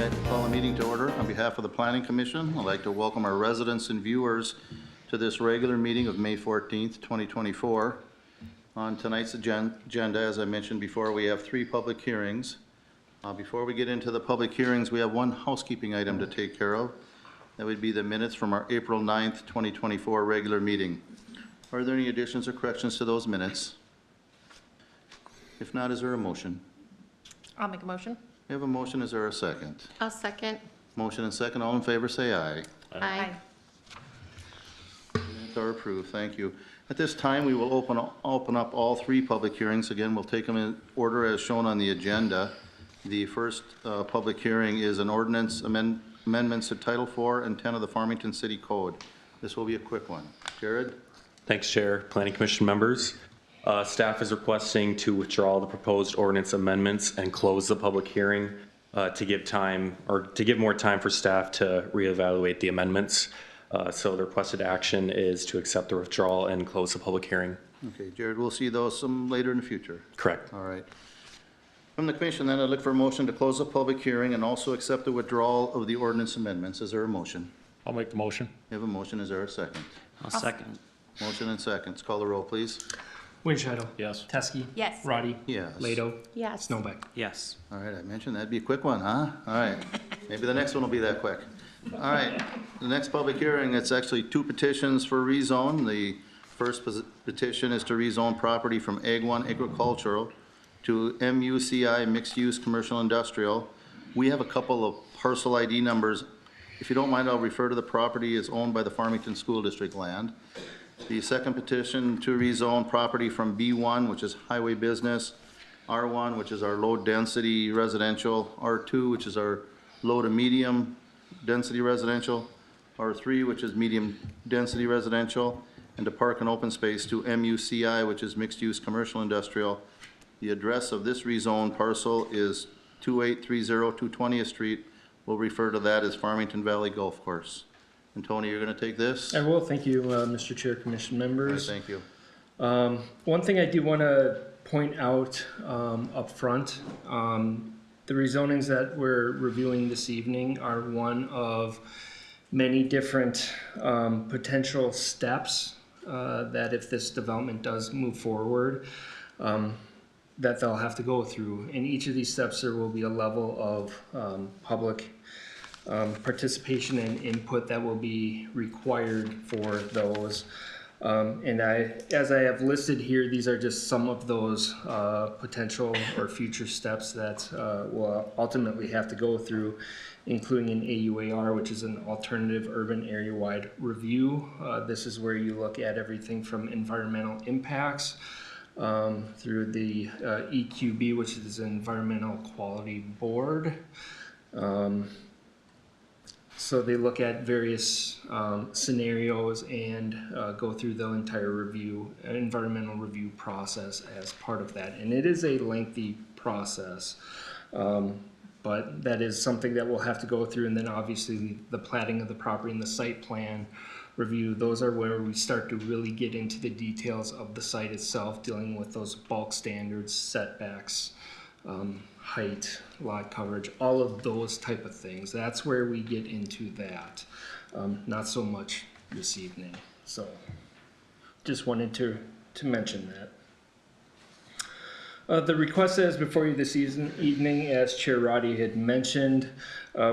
right, call a meeting to order. On behalf of the Planning Commission, I'd like to welcome our residents and viewers to this regular meeting of May 14th, 2024. On tonight's agenda, as I mentioned before, we have 3 public hearings. Before we get into the public hearings, we have one housekeeping item to take care of. That would be the minutes from our April 9th, 2024 regular meeting. Are there any additions or corrections to those minutes? If not, is there a motion? I'll make a motion. We have a motion. Is there a second? I'll second. Motion and second. All in favor, say aye. Aye. Minutes are approved. Thank you. At this time, we will open up all 3 public hearings. Again, we'll take them in order as shown on the agenda. The first public hearing is an ordinance amendments to Title 4 and 10 of the Farmington City Code. This will be a quick one. Jared? Thanks, Chair. Planning Commission members. Staff is requesting to withdraw the proposed ordinance amendments and close the public hearing to give time, or to give more time for staff to reevaluate the amendments. So the requested action is to accept the withdrawal and close the public hearing. Okay, Jared, we'll see those some later in the future. Correct. All right. From the commission, then, I'd look for a motion to close the public hearing and also accept the withdrawal of the ordinance amendments. Is there a motion? I'll make the motion. You have a motion. Is there a second? I'll second. Motion and seconds. Call the roll, please. Windshadow. Yes. Teske. Yes. Roddy. Yes. Lado. Yes. Snowbeck. Yes. All right, I mentioned that'd be a quick one, huh? All right. Maybe the next one will be that quick. All right. The next public hearing, it's actually 2 petitions for rezone. The first petition is to rezone property from Ag 1 agricultural to MUCI mixed use commercial industrial. We have a couple of parcel ID numbers. If you don't mind, I'll refer to the property as owned by the Farmington School District land. The second petition to rezone property from B1, which is highway business, R1, which is our low density residential, R2, which is our low to medium density residential, R3, which is medium density residential, and to park and open space to MUCI, which is mixed use commercial industrial. The address of this rezone parcel is 2830 220th Street. We'll refer to that as Farmington Valley Golf Course. And Tony, you're going to take this? I will. Thank you, Mr. Chair, Commission members. All right, thank you. One thing I do want to point out up front, the rezonings that we're reviewing this evening are one of many different potential steps that if this development does move forward, that they'll have to go through. In each of these steps, there will be a level of public participation and input that will be required for those. And as I have listed here, these are just some of those potential or future steps that will ultimately have to go through, including an AUAR, which is an alternative urban area-wide review. This is where you look at everything from environmental impacts through the EQB, which is an Environmental Quality Board. So they look at various scenarios and go through the entire review, environmental review process as part of that. And it is a lengthy process, but that is something that we'll have to go through. And then obviously the platting of the property and the site plan review, those are where we start to really get into the details of the site itself, dealing with those bulk standards, setbacks, height, lot coverage, all of those type of things. That's where we get into that. Not so much this evening. So just wanted to mention that. The request that is before you this evening, as Chair Roddy had mentioned,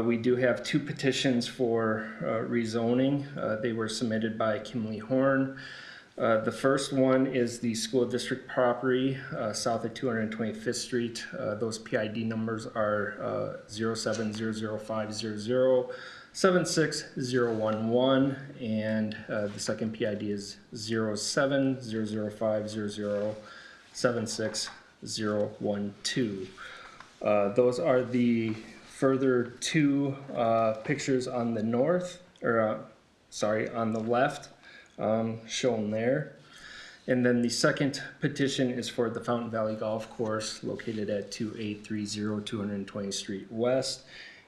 we do have 2 petitions for rezoning. They were submitted by KIMLEY-HORN. The first one is the school district property south of 225th Street. Those PID numbers are 070050076011, and the second PID is 070050076012. Those are the further 2 pictures on the north, or on the left. Shown there. And then the second petition is for the Fountain Valley Golf Course located at 2830 220th Street West,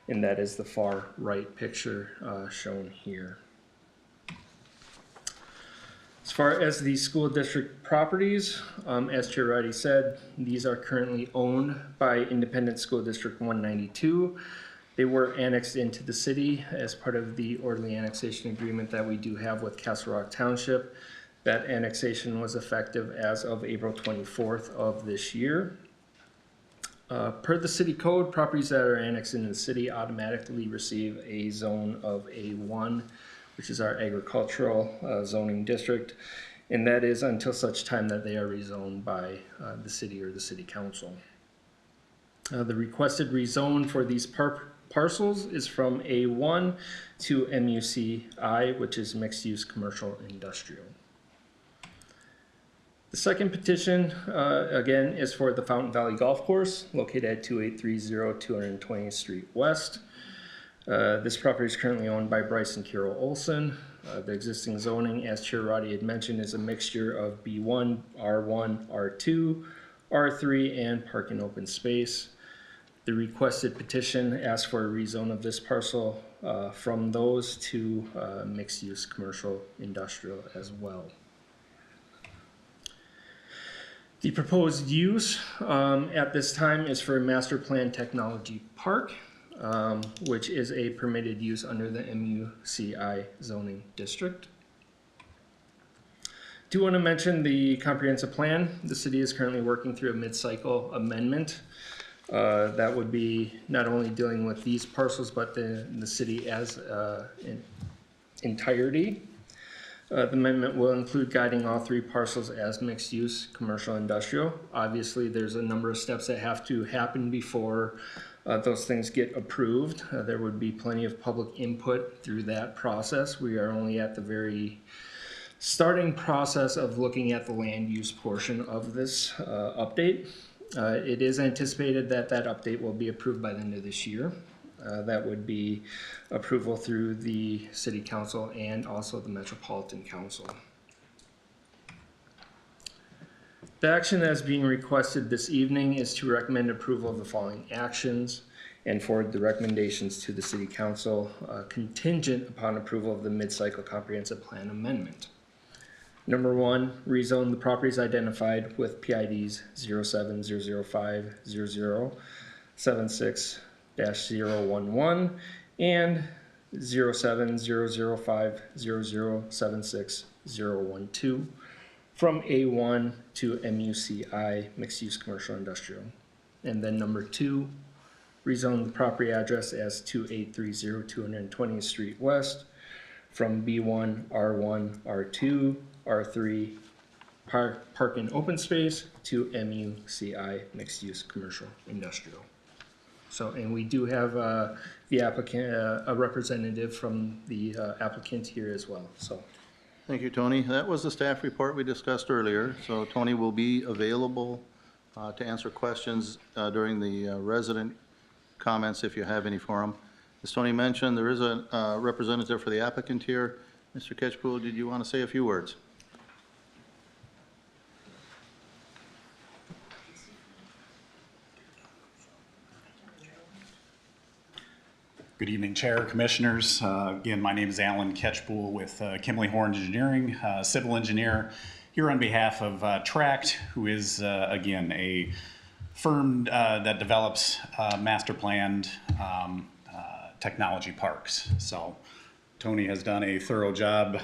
and that is the far right picture shown here. As far as the school district properties, as Chair Roddy said, these are currently owned by Independent School District 192. They were annexed into the city as part of the orderly annexation agreement that we do have with Castle Rock Township. That annexation was effective as of April 24th of this year. Per the city code, properties that are annexed into the city automatically receive a zone of A1, which is our agricultural zoning district, and that is until such time that they are rezoned by the city or the city council. The requested rezone for these parcels is from A1 to MUCI, which is mixed-use commercial industrial. The second petition, again, is for the Fountain Valley Golf Course, located at 2830 220th Street West. This property is currently owned by Bryce and Carol Olson. The existing zoning, as Chair Roddy had mentioned, is a mixture of B1, R1, R2, R3, and park and open space. The requested petition asks for a rezone of this parcel from those to mixed-use commercial industrial as well. The proposed use at this time is for a master plan technology park, which is a permitted use under the MUCI zoning district. Do want to mention the comprehensive plan. The city is currently working through a mid-cycle amendment. That would be not only dealing with these parcels, but the city as in entirety. The amendment will include guiding all three parcels as mixed use, commercial, industrial. Obviously, there's a number of steps that have to happen before those things get approved. There would be plenty of public input through that process. We are only at the very starting process of looking at the land use portion of this update. It is anticipated that that update will be approved by the end of this year. That would be approval through the City Council and also the Metropolitan Council. The action that is being requested this evening is to recommend approval of the following actions and forward the recommendations to the City Council contingent upon approval of the mid-cycle comprehensive plan amendment. Number 1, rezone the properties identified with PIDs 07-005-0076-011 and 07-005-0076-012 from A1 to MUCI, mixed use commercial industrial. And then number 2, rezone the property address as 2830 220th Street West from B1, R1, R2, R3, park and open space to MUCI, mixed use commercial industrial. So, and we do have the applicant, a representative from the applicant here as well, so. Thank you, Tony. That was the staff report we discussed earlier. So Tony will be available to answer questions during the resident comments if you have any for him. As Tony mentioned, there is a representative for the applicant here. Mr. Ketchpool, did you want to say a few words? Good evening, Chair, Commissioners. Again, my name is Alan Ketchpool with KIMLEY-HORN Engineering, civil engineer, here on behalf of Tract, who is, again, a firm that develops master planned technology parks. So Tony has done a thorough job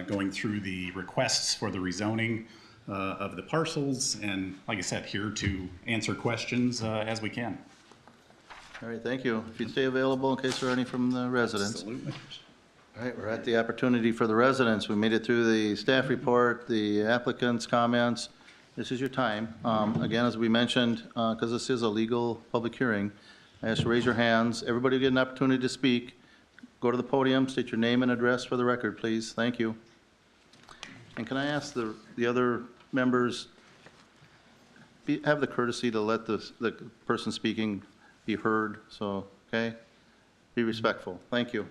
going through the requests for the rezoning of the parcels, and like I said, here to answer questions as we can. All right, thank you. If you'd stay available in case there are any from the residents. Absolutely. All right, we're at the opportunity for the residents. We made it through the staff report, the applicant's comments. This is your time. Again, as we mentioned, because this is a legal public hearing, I ask you to raise your hands. Everybody get an opportunity to speak. Go to the podium, state your name and address for the record, please. Thank you. And can I ask the other members, have the courtesy to let the person speaking be heard, so, okay? Be respectful. Thank you.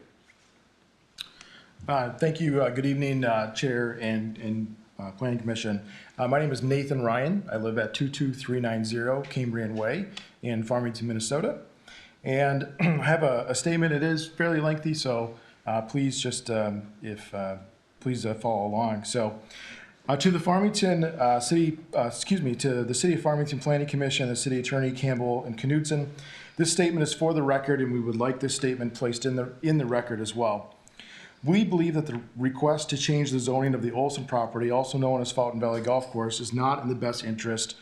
Thank you. Good evening, Chair and Planning Commission. My name is Nathan Ryan. I live at 22390 Cambrian Way in Farmington, Minnesota. And I have a statement. It is fairly lengthy, so please just, please follow along. So, to the Farmington to the City of Farmington Planning Commission, the City Attorney Campbell and Knudsen, This statement is for the record, and we would like this statement placed in the record as well. We believe that the request to change the zoning of the Olson property, also known as Fountain Valley Golf Course, is not in the best interest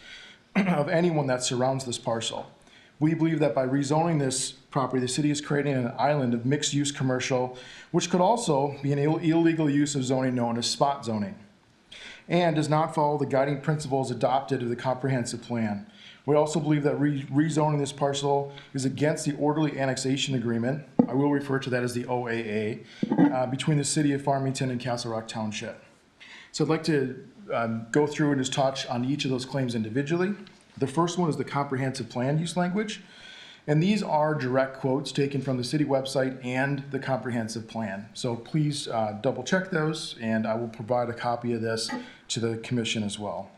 of anyone that surrounds this parcel. We believe that by rezoning this property, the city is creating an island of mixed-use commercial, which could also be an illegal use of zoning known as spot zoning, and does not follow the guiding principles adopted of the comprehensive plan. We also believe that rezoning this parcel is against the orderly annexation agreement, I will refer to that as the OAA, between the city of Farmington and Castle Rock Township. So I'd like to go through and just touch on each of those claims individually. The first one is the comprehensive plan use language, and these are direct quotes taken from the city website and the comprehensive plan. So please double check those, and I will provide a copy of this to the commission as well.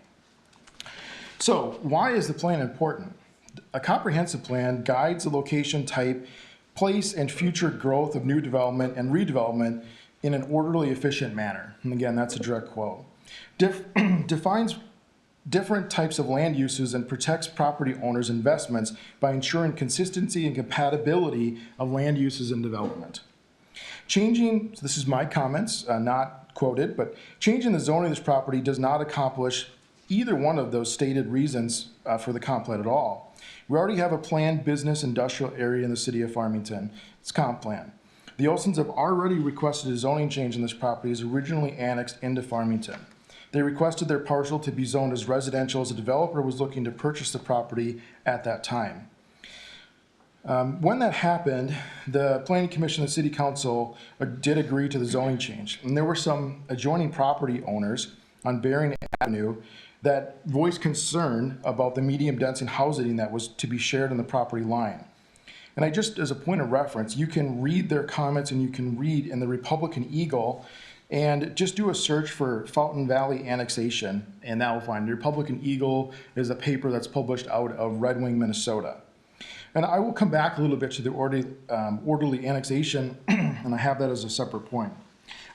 So why is the plan important? A comprehensive plan guides the location, type, place, and future growth of new development and redevelopment in an orderly, efficient manner. And again, that's a direct quote. Defines different types of land uses and protects property owners' investments by ensuring consistency and compatibility of land uses and development. Changing, so this is my comments, not quoted, but changing the zoning of this property does not accomplish either one of those stated reasons for the comp plan at all. We already have a planned business industrial area in the city of Farmington. It's comp plan. The Olsons have already requested a zoning change in this property as originally annexed into Farmington. They requested their parcel to be zoned as residential as a developer was looking to purchase the property at that time. When that happened, the Planning Commission and the City Council did agree to the zoning change. And there were some adjoining property owners on Bering Avenue that voiced concern about the medium density housing that was to be shared in the property line. And I just, as a point of reference, you can read their comments and you can read in the Republican Eagle and just do a search for Fountain Valley annexation, and that will find. The Republican Eagle is a paper that's published out of Red Wing, Minnesota. And I will come back a little bit to the orderly annexation, and I have that as a separate point.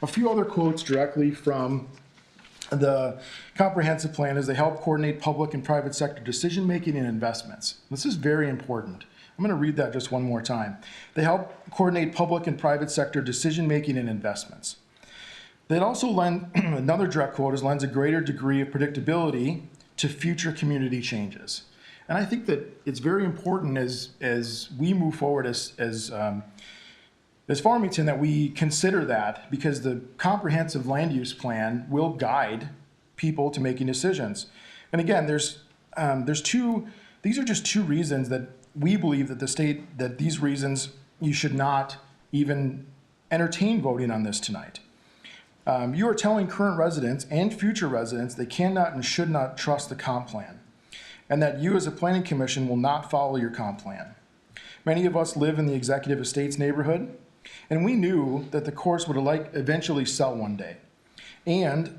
A few other quotes directly from the comprehensive plan is they help coordinate public and private sector decision-making and investments. This is very important. I'm going to read that just one more time. They help coordinate public and private sector decision-making and investments. They'd also lend, another direct quote is, lends a greater degree of predictability to future community changes. And I think that it's very important as we move forward as Farmington that we consider that, because the comprehensive land use plan will guide people to making decisions. And again, these are just two reasons that we believe that these reasons you should not even entertain voting on this tonight. You are telling current residents and future residents they cannot and should not trust the comp plan, and that you as a planning commission will not follow your comp plan. Many of us live in the Executive Estates neighborhood, and we knew that the course would eventually sell one day. And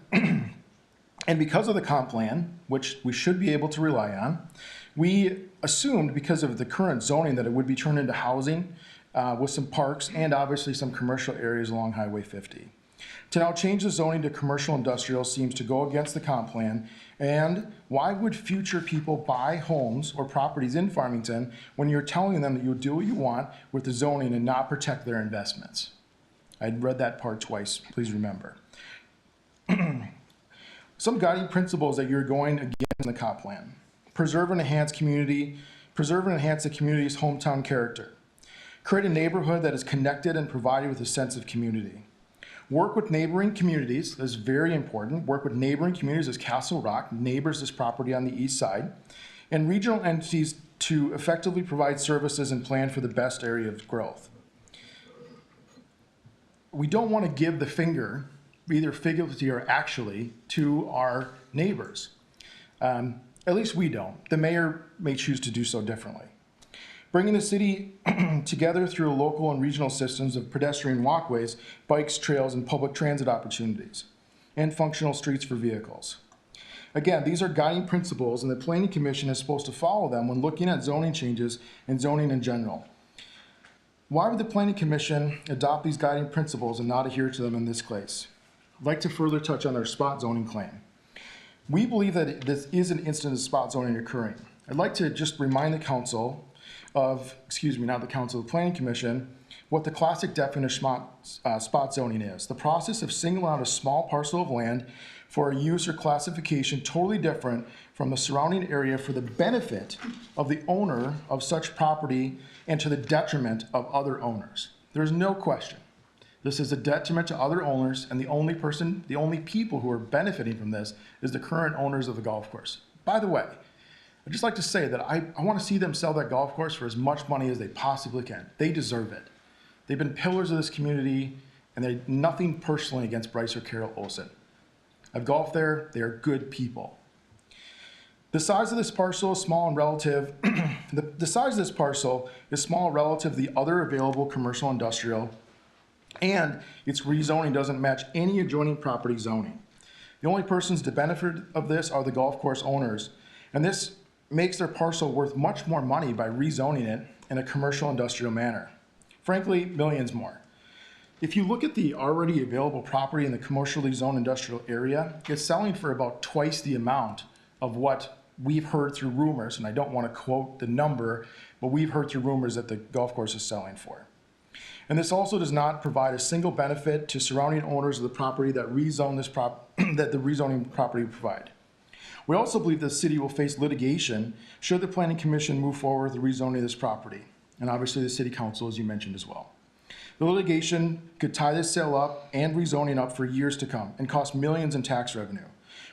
because of the comp plan, which we should be able to rely on, we assumed because of the current zoning that it would be turned into housing with some parks and obviously some commercial areas along Highway 50. To now change the zoning to commercial industrial seems to go against the comp plan. And why would future people buy homes or properties in Farmington when you're telling them that you'll do what you want with the zoning and not protect their investments? I read that part twice, please remember. Some guiding principles that you're going against in the comp plan. Preserve and enhance the community's hometown character. Create a neighborhood that is connected and provided with a sense of community. Work with neighboring communities, that's very important. Work with neighboring communities as Castle Rock neighbors this property on the east side, and regional entities to effectively provide services and plan for the best area of growth. We don't want to give the finger, either figuratively or actually, to our neighbors. At least we don't. The mayor may choose to do so differently. Bringing the city together through local and regional systems of pedestrian walkways, bikes, trails, and public transit opportunities, and functional streets for vehicles. Again, these are guiding principles, and the Planning Commission is supposed to follow them when looking at zoning changes and zoning in general. Why would the Planning Commission adopt these guiding principles and not adhere to them in this case? I'd like to further touch on our spot zoning claim. We believe that this is an instance of spot zoning occurring. I'd like to just remind the council of, not the Council, the Planning Commission, what the classic definition of spot zoning is. The process of singling out a small parcel of land for a use or classification totally different from the surrounding area for the benefit of the owner of such property and to the detriment of other owners. There's no question. This is a detriment to other owners, and the only people who are benefiting from this is the current owners of the golf course. By the way, I'd just like to say that I want to see them sell that golf course for as much money as they possibly can. They deserve it. They've been pillars of this community, and they're nothing personally against Bryce or Carol Olson. I've golfed there. They are good people. The size of this parcel is small and relative. The size of this parcel is small relative to the other available commercial industrial, and its rezoning doesn't match any adjoining property zoning. The only persons to benefit of this are the golf course owners, and this makes their parcel worth much more money by rezoning it in a commercial industrial manner. Frankly, millions more. If you look at the already available property in the commercially zoned industrial area, it's selling for about twice the amount of what we've heard through rumors, and I don't want to quote the number, but we've heard through rumors that the golf course is selling for. And this also does not provide a single benefit to surrounding owners of the property that that the rezoning property would provide. We also believe the city will face litigation should the Planning Commission move forward with the rezoning of this property, and obviously the City Council, as you mentioned as well. The litigation could tie this sale up and rezoning up for years to come and cost millions in tax revenue,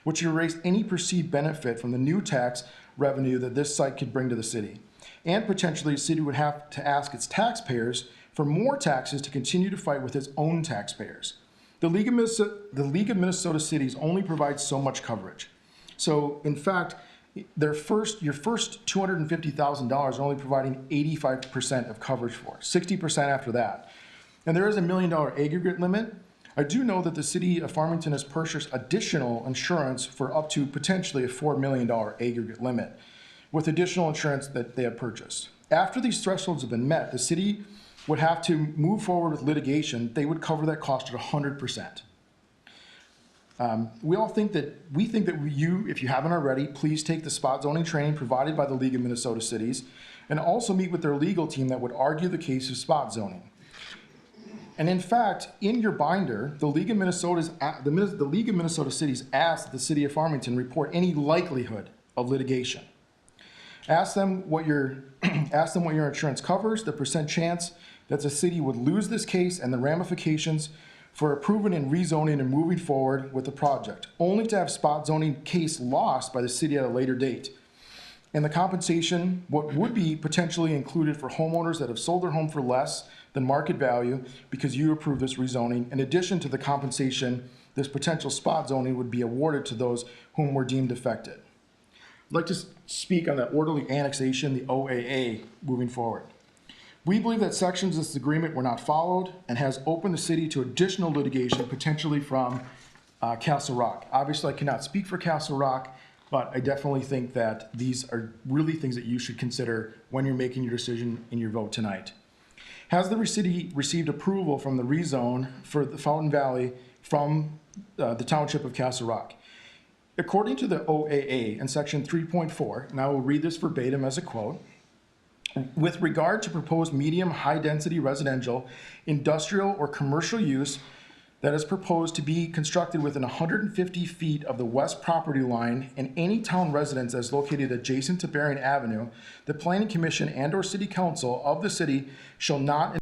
which would erase any perceived benefit from the new tax revenue that this site could bring to the city. And potentially the city would have to ask its taxpayers for more taxes to continue to fight with its own taxpayers. The League of Minnesota Cities only provides so much coverage. So in fact, your first $250,000 are only providing 85% of coverage for, 60% after that. And there is $1 million aggregate limit. I do know that the city of Farmington has purchased additional insurance for up to potentially a $4 million aggregate limit with additional insurance that they have purchased. After these thresholds have been met, the city would have to move forward with litigation. They would cover that cost at 100%. We think that you, if you haven't already, please take the spot zoning training provided by the League of Minnesota Cities and also meet with their legal team that would argue the case of spot zoning. And in fact, in your binder, the League of Minnesota Cities asked the city of Farmington report any likelihood of litigation. Ask them what your insurance covers, the percent chance that the city would lose this case, and the ramifications for approving and rezoning and moving forward with the project, only to have spot zoning case lost by the city at a later date. And the compensation, what would be potentially included for homeowners that have sold their home for less than market value because you approved this rezoning, in addition to the compensation, this potential spot zoning would be awarded to those whom were deemed affected. I'd like to speak on the orderly annexation, the OAA, moving forward. We believe that sections of this agreement were not followed and has opened the city to additional litigation, potentially from Castle Rock. Obviously, I cannot speak for Castle Rock, but I definitely think that these are really things that you should consider when you're making your decision in your vote tonight. Has the city received approval from the rezone for the Fountain Valley from the Township of Castle Rock? According to the OAA in section 3.4, and I will read this verbatim as a quote, with regard to proposed medium high-density residential, industrial, or commercial use that is proposed to be constructed within 150 feet of the west property line and any town residence that is located adjacent to Bering Avenue, the Planning Commission and/or City Council of the city shall not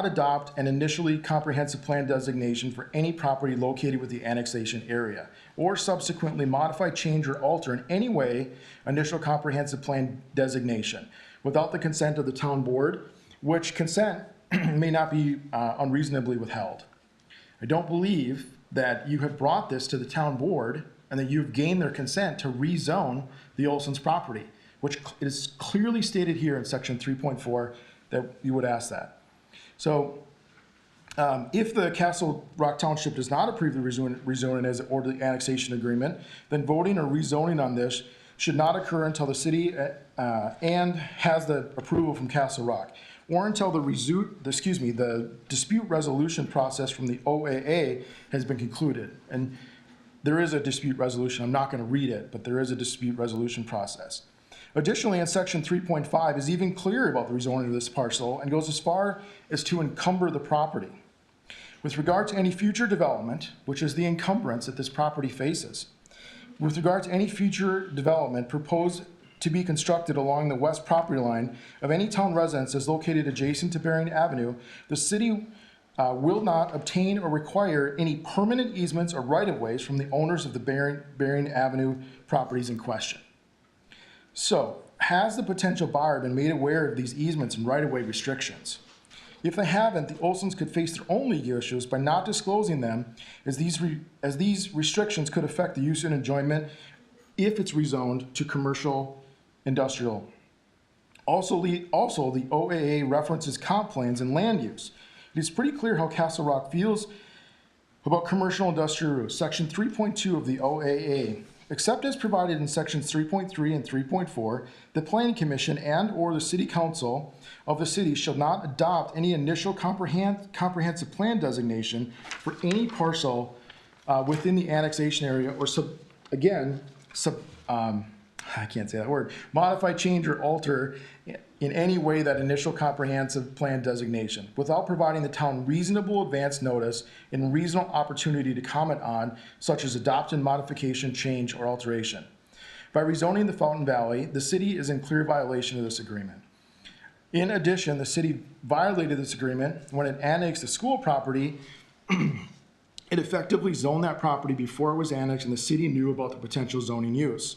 adopt an initially comprehensive plan designation for any property located with the annexation area, or subsequently modify, change, or alter in any way initial comprehensive plan designation without the consent of the town board, which consent may not be unreasonably withheld. I don't believe that you have brought this to the town board and that you've gained their consent to rezone the Olson's property, which is clearly stated here in section 3.4 that you would ask that. So if the Castle Rock Township does not approve the rezoning as or the annexation agreement, then voting or rezoning on this should not occur until the city and has the approval from Castle Rock, or until the dispute resolution process from the OAA has been concluded. And there is a dispute resolution. I'm not going to read it, but there is a dispute resolution process. Additionally, in section 3.5 is even clearer about the rezoning of this parcel and goes as far as to encumber the property. With regard to any future development, which is the encumbrance that this property faces, with regard to any future development proposed to be constructed along the west property line of any town residence located adjacent to Berrien Avenue, the city will not obtain or require any permanent easements or right-of-ways from the owners of the Berrien Avenue properties in question. So, has the potential buyer been made aware of these easements and right-of-way restrictions? If they haven't, the Olsons could face their own legal issues by not disclosing them, as these restrictions could affect the use and enjoyment if it's rezoned to commercial industrial. Also, the OAA references comp plans and land use. It is pretty clear how Castle Rock feels about commercial industrial use. Section 3.2 of the OAA, except as provided in sections 3.3 and 3.4, the Planning Commission and or the City Council of the city shall not adopt any initial comprehensive plan designation for any parcel within the annexation area or I can't say that word, modify, change, or alter in any way that initial comprehensive plan designation without providing the town reasonable advance notice and reasonable opportunity to comment on, such as adoption, modification, change, or alteration. By rezoning the Fountain Valley, the city is in clear violation of this agreement. In addition, the city violated this agreement when it annexed the school property. It effectively zoned that property before it was annexed, and the city knew about the potential zoning use.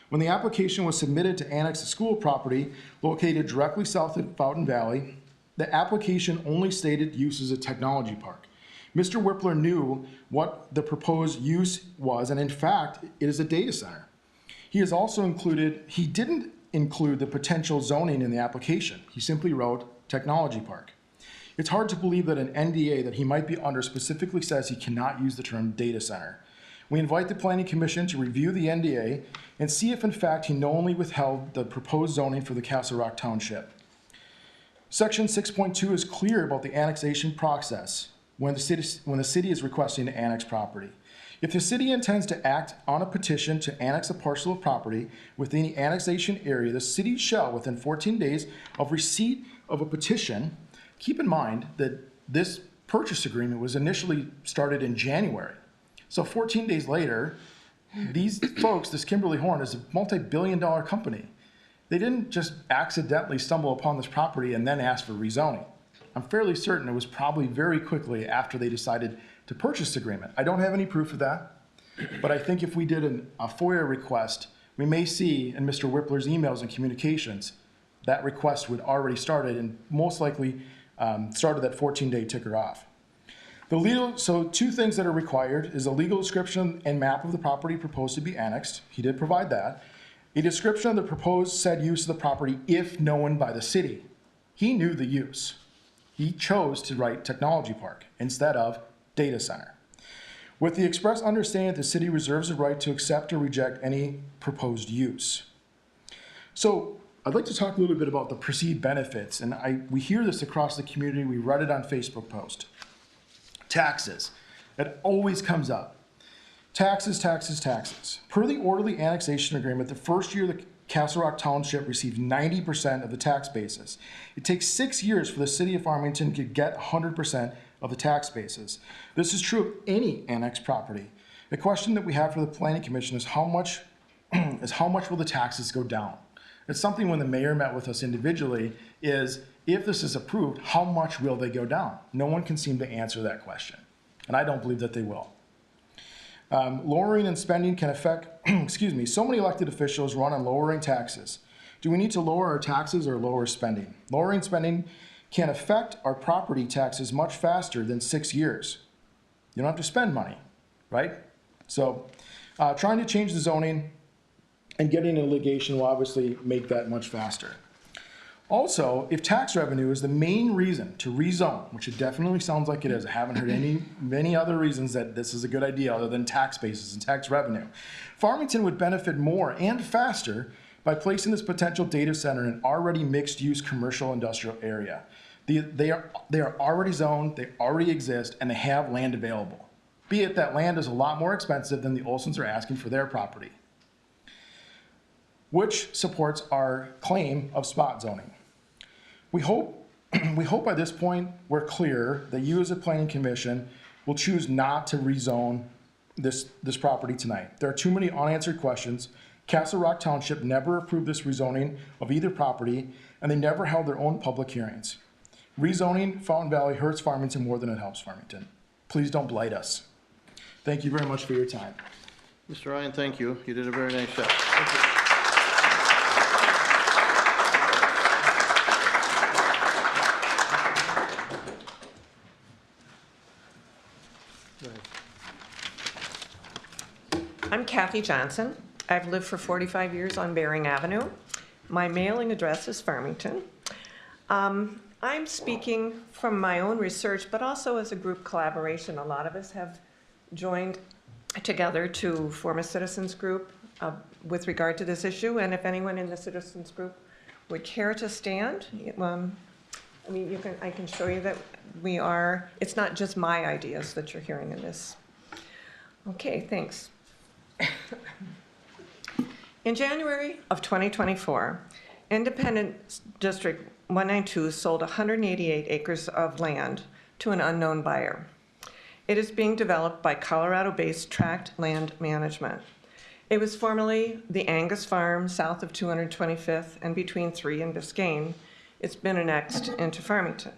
When the application was submitted to annex the school property located directly south of Fountain Valley, the application only stated use as a technology park. Mr. Whippler knew what the proposed use was, and in fact, it is a data center. He didn't include the potential zoning in the application. He simply wrote technology park. It's hard to believe that an NDA that he might be under specifically says he cannot use the term data center. We invite the Planning Commission to review the NDA and see if in fact he knowingly withheld the proposed zoning for the Castle Rock Township. Section 6.2 is clear about the annexation process when the city is requesting to annex property. If the city intends to act on a petition to annex a parcel of property within the annexation area, the city shall, within 14 days of receipt of a petition, keep in mind that this purchase agreement was initially started in January. So 14 days later, these folks, this KIMLEY-HORN is a multi-billion-dollar company. They didn't just accidentally stumble upon this property and then ask for rezoning. I'm fairly certain it was probably very quickly after they decided to purchase the agreement. I don't have any proof of that, but I think if we did a FOIA request, we may see in Mr. Whippler's emails and communications that request would already started and most likely started that 14-day ticker off. So two things that are required is a legal description and map of the property proposed to be annexed. He did provide that. A description of the proposed said use of the property if known by the city. He knew the use. He chose to write technology park instead of data center. With the express understanding that the city reserves the right to accept or reject any proposed use. So I'd like to talk a little bit about the perceived benefits, and we hear this across the community. We read it on Facebook post. Taxes. It always comes up. Taxes, taxes, taxes. Per the orderly annexation agreement, the first year the Castle Rock Township received 90% of the tax basis. It takes 6 years for the city of Farmington to get 100% of the tax basis. This is true of any annexed property. The question that we have for the Planning Commission is how much will the taxes go down? It's something when the mayor met with us individually is, if this is approved, how much will they go down? No one can seem to answer that question, and I don't believe that they will. Lowering and spending can affect, so many elected officials run on lowering taxes. Do we need to lower our taxes or lower spending? Lowering spending can affect our property taxes much faster than 6 years. You don't have to spend money, right? So trying to change the zoning and getting a litigation will obviously make that much faster. Also, if tax revenue is the main reason to rezone, which it definitely sounds like it is, I haven't heard many other reasons that this is a good idea other than tax bases and tax revenue, Farmington would benefit more and faster by placing this potential data center in an already mixed-use commercial industrial area. They are already zoned, they already exist, and they have land available. Be it that land is a lot more expensive than the Olsons are asking for their property. which supports our claim of spot zoning. We hope by this point we're clear that you as a planning commission will choose not to rezone this property tonight. There are too many unanswered questions. Castle Rock Township never approved this rezoning of either property, and they never held their own public hearings. Rezoning Fountain Valley hurts Farmington more than it helps Farmington. Please don't blight us. Thank you very much for your time. Mr. Ryan, thank you. You did a very nice job. I'm Kathy Johnson. I've lived for 45 years on Bering Avenue. My mailing address is Farmington. I'm speaking from my own research, but also as a group collaboration. A lot of us have joined together to form a citizens group with regard to this issue. And if anyone in the citizens group would care to stand, I mean, I can show you that we are, it's not just my ideas that you're hearing in this. Okay, thanks. In January of 2024, Independent District 192 sold 188 acres of land to an unknown buyer. It is being developed by Colorado-based Tract Land Management. It was formerly the Angus Farm south of 225th and between 3 and Biscayne. It's been annexed into Farmington.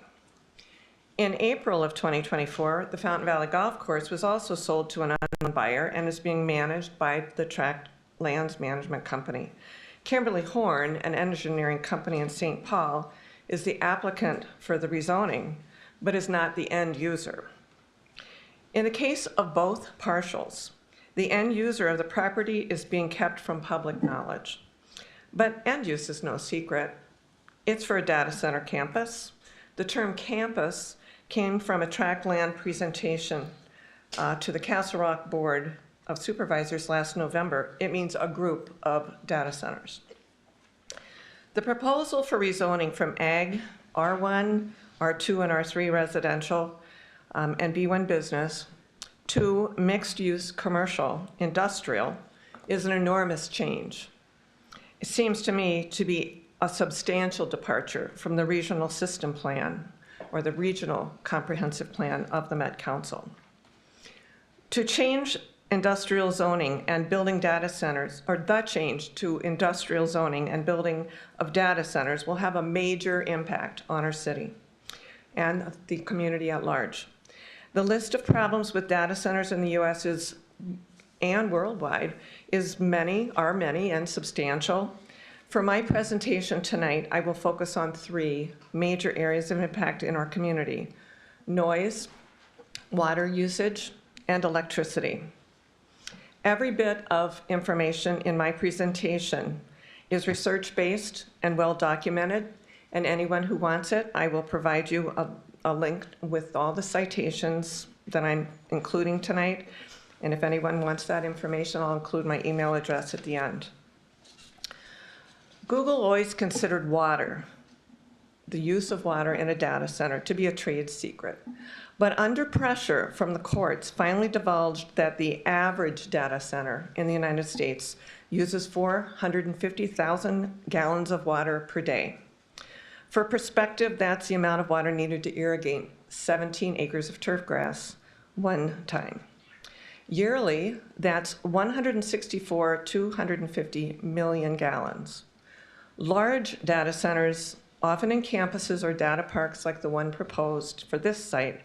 In April of 2024, the Fountain Valley Golf Course was also sold to an unknown buyer and is being managed by the Tract Lands Management Company. KIMLEY-HORN, an engineering company in St. Paul, is the applicant for the rezoning, but is not the end user. In the case of both partials, the end user of the property is being kept from public knowledge. But end use is no secret. It's for a data center campus. The term campus came from a tract land presentation to the Castle Rock Board of Supervisors last November. It means a group of data centers. The proposal for rezoning from Ag, R1, R2, and R3 residential, and B1 business to mixed-use commercial industrial is an enormous change. It seems to me to be a substantial departure from the regional system plan or the regional comprehensive plan of the Met Council. To change industrial zoning and building data centers, or the change to industrial zoning and building of data centers will have a major impact on our city and the community at large. The list of problems with data centers in the U.S. and worldwide are many and substantial. For my presentation tonight, I will focus on 3 major areas of impact in our community: noise, water usage, and electricity. Every bit of information in my presentation is research-based and well-documented, and anyone who wants it, I will provide you a link with all the citations that I'm including tonight. And if anyone wants that information, I'll include my email address at the end. Google always considered water, the use of water in a data center, to be a trade secret. But under pressure from the courts, finally divulged that the average data center in the United States uses 450,000 gallons of water per day. For perspective, that's the amount of water needed to irrigate 17 acres of turf grass one time. Yearly, that's 250 million gallons. Large data centers, often in campuses or data parks like the one proposed for this site,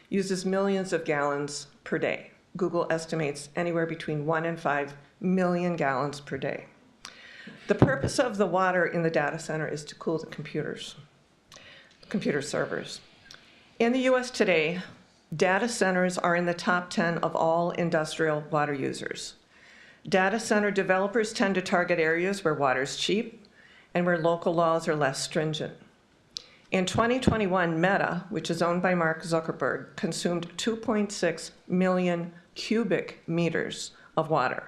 uses millions of gallons per day. Google estimates anywhere between 1 and 5 million gallons per day. The purpose of the water in the data center is to cool the computer servers. In the US today, data centers are in the top 10 of all industrial water users. Data center developers tend to target areas where water is cheap and where local laws are less stringent. In 2021, Meta, which is owned by Mark Zuckerberg, consumed 2.6 million cubic meters of water.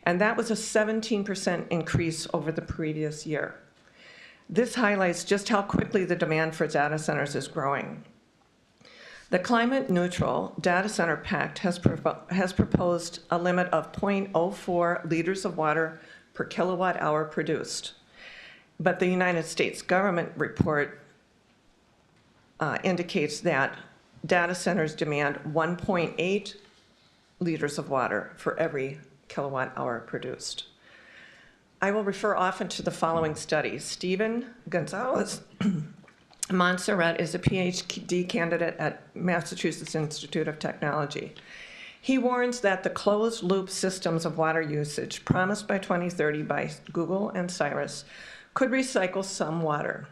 And that was a 17% increase over the previous year. This highlights just how quickly the demand for data centers is growing. The Climate Neutral Data Center Pact has proposed a limit of 0.04 liters of water per kilowatt hour produced. But the United States government report indicates that data centers demand 1.8 liters of water for every kilowatt hour produced. I will refer often to the following studies. Stephen Gonzalez Montserrat is a PhD candidate at Massachusetts Institute of Technology. He warns that the closed-loop systems of water usage promised by 2030 by Google and Cyrus could recycle some water,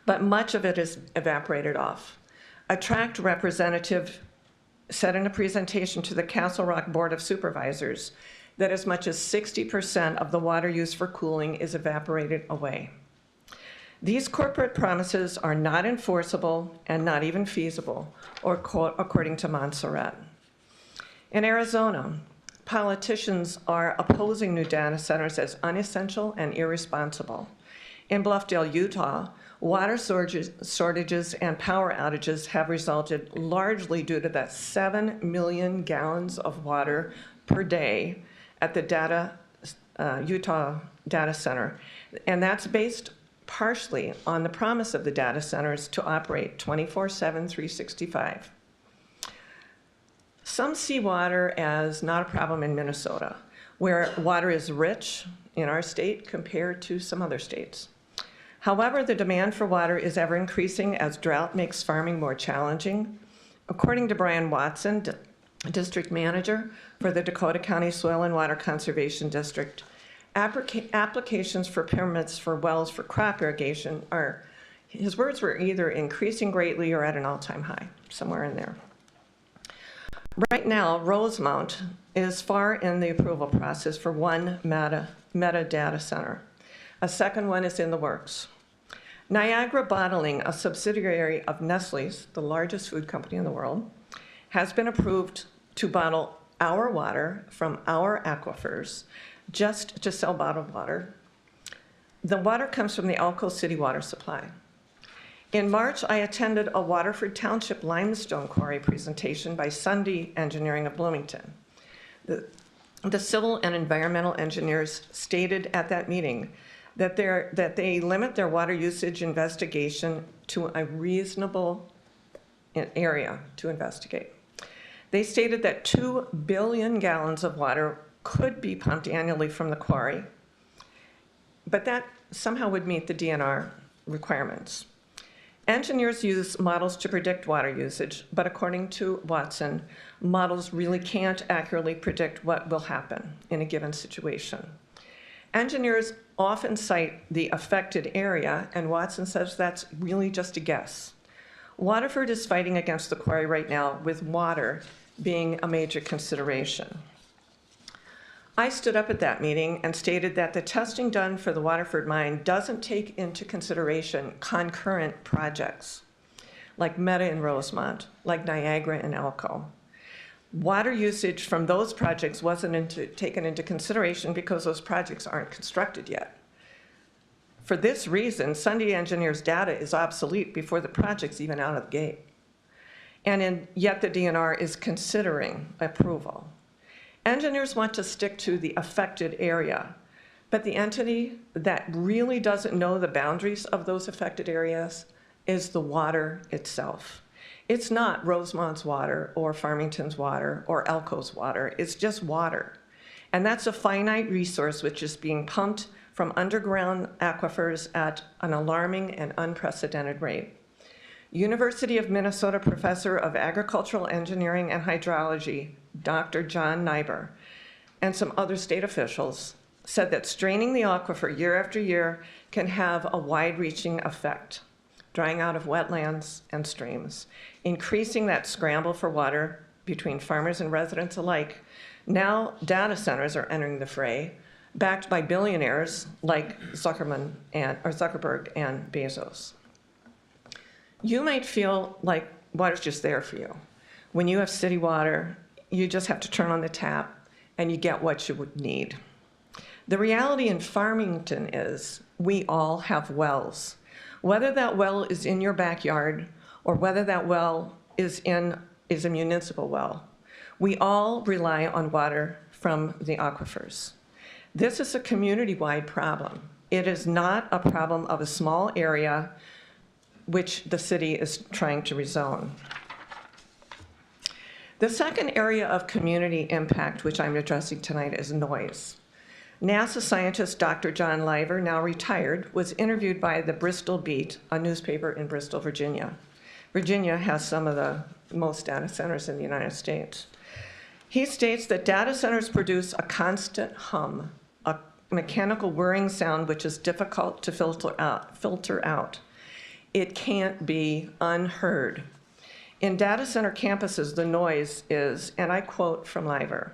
but much of it is evaporated off. A tract representative said in a presentation to the Castle Rock Board of Supervisors that as much as 60% of the water used for cooling is evaporated away. These corporate promises are not enforceable and not even feasible, according to Montserrat. In Arizona, politicians are opposing new data centers as unessential and irresponsible. In Bluffdale, Utah, water shortages and power outages have resulted largely due to the 7 million gallons of water per day at the Utah data center. And that's based partially on the promise of the data centers to operate 24/7, 365. Some see water as not a problem in Minnesota, where water is rich in our state compared to some other states. However, the demand for water is ever increasing as drought makes farming more challenging. According to Brian Watson, District Manager for the Dakota County Soil and Water Conservation District, applications for permits for wells for crop irrigation are, his words were either increasing greatly or at an all-time high, somewhere in there. Right now, Rosemount is far in the approval process for one meta data center. A second one is in the works. Niagara Bottling, a subsidiary of Nestle's, the largest food company in the world, has been approved to bottle our water from our aquifers, just to sell bottled water. The water comes from the Elko City water supply. In March, I attended a Waterford Township limestone quarry presentation by Sunday Engineering of Bloomington. The civil and environmental engineers stated at that meeting that they limit their water usage investigation to a reasonable area to investigate. They stated that 2 billion gallons of water could be pumped annually from the quarry, but that somehow would meet the DNR requirements. Engineers use models to predict water usage, but according to Watson, models really can't accurately predict what will happen in a given situation. Engineers often cite the affected area, and Watson says that's really just a guess. Waterford is fighting against the quarry right now, with water being a major consideration. I stood up at that meeting and stated that the testing done for the Waterford mine doesn't take into consideration concurrent projects, like Meta in Rosemont, like Niagara and Elko. Water usage from those projects wasn't taken into consideration because those projects aren't constructed yet. For this reason, Sunday Engineers' data is obsolete before the project's even out of the gate. Yet the DNR is considering approval. Engineers want to stick to the affected area, but the entity that really doesn't know the boundaries of those affected areas is the water itself. It's not Rosemont's water or Farmington's water or Elko's water. It's just water. And that's a finite resource which is being pumped from underground aquifers at an alarming and unprecedented rate. University of Minnesota Professor of Agricultural Engineering and Hydrology, Dr. John Nyber, and some other state officials said that straining the aquifer year after year can have a wide-reaching effect, drying out of wetlands and streams, increasing that scramble for water between farmers and residents alike. Now data centers are entering the fray, backed by billionaires like Zuckerberg and Bezos. You might feel like water's just there for you. When you have city water, you just have to turn on the tap and you get what you would need. The reality in Farmington is we all have wells. Whether that well is in your backyard or whether that well is a municipal well, we all rely on water from the aquifers. This is a community-wide problem. It is not a problem of a small area which the city is trying to rezone. The second area of community impact which I'm addressing tonight is noise. NASA scientist Dr. John Liver, now retired, was interviewed by the Bristol Beat, a newspaper in Bristol, Virginia. Virginia has some of the most data centers in the United States. He states that data centers produce a constant hum, a mechanical whirring sound which is difficult to filter out. It can't be unheard. In data center campuses, the noise is, and I quote from Liver,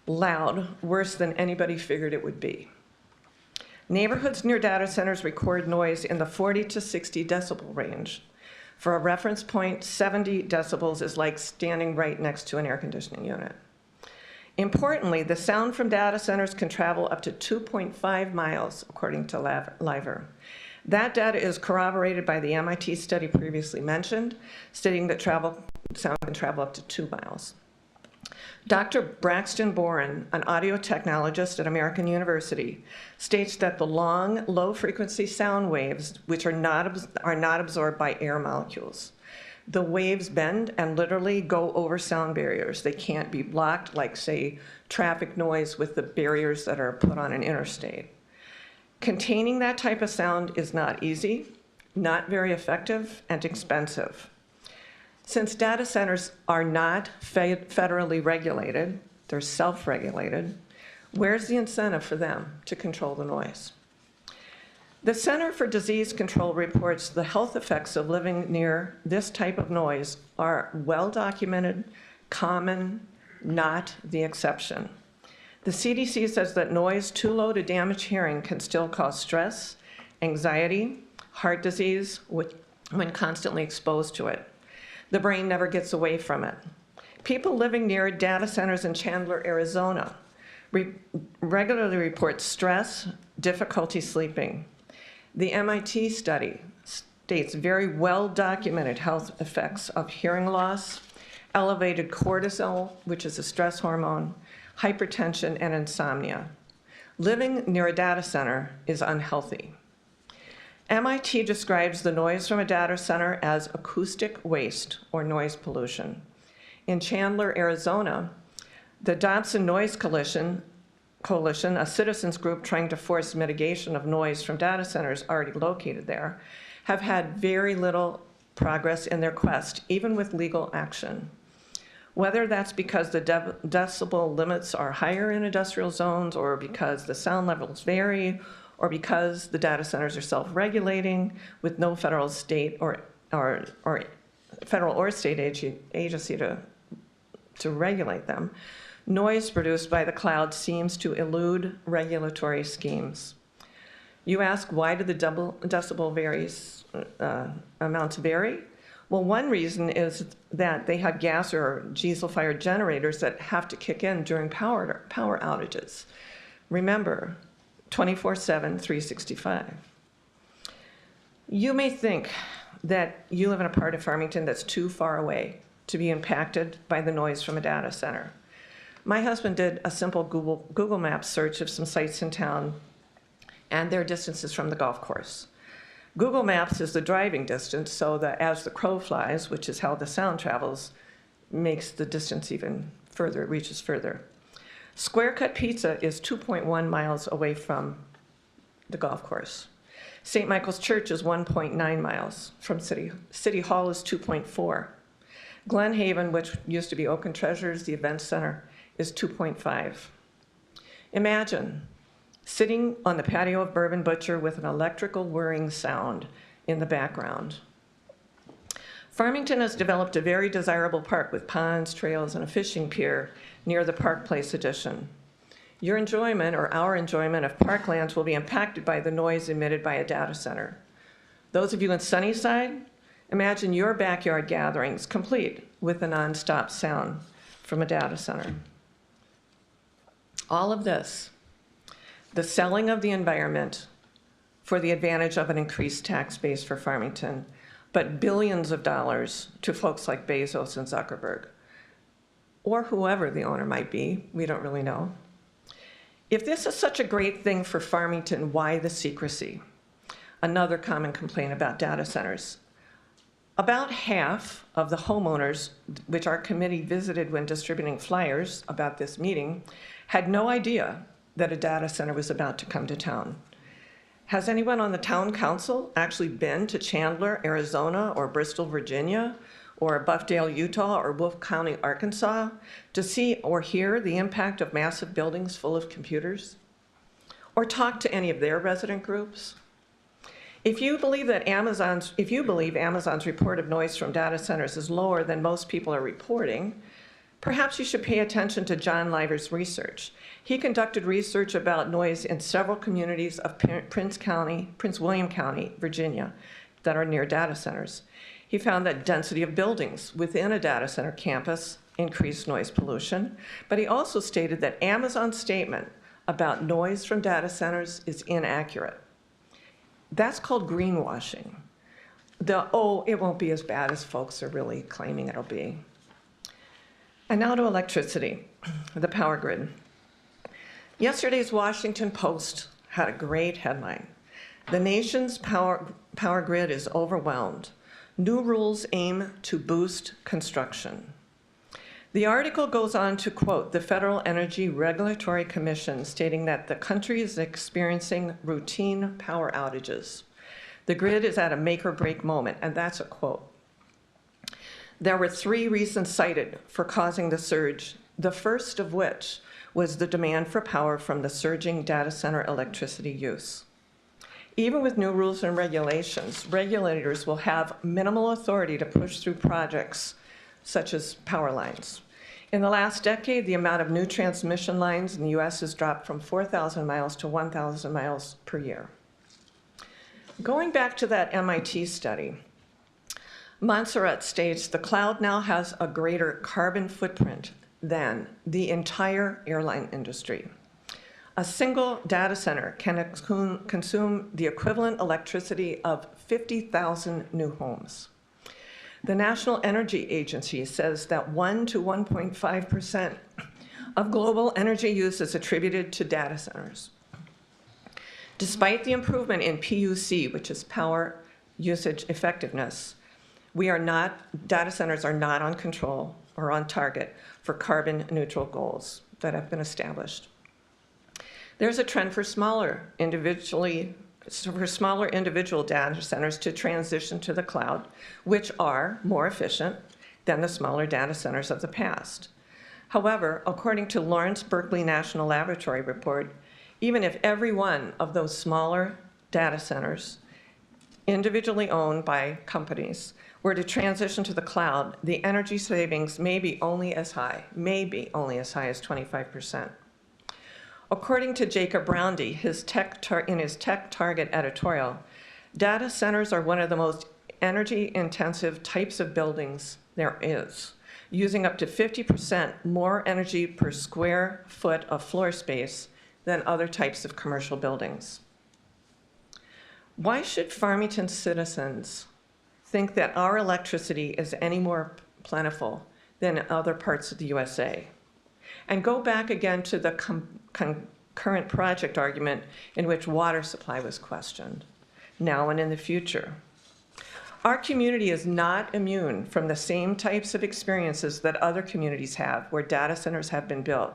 loud, worse than anybody figured it would be. Neighborhoods near data centers record noise in the 40 to 60 decibel range. For a reference point, 70 decibels is like standing right next to an air conditioning unit. Importantly, the sound from data centers can travel up to 2.5 miles, according to Liver. That data is corroborated by the MIT study previously mentioned, stating that sound can travel up to 2 miles. Dr. Braxton Boren, an audio technologist at American University, states that the long, low-frequency sound waves, which are not absorbed by air molecules. The waves bend and literally go over sound barriers. They can't be blocked like, say, traffic noise with the barriers that are put on an interstate. Containing that type of sound is not easy, not very effective, and expensive. Since data centers are not federally regulated, they're self-regulated, where's the incentive for them to control the noise? The Center for Disease Control reports the health effects of living near this type of noise are well documented, common, not the exception. The CDC says that noise too low to damage hearing can still cause stress, anxiety, heart disease when constantly exposed to it. The brain never gets away from it. People living near data centers in Chandler, Arizona, regularly report stress, difficulty sleeping. The MIT study states very well-documented health effects of hearing loss, elevated cortisol, which is a stress hormone, hypertension, and insomnia. Living near a data center is unhealthy. MIT describes the noise from a data center as acoustic waste or noise pollution. In Chandler, Arizona, the Dobson Noise Coalition, a citizens group trying to force mitigation of noise from data centers already located there, have had very little progress in their quest, even with legal action. Whether that's because the decibel limits are higher in industrial zones, or because the sound levels vary, or because the data centers are self-regulating with no federal, state, or federal or state agency to regulate them, noise produced by the cloud seems to elude regulatory schemes. You ask, why do the decibel amounts vary? Well, one reason is that they have gas or diesel-fired generators that have to kick in during power outages. Remember, 24/7, 365. You may think that you live in a part of Farmington that's too far away to be impacted by the noise from a data center. My husband did a simple Google Maps search of some sites in town and their distances from the golf course. Google Maps is the driving distance, so that as the crow flies, which is how the sound travels, makes the distance even further, it reaches further. Square Cut Pizza is 2.1 miles away from the golf course. St. Michael's Church is 1.9 miles from City Hall is 2.4. Glen Haven, which used to be Oaken Treasures, the event center, is 2.5. Imagine sitting on the patio of Bourbon Butcher with an electrical whirring sound in the background. Farmington has developed a very desirable park with ponds, trails, and a fishing pier near the Park Place addition. Your enjoyment, or our enjoyment, of parklands will be impacted by the noise emitted by a data center. Those of you in Sunnyside, imagine your backyard gatherings complete with the nonstop sound from a data center. All of this, the selling of the environment for the advantage of an increased tax base for Farmington, but billions of dollars to folks like Bezos and Zuckerberg, or whoever the owner might be, we don't really know. If this is such a great thing for Farmington, why the secrecy? Another common complaint about data centers. About half of the homeowners, which our committee visited when distributing flyers about this meeting, had no idea that a data center was about to come to town. Has anyone on the town council actually been to Chandler, Arizona, or Bristol, Virginia, or Buffdale, Utah, or Wolf County, Arkansas, to see or hear the impact of massive buildings full of computers? Or talk to any of their resident groups? If you believe Amazon's report of noise from data centers is lower than most people are reporting, perhaps you should pay attention to John Liver's research. He conducted research about noise in several communities of Prince William County, Virginia, that are near data centers. He found that density of buildings within a data center campus increased noise pollution, but he also stated that Amazon's statement about noise from data centers is inaccurate. That's called greenwashing. It won't be as bad as folks are really claiming it'll be. And now to electricity, the power grid. Yesterday's Washington Post had a great headline. The nation's power grid is overwhelmed. New rules aim to boost construction. The article goes on to quote the Federal Energy Regulatory Commission, stating that the country is experiencing routine power outages. The grid is at a make or break moment, and that's a quote. There were 3 reasons cited for causing the surge, the first of which was the demand for power from the surging data center electricity use. Even with new rules and regulations, regulators will have minimal authority to push through projects such as power lines. In the last decade, the amount of new transmission lines in the US has dropped from 4,000 miles to 1,000 miles per year. Going back to that MIT study, Montserrat states the cloud now has a greater carbon footprint than the entire airline industry. A single data center can consume the equivalent electricity of 50,000 new homes. The National Energy Agency says that 1 to 1.5% of global energy use is attributed to data centers. Despite the improvement in PUC, which is power usage effectiveness, data centers are not on control or on target for carbon neutral goals that have been established. There's a trend for smaller individual data centers to transition to the cloud, which are more efficient than the smaller data centers of the past. However, according to Lawrence Berkeley National Laboratory report, even if every one of those smaller data centers, individually owned by companies, were to transition to the cloud, the energy savings may be only as high as 25%. According to Jacob Browndy, in his Tech Target editorial, data centers are one of the most energy-intensive types of buildings there is, using up to 50% more energy per square foot of floor space than other types of commercial buildings. Why should Farmington citizens think that our electricity is any more plentiful than in other parts of the USA? And go back again to the concurrent project argument in which water supply was questioned, now and in the future. Our community is not immune from the same types of experiences that other communities have where data centers have been built,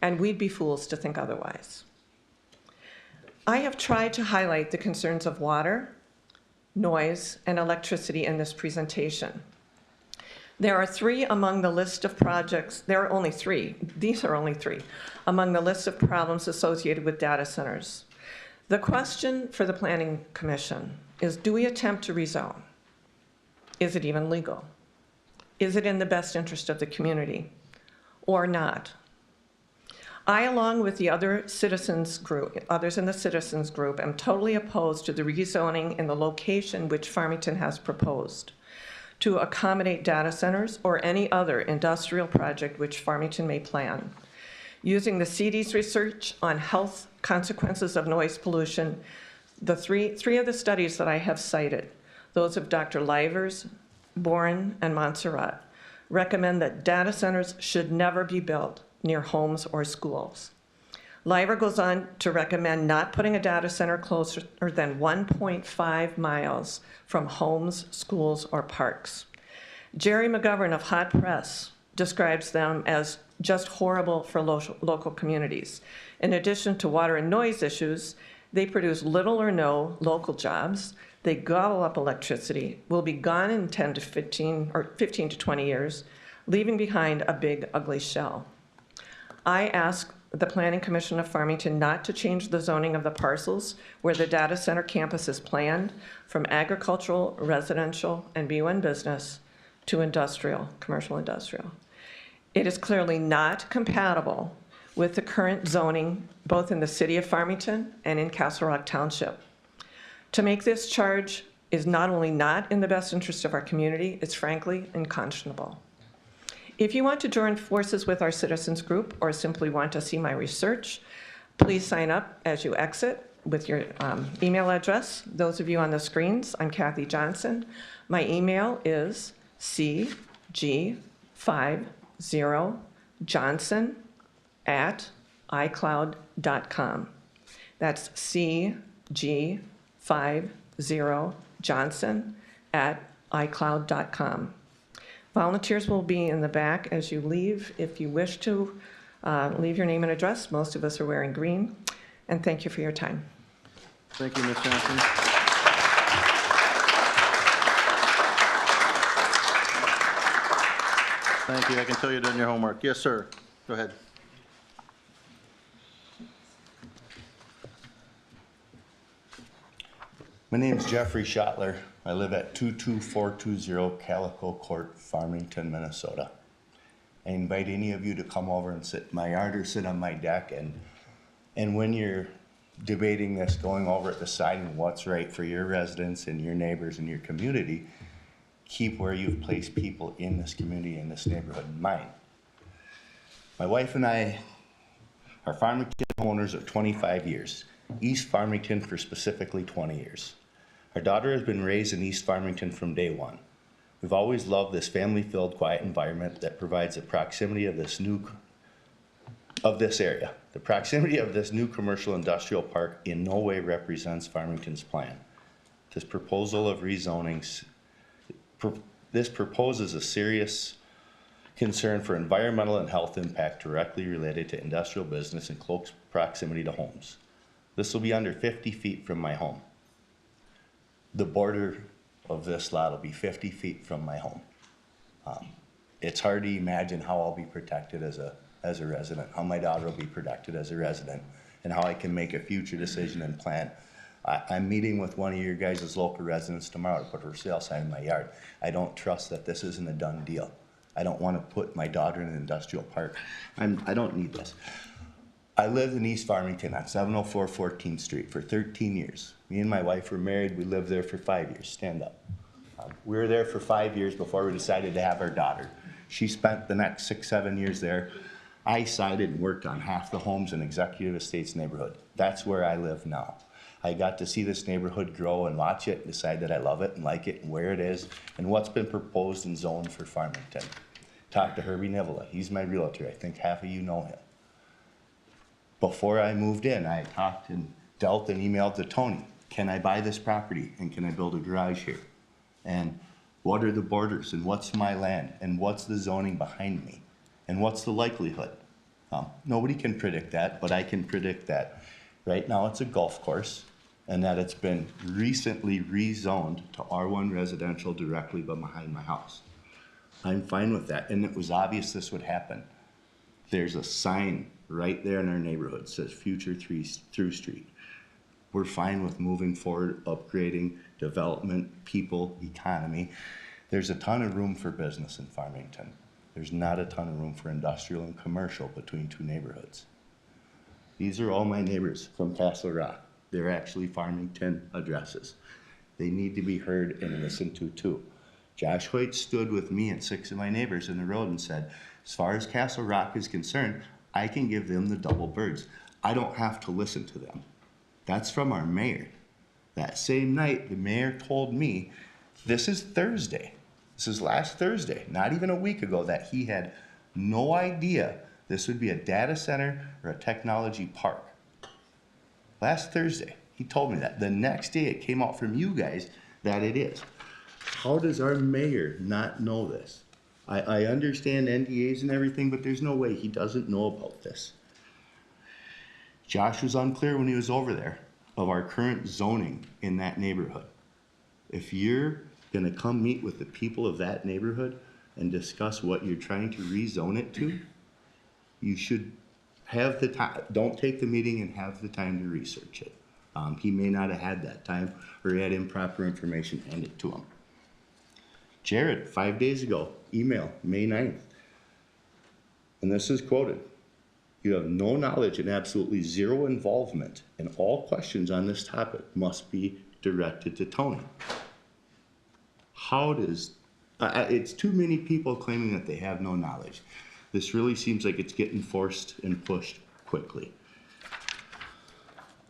and we'd be fools to think otherwise. I have tried to highlight the concerns of water, noise, and electricity in this presentation. There are 3 among the list of projects, there are only 3, these are only 3, among the list of problems associated with data centers. The question for the Planning Commission is, do we attempt to rezone? Is it even legal? Is it in the best interest of the community or not? I, along with the others in the citizens group, am totally opposed to the rezoning in the location which Farmington has proposed to accommodate data centers or any other industrial project which Farmington may plan. Using the CD's research on health consequences of noise pollution, the three of the studies that I have cited, those of Dr. Livers, Boren, and Montserrat, recommend that data centers should never be built near homes or schools. LIBOR goes on to recommend not putting a data center closer than 1.5 miles from homes, schools, or parks. Jerry McGovern of Hot Press describes them as just horrible for local communities. In addition to water and noise issues, they produce little or no local jobs. They gobble up electricity, will be gone in 10 to 15 or 15 to 20 years, leaving behind a big, ugly shell. I ask the Planning Commission of Farmington not to change the zoning of the parcels where the data center campus is planned from agricultural, residential, and B1 business to industrial, commercial industrial. It is clearly not compatible with the current zoning, both in the city of Farmington and in Castle Rock Township. To make this charge is not only not in the best interest of our community, it's frankly unconscionable. If you want to join forces with our citizens group or simply want to see my research, please sign up as you exit with your email address. Those of you on the screens, I'm Kathy Johnson. My email is cg50johnson@icloud.com. That's cg50johnson@icloud.com. Volunteers will be in the back as you leave. If you wish to leave your name and address, most of us are wearing green. And thank you for your time. Thank you, Ms. Johnson. Thank you. I can tell you're doing your homework. Yes, sir. Go ahead. My name's Jeffrey Schottler. I live at 22420 Calico Court, Farmington, Minnesota. I invite any of you to come over and sit in my yard or sit on my deck, and when you're debating this, going over it, deciding what's right for your residents and your neighbors and your community, keep where you've placed people in this community, in this neighborhood in mind. My wife and I are Farmington owners of 25 years, East Farmington for specifically 20 years. Our daughter has been raised in East Farmington from day one. We've always loved this family-filled, quiet environment that provides the proximity of this area. The proximity of this new commercial industrial park in no way represents Farmington's plan. This proposal of rezoning, this proposes a serious concern for environmental and health impact directly related to industrial business in close proximity to homes. This will be under 50 feet from my home. The border of this lot will be 50 feet from my home. It's hard to imagine how I'll be protected as a resident, how my daughter will be protected as a resident, and how I can make a future decision and plan. I'm meeting with one of your guys' local residents tomorrow to put a for sale sign in my yard. I don't trust that this isn't a done deal. I don't want to put my daughter in an industrial park. I don't need this. I lived in East Farmington on 704 14th Street for 13 years. Me and my wife were married. We lived there for 5 years. Stand up. We were there for 5 years before we decided to have our daughter. She spent the next 6, 7 years there. I sided and worked on half the homes in Executive Estates neighborhood. That's where I live now. I got to see this neighborhood grow and watch it and decide that I love it and like it and where it is and what's been proposed and zoned for Farmington. Talked to Herbie Nivola. He's my realtor. I think half of you know him. Before I moved in, I talked and dealt and emailed to Tony. Can I buy this property and can I build a garage here? And what are the borders and what's my land and what's the zoning behind me and what's the likelihood? Nobody can predict that, but I can predict that. Right now it's a golf course and that it's been recently rezoned to R1 residential directly behind my house. I'm fine with that, and it was obvious this would happen. There's a sign right there in our neighborhood that says Future Through Street. We're fine with moving forward, upgrading, development, people, economy. There's a ton of room for business in Farmington. There's not a ton of room for industrial and commercial between two neighborhoods. These are all my neighbors from Castle Rock. They're actually Farmington addresses. They need to be heard and listened to too. Josh Hoyt stood with me and 6 of my neighbors in the road and said, as far as Castle Rock is concerned, I can give them the double birds. I don't have to listen to them. That's from our mayor. That same night, the mayor told me, this is Thursday. This is last Thursday, not even a week ago, that he had no idea This would be a data center or a technology park. Last Thursday, he told me that. The next day, it came out from you guys that it is. How does our mayor not know this? I understand NDAs and everything, but there's no way he doesn't know about this. Josh was unclear when he was over there of our current zoning in that neighborhood. If you're gonna come meet with the people of that neighborhood and discuss what you're trying to rezone it to, you should have the time. Don't take the meeting and have the time to research it. He may not have had that time, or he had improper information handed to him. Jared, 5 days ago, email, May 9th. And this is quoted. You have no knowledge and absolutely zero involvement, and all questions on this topic must be directed to Tony. How does, it's too many people claiming that they have no knowledge. This really seems like it's getting forced and pushed quickly.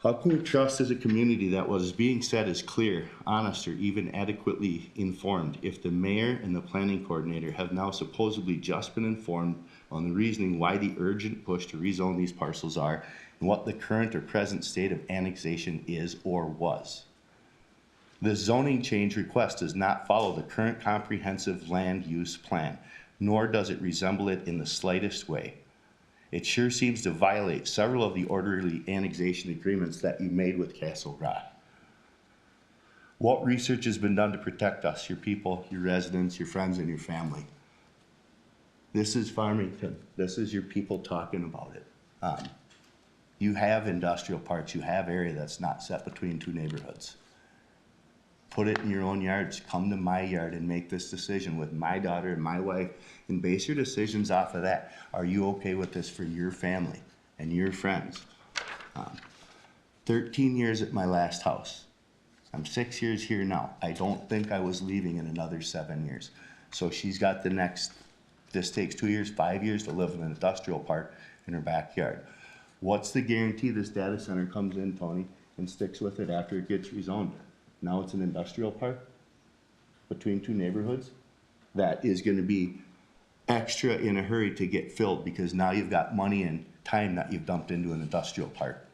How can we trust as a community that what is being said is clear, honest, or even adequately informed if the mayor and the planning coordinator have now supposedly just been informed on the reasoning why the urgent push to rezone these parcels are and what the current or present state of annexation is or was? The zoning change request does not follow the current comprehensive land use plan, nor does it resemble it in the slightest way. It sure seems to violate several of the orderly annexation agreements that you made with Castle Rock. What research has been done to protect us, your people, your residents, your friends, and your family? This is Farmington. This is your people talking about it. You have industrial parks. You have area that's not set between two neighborhoods. Put it in your own yards. Come to my yard and make this decision with my daughter and my wife and base your decisions off of that. Are you okay with this for your family and your friends? 13 years at my last house. I'm 6 years here now. I don't think I was leaving in another 7 years. So she's got the next, this takes 2 years, 5 years to live in an industrial park in her backyard. What's the guarantee this data center comes in, Tony, and sticks with it after it gets rezoned? Now it's an industrial park between two neighborhoods that is going to be extra in a hurry to get filled because now you've got money and time that you've dumped into an industrial park.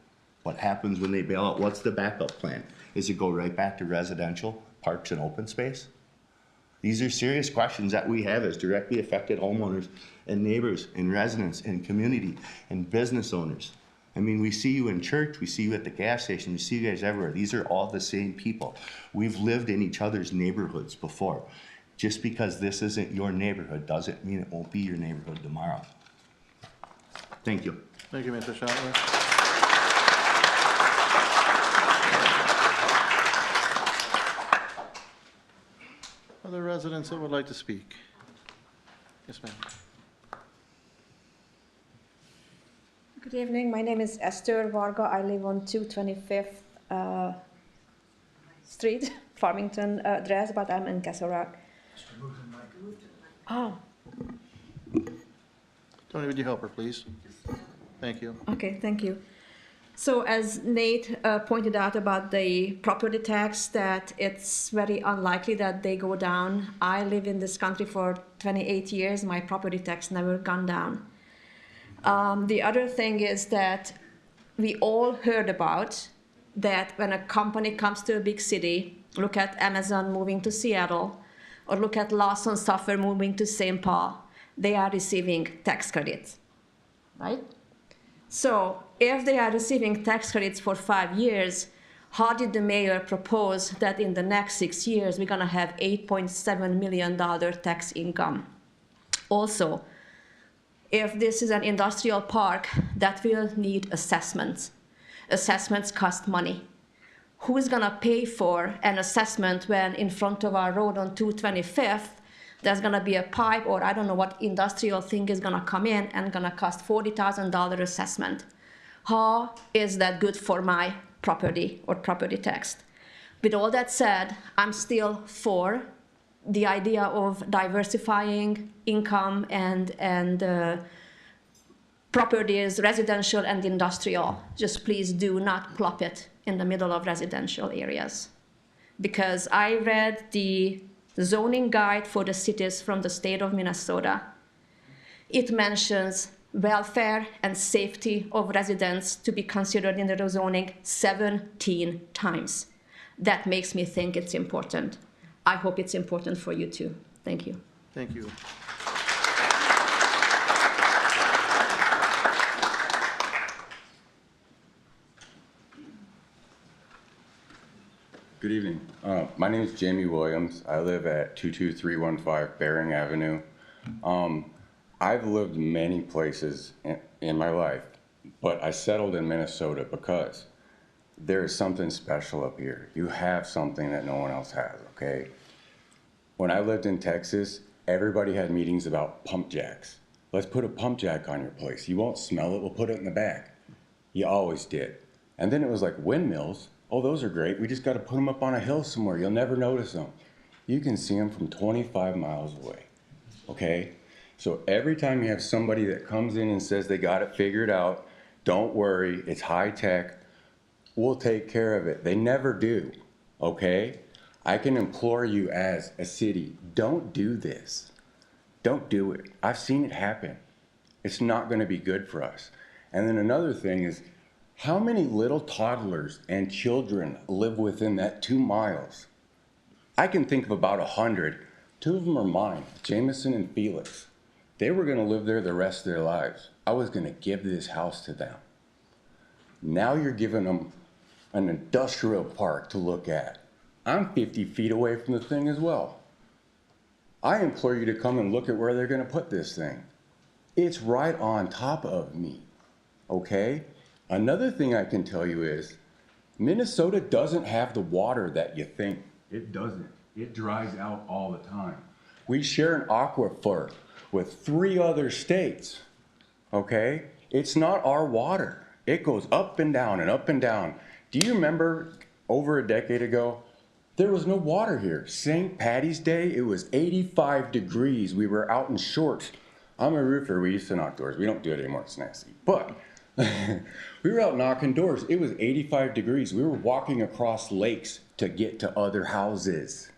What happens when they bail out? What's the backup plan? Is it go right back to residential, parks, and open space? These are serious questions that we have as directly affected homeowners and neighbors and residents and community and business owners. I mean, we see you in church, we see you at the gas station, we see you guys everywhere. These are all the same people. We've lived in each other's neighborhoods before. Just because this isn't your neighborhood doesn't mean it won't be your neighborhood tomorrow. Thank you. Thank you, Mr. Schottler. Other residents that would like to speak? Yes, ma'am. Good evening. My name is Esther Varga. I live on 225th Street, Farmington address, but I'm in Castle Rock. Oh, Tony, would you help her, please? Thank you. okay. Thank you. So as Nate pointed out about the property tax, that it's very unlikely that they go down. I live in this country for 28 years. My property tax never gone down. The other thing is that we all heard about that when a company comes to a big city, look at Amazon moving to Seattle, or look at Lawson Software moving to St. Paul, they are receiving tax credits, right? So if they are receiving tax credits for 5 years, how did the mayor propose that in the next 6 years we're gonna have $8.7 million tax income? Also, if this is an industrial park, that will need assessments. Assessments cost money. Who is gonna pay for an assessment when in front of our road on 225th, there's gonna be a pipe or I don't know what industrial thing is gonna come in and gonna cost $40,000 assessment? How is that good for my property or property tax? With all that said, I'm still for the idea of diversifying income and properties, residential and industrial. Just please do not plop it in the middle of residential areas. Because I read the zoning guide for the cities from the state of Minnesota. It mentions welfare and safety of residents to be considered in the rezoning 17 times. That makes me think it's important. I hope it's important for you too. Thank you. Thank you. Good evening. My name is Jamie Williams. I live at 22315 Bering Avenue. I've lived many places in my life, but I settled in Minnesota because there is something special up here. You have something that no one else has, okay? When I lived in Texas, everybody had meetings about pump jacks. Let's put a pump jack on your place. You won't smell it, we'll put it in the back. You always did. And then it was like windmills. Oh, those are great. We just got to put them up on a hill somewhere. You'll never notice them. You can see them from 25 miles away, okay? So every time you have somebody that comes in and says they got it figured out, don't worry, it's high tech, we'll take care of it. They never do, okay? I can implore you as a city, don't do this. Don't do it. I've seen it happen. It's not going to be good for us. And then another thing is, how many little toddlers and children live within that 2 miles? I can think of about 100. 2 of them are mine, Jameson and Felix. They were going to live there the rest of their lives. I was going to give this house to them. Now you're giving them an industrial park to look at. I'm 50 feet away from the thing as well. I implore you to come and look at where they're going to put this thing. It's right on top of me, okay? Another thing I can tell you is, Minnesota doesn't have the water that you think. It doesn't. It dries out all the time. We share an aquifer with 3 other states, okay? It's not our water. It goes up and down and up and down. Do you remember over a decade ago, there was no water here. St. Patty's Day, it was 85 degrees. We were out in shorts. I'm a roofer, we used to knock doors. We don't do it anymore, it's nasty. But we were out knocking doors. It was 85 degrees. We were walking across lakes to get to other houses.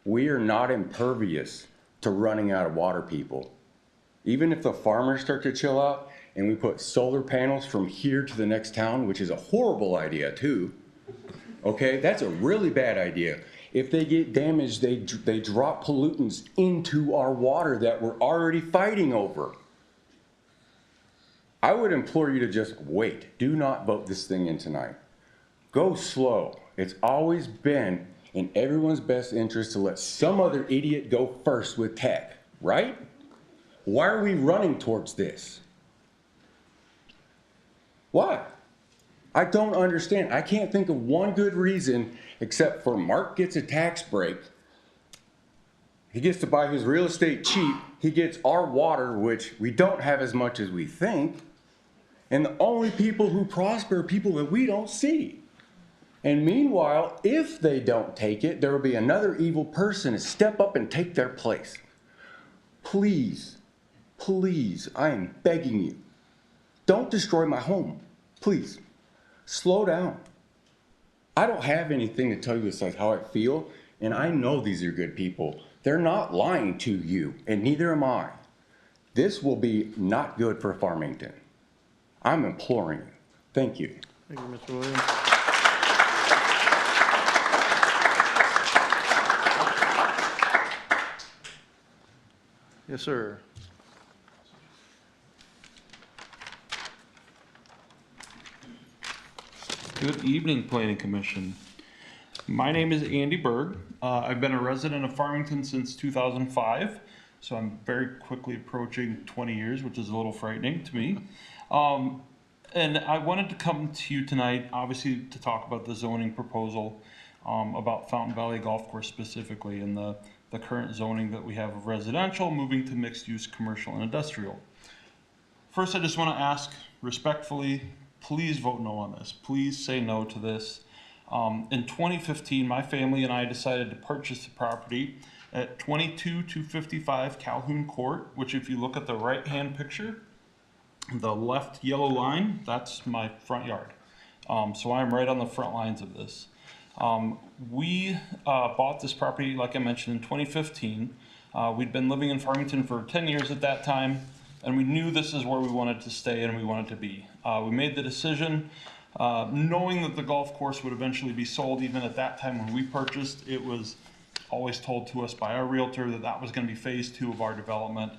We are not impervious to running out of water, people. Even if the farmers start to chill out and we put solar panels from here to the next town, which is a horrible idea too, okay, that's a really bad idea. If they get damaged, they drop pollutants into our water that we're already fighting over. I would implore you to just wait. Do not vote this thing in tonight. Go slow. It's always been in everyone's best interest to let some other idiot go first with tech, right? Why are we running towards this? Why? I don't understand. I can't think of one good reason except for Mark gets a tax break. He gets to buy his real estate cheap. He gets our water, which we don't have as much as we think. And the only people who prosper are people that we don't see. And meanwhile, if they don't take it, there will be another evil person to step up and take their place. Please, please, I am begging you, don't destroy my home. Please, slow down. I don't have anything to tell you besides how I feel, and I know these are good people. They're not lying to you, and neither am I. This will be not good for Farmington. I'm imploring you. Thank you. Thank you, Mr. Williams. Yes, sir. Good evening, Planning Commission. My name is Andy Berg. I've been a resident of Farmington since 2005, so I'm very quickly approaching 20 years, which is a little frightening to me. And I wanted to come to you tonight, obviously, to talk about the zoning proposal about Fountain Valley Golf Course specifically, and the current zoning that we have of residential moving to mixed-use commercial and industrial. First, I just want to ask respectfully, please vote no on this. Please say no to this. In 2015, my family and I decided to purchase the property at 22255 Calhoun Court, which if you look at the right-hand picture, the left yellow line, that's my front yard. So I'm right on the front lines of this. We bought this property, like I mentioned, in 2015. We'd been living in Farmington for 10 years at that time. and we knew this is where we wanted to stay and we wanted to be. We made the decision knowing that the golf course would eventually be sold. Even at that time when we purchased, it was always told to us by our realtor that that was going to be phase 2 of our development.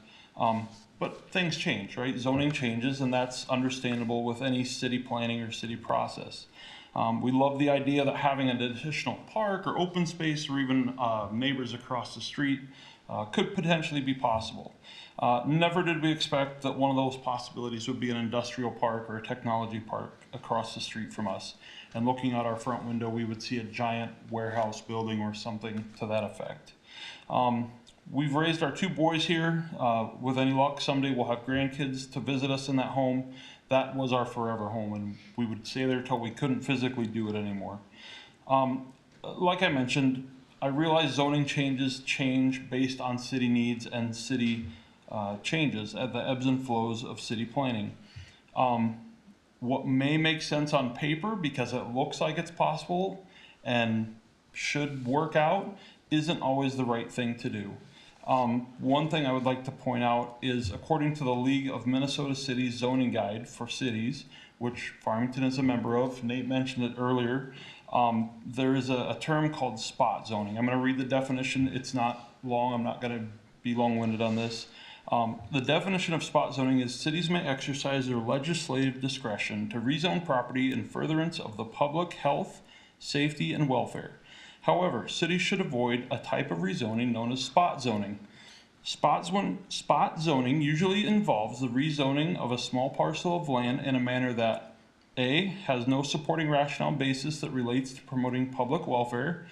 But things change, right? Zoning changes, and that's understandable with any city planning or city process. We love the idea that having an additional park or open space or even neighbors across the street could potentially be possible. Never did we expect that one of those possibilities would be an industrial park or a technology park across the street from us. And looking out our front window, we would see a giant warehouse building or something to that effect. We've raised our 2 boys here. With any luck, someday we'll have grandkids to visit us in that home. That was our forever home, and we would stay there till we couldn't physically do it anymore. Like I mentioned, I realize zoning changes change based on city needs and city changes at the ebbs and flows of city planning. What may make sense on paper because it looks like it's possible and should work out isn't always the right thing to do. One thing I would like to point out is according to the League of Minnesota Cities zoning guide for cities, which Farmington is a member of, Nate mentioned it earlier, there is a term called spot zoning. I'm going to read the definition. It's not long. I'm not going to be long-winded on this. The definition of spot zoning is cities may exercise their legislative discretion to rezone property in furtherance of the public health, safety, and welfare. However, cities should avoid a type of rezoning known as spot zoning. Spot zoning usually involves the rezoning of a small parcel of land in a manner that A, has no supporting rationale basis that relates to promoting public welfare,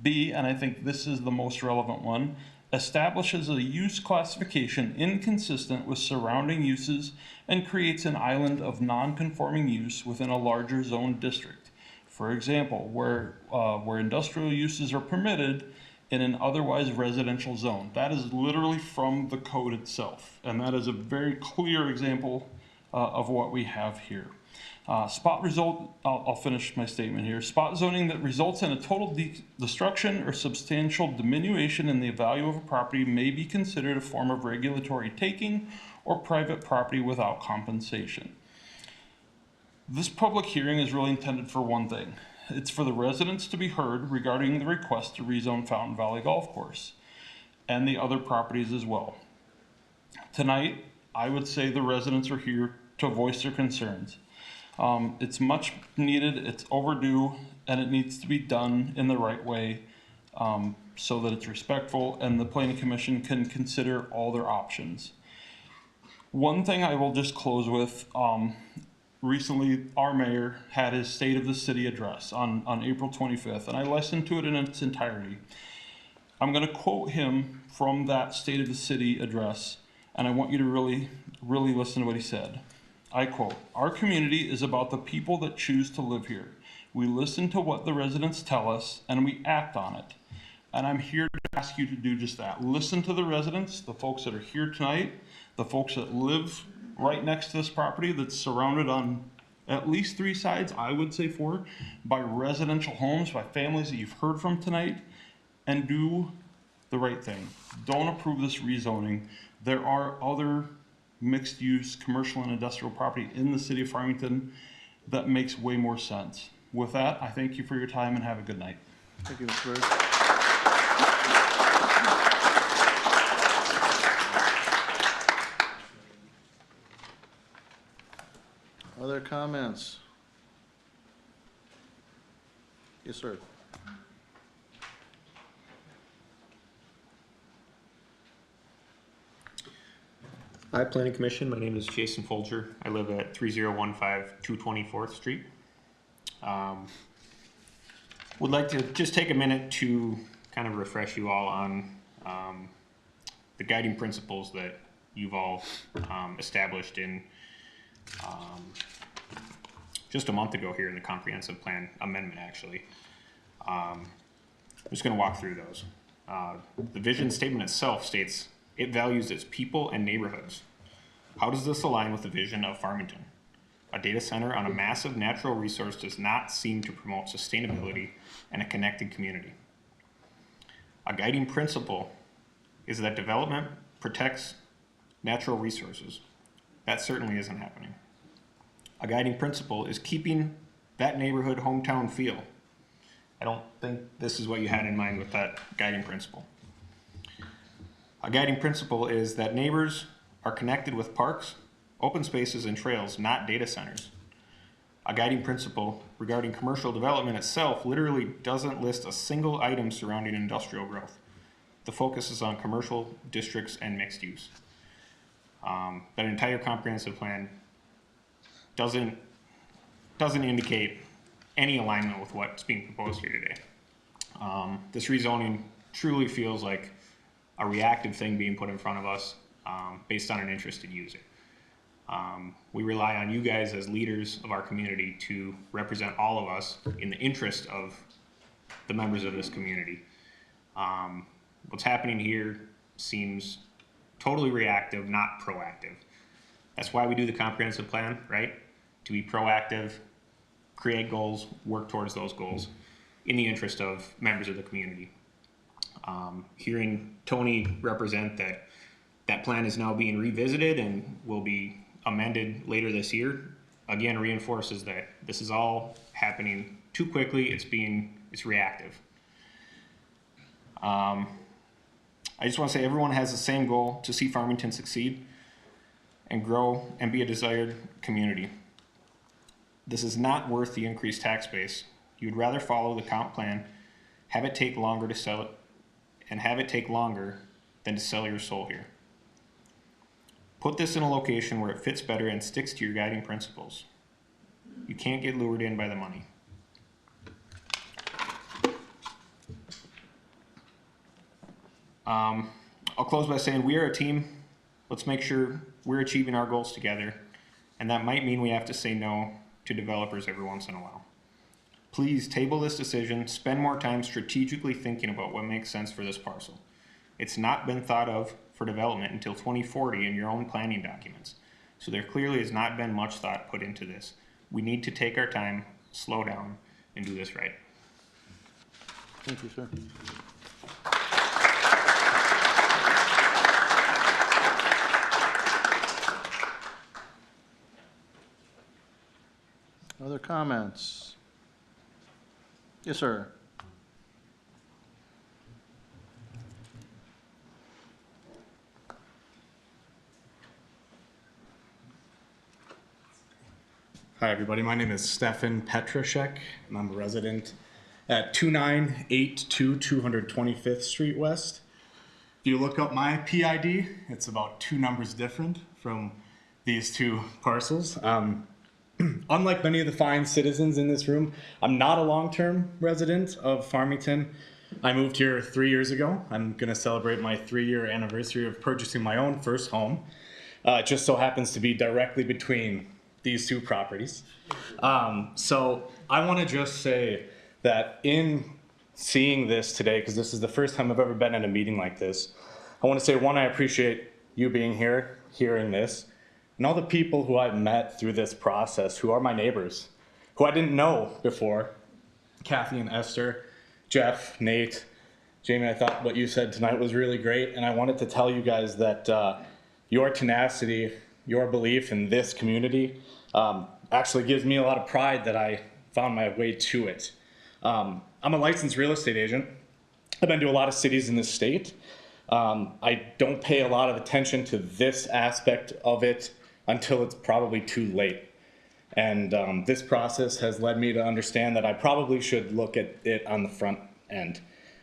B, and I think this is the most relevant one, establishes a use classification inconsistent with surrounding uses and creates an island of non-conforming use within a larger zone district. For example, where industrial uses are permitted in an otherwise residential zone. That is literally from the code itself, and that is a very clear example of what we have here. I'll finish my statement here. Spot zoning that results in a total destruction or substantial diminution in the value of a property may be considered a form of regulatory taking or private property without compensation. This public hearing is really intended for one thing. It's for the residents to be heard regarding the request to rezone Fountain Valley Golf Course and the other properties as well. Tonight, I would say the residents are here to voice their concerns. It's much needed, it's overdue, and it needs to be done in the right way so that it's respectful and the Planning Commission can consider all their options. One thing I will just close with, recently our mayor had his State of the City address on April 25th, and I listened to it in its entirety. I'm going to quote him from that State of the City address, and I want you to really listen to what he said. I quote, "Our community is about the people that choose to live here. We listen to what the residents tell us, and we act on it." And I'm here to ask you to do just that. Listen to the residents, the folks that are here tonight, the folks that live right next to this property that's surrounded on at least 3 sides, I would say 4, by residential homes, by families that you've heard from tonight, and do the right thing. Don't approve this rezoning. There are other mixed-use commercial and industrial property in the city of Farmington that makes way more sense. With that, I thank you for your time and have a good night. Thank you, Mr. Bird. Other comments? Yes, sir. Hi, Planning Commission. My name is Jason Folger. I live at 3015 224th Street. Would like to just take a minute to kind of refresh you all on the guiding principles that you've all established in just a month ago here in the comprehensive plan amendment, actually. I'm just going to walk through those. The vision statement itself states it values its people and neighborhoods. How does this align with the vision of Farmington? A data center on a massive natural resource does not seem to promote sustainability and a connected community. A guiding principle is that development protects natural resources. That certainly isn't happening. A guiding principle is keeping that neighborhood hometown feel. I don't think this is what you had in mind with that guiding principle. A guiding principle is that neighbors are connected with parks, open spaces, and trails, not data centers. A guiding principle regarding commercial development itself literally doesn't list a single item surrounding industrial growth. The focus is on commercial districts and mixed use. That entire comprehensive plan doesn't indicate any alignment with what's being proposed here today. This rezoning truly feels like a reactive thing being put in front of us based on an interested user. We rely on you guys as leaders of our community to represent all of us in the interest of the members of this community. What's happening here seems totally reactive, not proactive. That's why we do the comprehensive plan, right? To be proactive, create goals, work towards those goals in the interest of members of the community. Hearing Tony represent that plan is now being revisited and will be amended later this year, again reinforces that this is all happening too quickly. It's reactive. I just want to say everyone has the same goal: to see Farmington succeed and grow and be a desired community. This is not worth the increased tax base. You would rather follow the comp plan, have it take longer to sell it, and have it take longer than to sell your soul here. Put this in a location where it fits better and sticks to your guiding principles. You can't get lured in by the money. I'll close by saying we are a team. Let's make sure we're achieving our goals together, and that might mean we have to say no to developers every once in a while. Please table this decision, spend more time strategically thinking about what makes sense for this parcel. It's not been thought of for development until 2040 in your own planning documents, so there clearly has not been much thought put into this. We need to take our time, slow down, and do this right. Thank you, sir. Other comments? Yes, sir. Hi, everybody. My name is Stefan Petrashek, and I'm a resident at 2982 225th Street West. If you look up my PID, it's about 2 numbers different from these 2 parcels. Unlike many of the fine citizens in this room, I'm not a long-term resident of Farmington. I moved here 3 years ago. I'm going to celebrate my 3-year anniversary of purchasing my own first home. It just so happens to be directly between these 2 properties. So I want to just say that in seeing this today, because this is the first time I've ever been at a meeting like this, I want to say, one, I appreciate you being here, hearing this, and all the people who I've met through this process, who are my neighbors, who I didn't know before, Kathy and Esther, Jeff, Nate, Jamie. I thought what you said tonight was really great, and I wanted to tell you guys that your tenacity, your belief in this community actually gives me a lot of pride that I found my way to it. I'm a licensed real estate agent. I've been to a lot of cities in this state. I don't pay a lot of attention to this aspect of it until it's probably too late. And this process has led me to understand that I probably should look at it on the front end.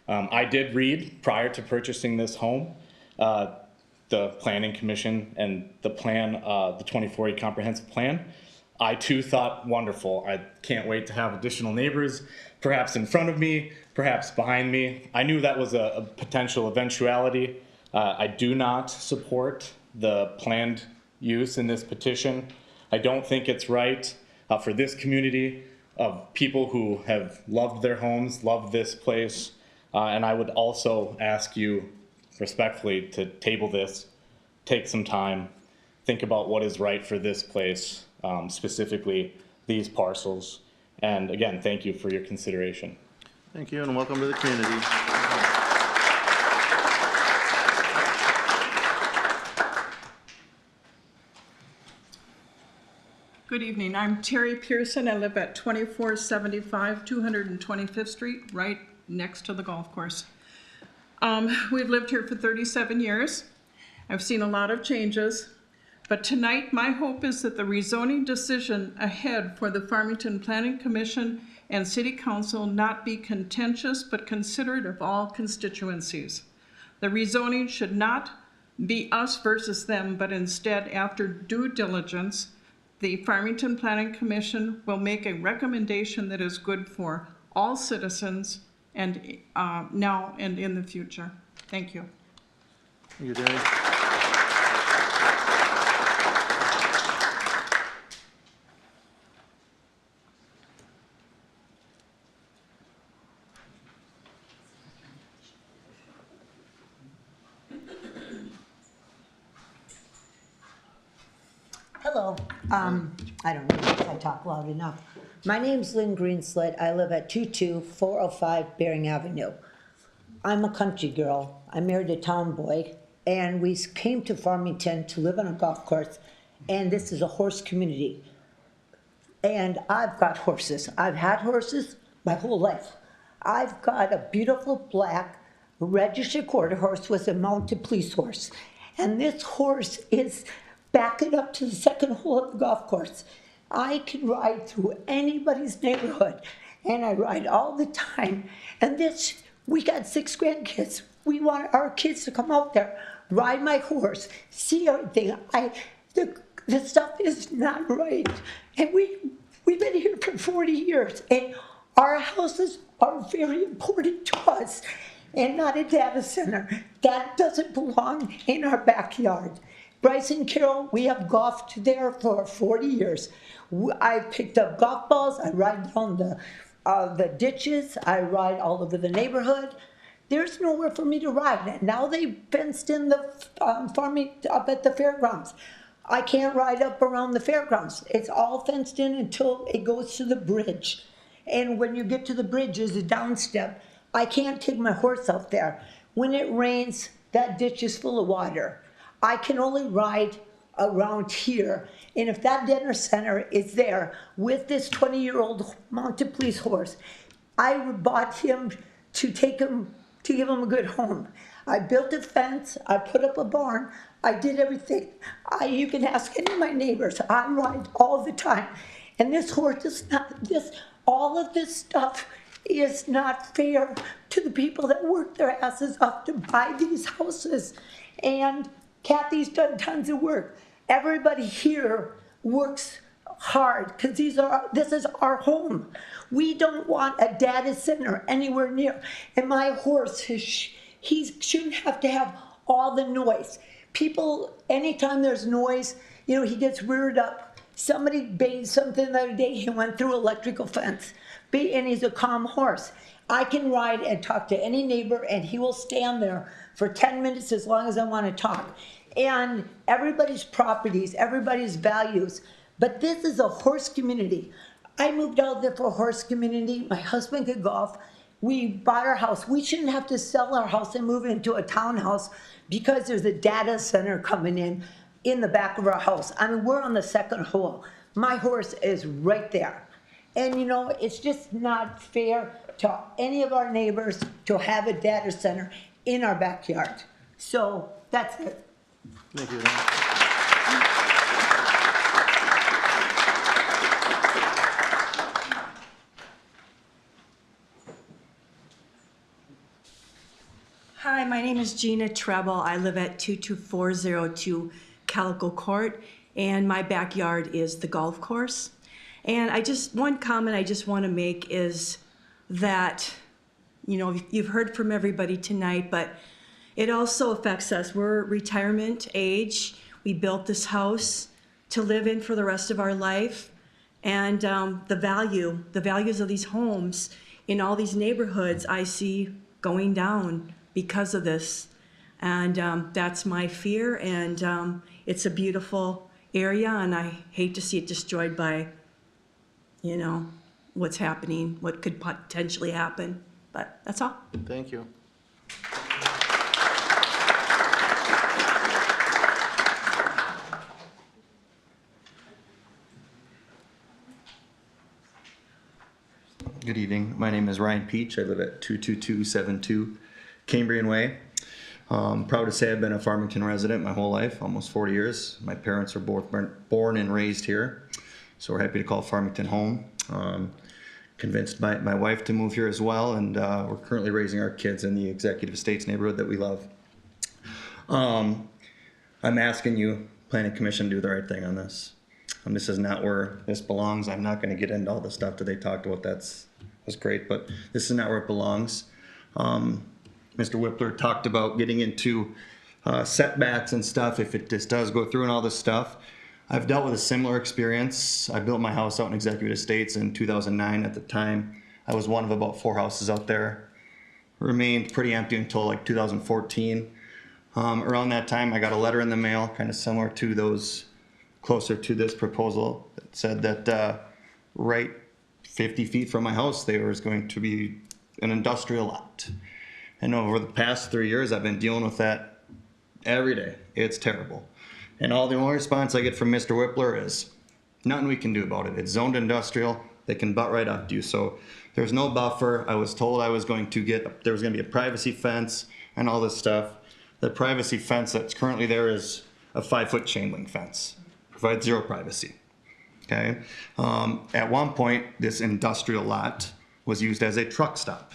I did read, prior to purchasing this home, the Planning Commission and the plan, the 2040 Comprehensive Plan. I too thought, wonderful, I can't wait to have additional neighbors, perhaps in front of me, perhaps behind me. I knew that was a potential eventuality. I do not support the planned use in this petition. I don't think it's right for this community of people who have loved their homes, loved this place, and I would also ask you respectfully to table this, take some time, think about what is right for this place, specifically these parcels. And again, thank you for your consideration. Thank you, and welcome to the community. Good evening. I'm Terry Pearson. I live at 2475 225th Street, right next to the golf course. We've lived here for 37 years. I've seen a lot of changes, but tonight my hope is that the rezoning decision ahead for the Farmington Planning Commission and City Council not be contentious but considerate of all constituencies. The rezoning should not be us versus them, but instead, after due diligence, the Farmington Planning Commission will make a recommendation that is good for all citizens and now and in the future. Thank you. Thank you, Terry. Hello. I don't know if I talk loud enough. My name's Lynn Greenslit. I live at 22405 Bering Avenue. I'm a country girl. I married a town boy, and we came to Farmington to live on a golf course, and this is a horse community. And I've got horses. I've had horses my whole life. I've got a beautiful black registered quarter horse with a mounted police horse. And this horse is backing up to the second hole of the golf course. I can ride through anybody's neighborhood, and I ride all the time. And we got 6 grandkids. We want our kids to come out there, ride my horse, see everything. The stuff is not right. And we've been here for 40 years, and our houses are very important to us, and not a data center. That doesn't belong in our backyard. Bryce and Carol, we have golfed there for 40 years. I picked up golf balls, I ride down the ditches, I ride all over the neighborhood. There's nowhere for me to ride. And now they fenced in the farming up at the fairgrounds. I can't ride up around the fairgrounds. It's all fenced in until it goes to the bridge. And when you get to the bridge, there's a downstep. I can't take my horse out there. When it rains, that ditch is full of water. I can only ride around here. And if that dinner center is there with this 20-year-old mounted police horse, I bought him to give him a good home. I built a fence, I put up a barn, I did everything. You can ask any of my neighbors, I ride all the time. And this horse is not, all of this stuff is not fair to the people that work their asses off to buy these houses. And Kathy's done tons of work. Everybody here works hard because this is our home. We don't want a data center anywhere near. And my horse, he shouldn't have to have all the noise. People, anytime there's noise, he gets reared up. Somebody banged something the other day, he went through electrical fence. And he's a calm horse. I can ride and talk to any neighbor, and he will stand there for 10 minutes as long as I want to talk. And everybody's properties, everybody's values. But this is a horse community. I moved out there for a horse community. My husband could golf. We bought our house. We shouldn't have to sell our house and move into a townhouse because there's a data center coming in the back of our house. I mean, we're on the second hole. My horse is right there. And it's just not fair to any of our neighbors to have a data center in our backyard. So that's it. Thank you. Hi, my name is Gina Treble. I live at 22402 Calico Court, and my backyard is the golf course. And one comment I just want to make is that, you've heard from everybody tonight, but it also affects us. We're retirement age. We built this house to live in for the rest of our life. And the values of these homes in all these neighborhoods I see going down because of this. And that's my fear. And it's a beautiful area, and I hate to see it destroyed by, what's happening, what could potentially happen. But that's all. Thank you. Good evening. My name is Ryan Peach. I live at 22272 Cambrian Way. Proud to say I've been a Farmington resident my whole life, almost 40 years. My parents were both born and raised here, so we're happy to call Farmington home. Convinced my wife to move here as well, and we're currently raising our kids in the Executive Estates neighborhood that we love. I'm asking you, Planning Commission, to do the right thing on this. This is not where this belongs. I'm not going to get into all the stuff that they talked about. Was great, but this is not where it belongs. Mr. Whippler talked about getting into setbacks and stuff if it just does go through and all this stuff. I've dealt with a similar experience. I built my house out in Executive Estates in 2009. At the time, I was one of about 4 houses out there. Remained pretty empty until like 2014. Around that time, I got a letter in the mail, kind of similar to those closer to this proposal, that said that right 50 feet from my house, there was going to be an industrial lot. And over the past 3 years, I've been dealing with that every day. It's terrible. And the only response I get from Mr. Whippler is, nothing we can do about it. It's zoned industrial. They can butt right up to you. So there's no buffer. I was told there was going to be a privacy fence and all this stuff. The privacy fence that's currently there is a 5-foot chain link fence. Provides zero privacy. Okay. At one point, this industrial lot was used as a truck stop.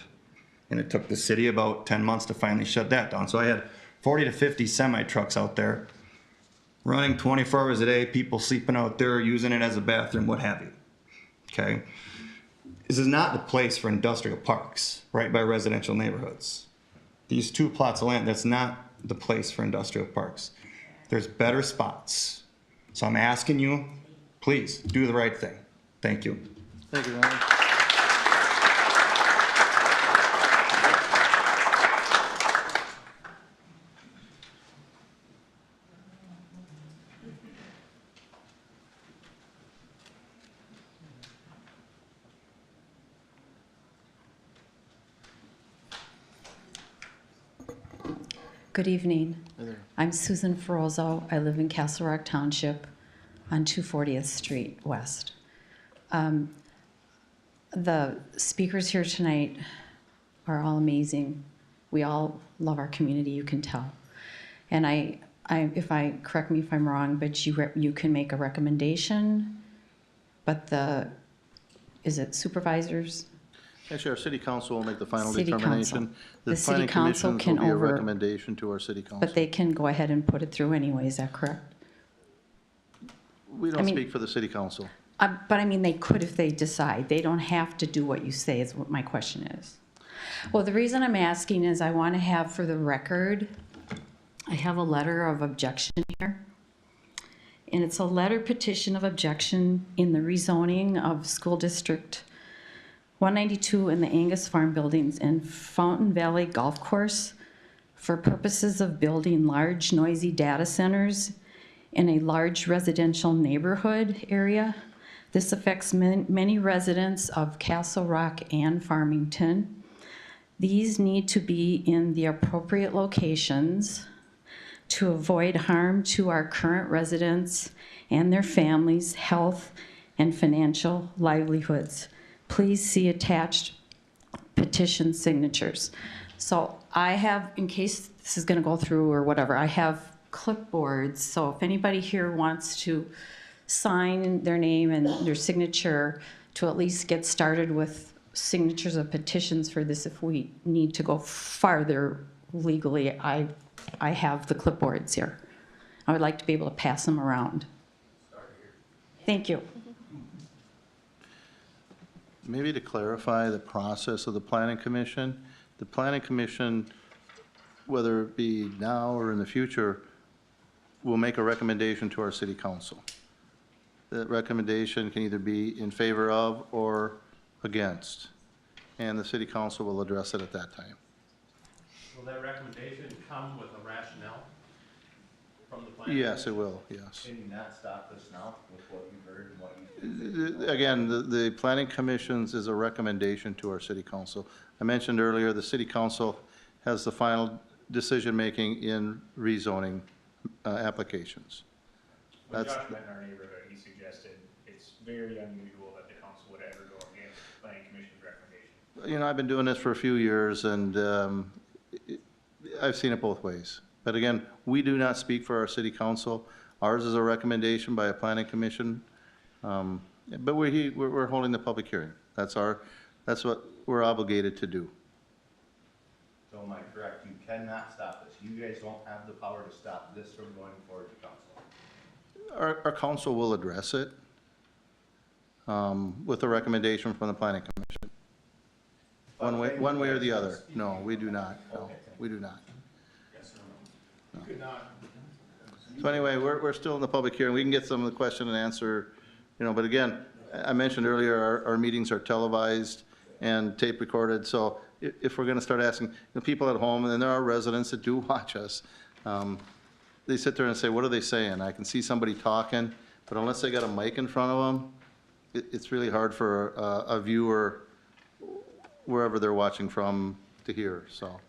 And it took the city about 10 months to finally shut that down. So I had 40 to 50 semi-trucks out there running 24 hours a day, people sleeping out there, using it as a bathroom, what have you. Okay? This is not the place for industrial parks, right by residential neighborhoods. These 2 plots of land, that's not the place for industrial parks. There's better spots. So I'm asking you, please do the right thing. Thank you. Thank you, Ryan. Good evening. I'm Susan Ferozzo. I live in Castle Rock Township on 240th Street West. The speakers here tonight are all amazing. We all love our community, you can tell. And correct me if I'm wrong, but you can make a recommendation, but is it supervisors? Actually, our city council will make the final City determination. council. The city planning council commissions can will be a recommendation to our city council. But they can go ahead and put it through anyway, is that correct? We don't speak for the city council. But I mean, they could if they decide. They don't have to do what you say is what my question is. Well, the reason I'm asking is I want to have for the record, I have a letter of objection here. And it's a letter petition of objection in the rezoning of School District 192 in the Angus Farm Buildings and Fountain Valley Golf Course for purposes of building large noisy data centers in a large residential neighborhood area. This affects many residents of Castle Rock and Farmington. These need to be in the appropriate locations to avoid harm to our current residents and their families' health and financial livelihoods. Please see attached petition signatures. So I have, in case this is gonna go through or whatever, I have clipboards. So if anybody here wants to sign their name and their signature to at least get started with signatures of petitions for this, if we need to go farther legally, I have the clipboards here. I would like to be able to pass them around. Thank you. Maybe to clarify the process of the planning commission, whether it be now or in the future, will make a recommendation to our city council. That recommendation can either be in favor of or against, and the city council will address it at that time. Will that recommendation come with a rationale from the planning? Yes, it will, yes. Can you not stop this now with what you heard and what you... Again, the planning commissions is a recommendation to our city council. I mentioned earlier, the city council has the final decision-making in rezoning applications. When Josh met in our neighborhood, he suggested it's very unusual that the council would ever go against the planning commission's recommendation. you know, I've been doing this for a few years, and I've seen it both ways. But again, we do not speak for our city council. Ours is a recommendation by a planning commission. But we're holding the public hearing. That's what we're obligated to do. So am I correct? You cannot stop this. You guys don't have the power to stop this from going forward to council. Our council will address it with a recommendation from the planning commission. One way or the other. No, we do not. No, we do not. No. So anyway, we're still in the public hearing. We can get some of the question and answer, you know, but again, I mentioned earlier, our meetings are televised and tape recorded. So if we're going to start asking the people at home, and there are residents that do watch us, they sit there and say, what are they saying? I can see somebody talking, but unless they got a mic in front of them, it's really hard for a viewer, wherever they're watching from, to hear. So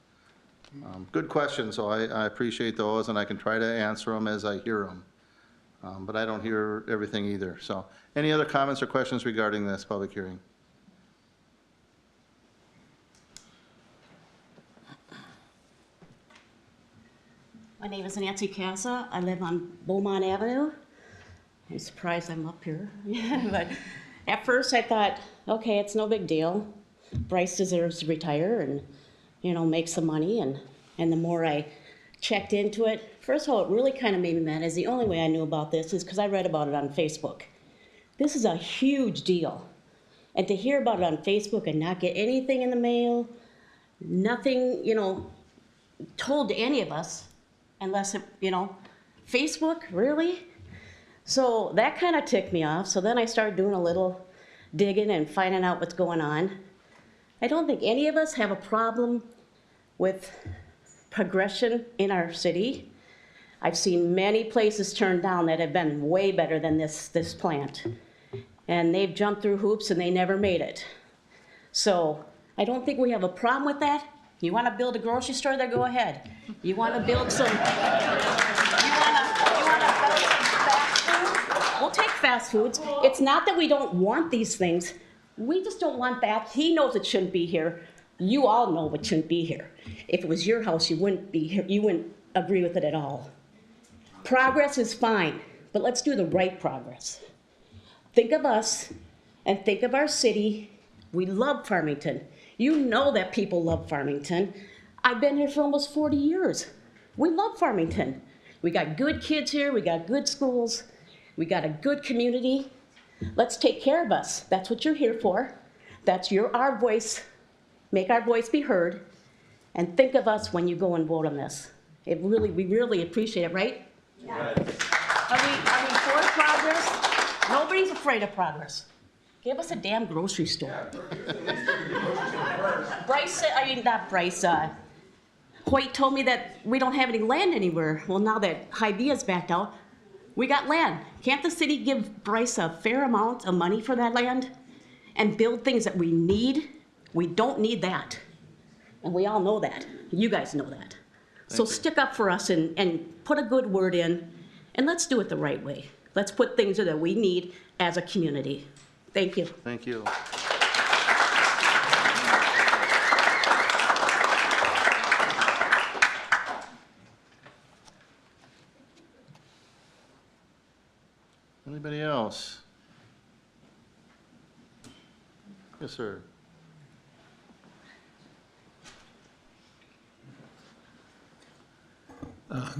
good questions. So I appreciate those, and I can try to answer them as I hear them. But I don't hear everything either. So any other comments or questions regarding this public hearing? My name is Nancy Casa. I live on Beaumont Avenue. I'm surprised I'm up here. But at first I thought, okay, it's no big deal. Bryce deserves to retire and, you know, make some money. And the more I checked into it, first of all, it really kind of made me mad. Is the only way I knew about this is because I read about it on Facebook. This is a huge deal. And to hear about it on Facebook and not get anything in the mail, nothing, you know, told to any of us, unless it, you know, Facebook, really? So that kind of ticked me off. So then I started doing a little digging and finding out what's going on. I don't think any of us have a problem with progression in our city. I've seen many places turned down that have been way better than this plant. And they've jumped through hoops and they never made it. So I don't think we have a problem with that. You want to build a grocery store there, go ahead. You want to build some, you want to build some fast food? We'll take fast foods. It's not that we don't want these things. We just don't want that. He knows it shouldn't be here. You all know it shouldn't be here. If it was your house, you wouldn't be here. You wouldn't agree with it at all. Progress is fine, but let's do the right progress. Think of us and think of our city. We love Farmington. You know that people love Farmington. I've been here for almost 40 years. We love Farmington. We got good kids here. We got good schools. We got a good community. Let's take care of us. That's what you're here for. That's our voice. Make our voice be heard. And think of us when you go and vote on this. We really appreciate it, right? Yeah. Are we for progress? Nobody's afraid of progress. Give us a damn grocery store. Hoyt told me that we don't have any land anywhere. Well, now that Hy-Vea's backed out, we got land. Can't the city give Bryce a fair amount of money for that land and build things that we need? We don't need that. And we all know that. You guys know that. So stick up for us and put a good word in, and let's do it the right way. Let's put things that we need as a community. Thank you. Thank you. Anybody else? Yes, sir.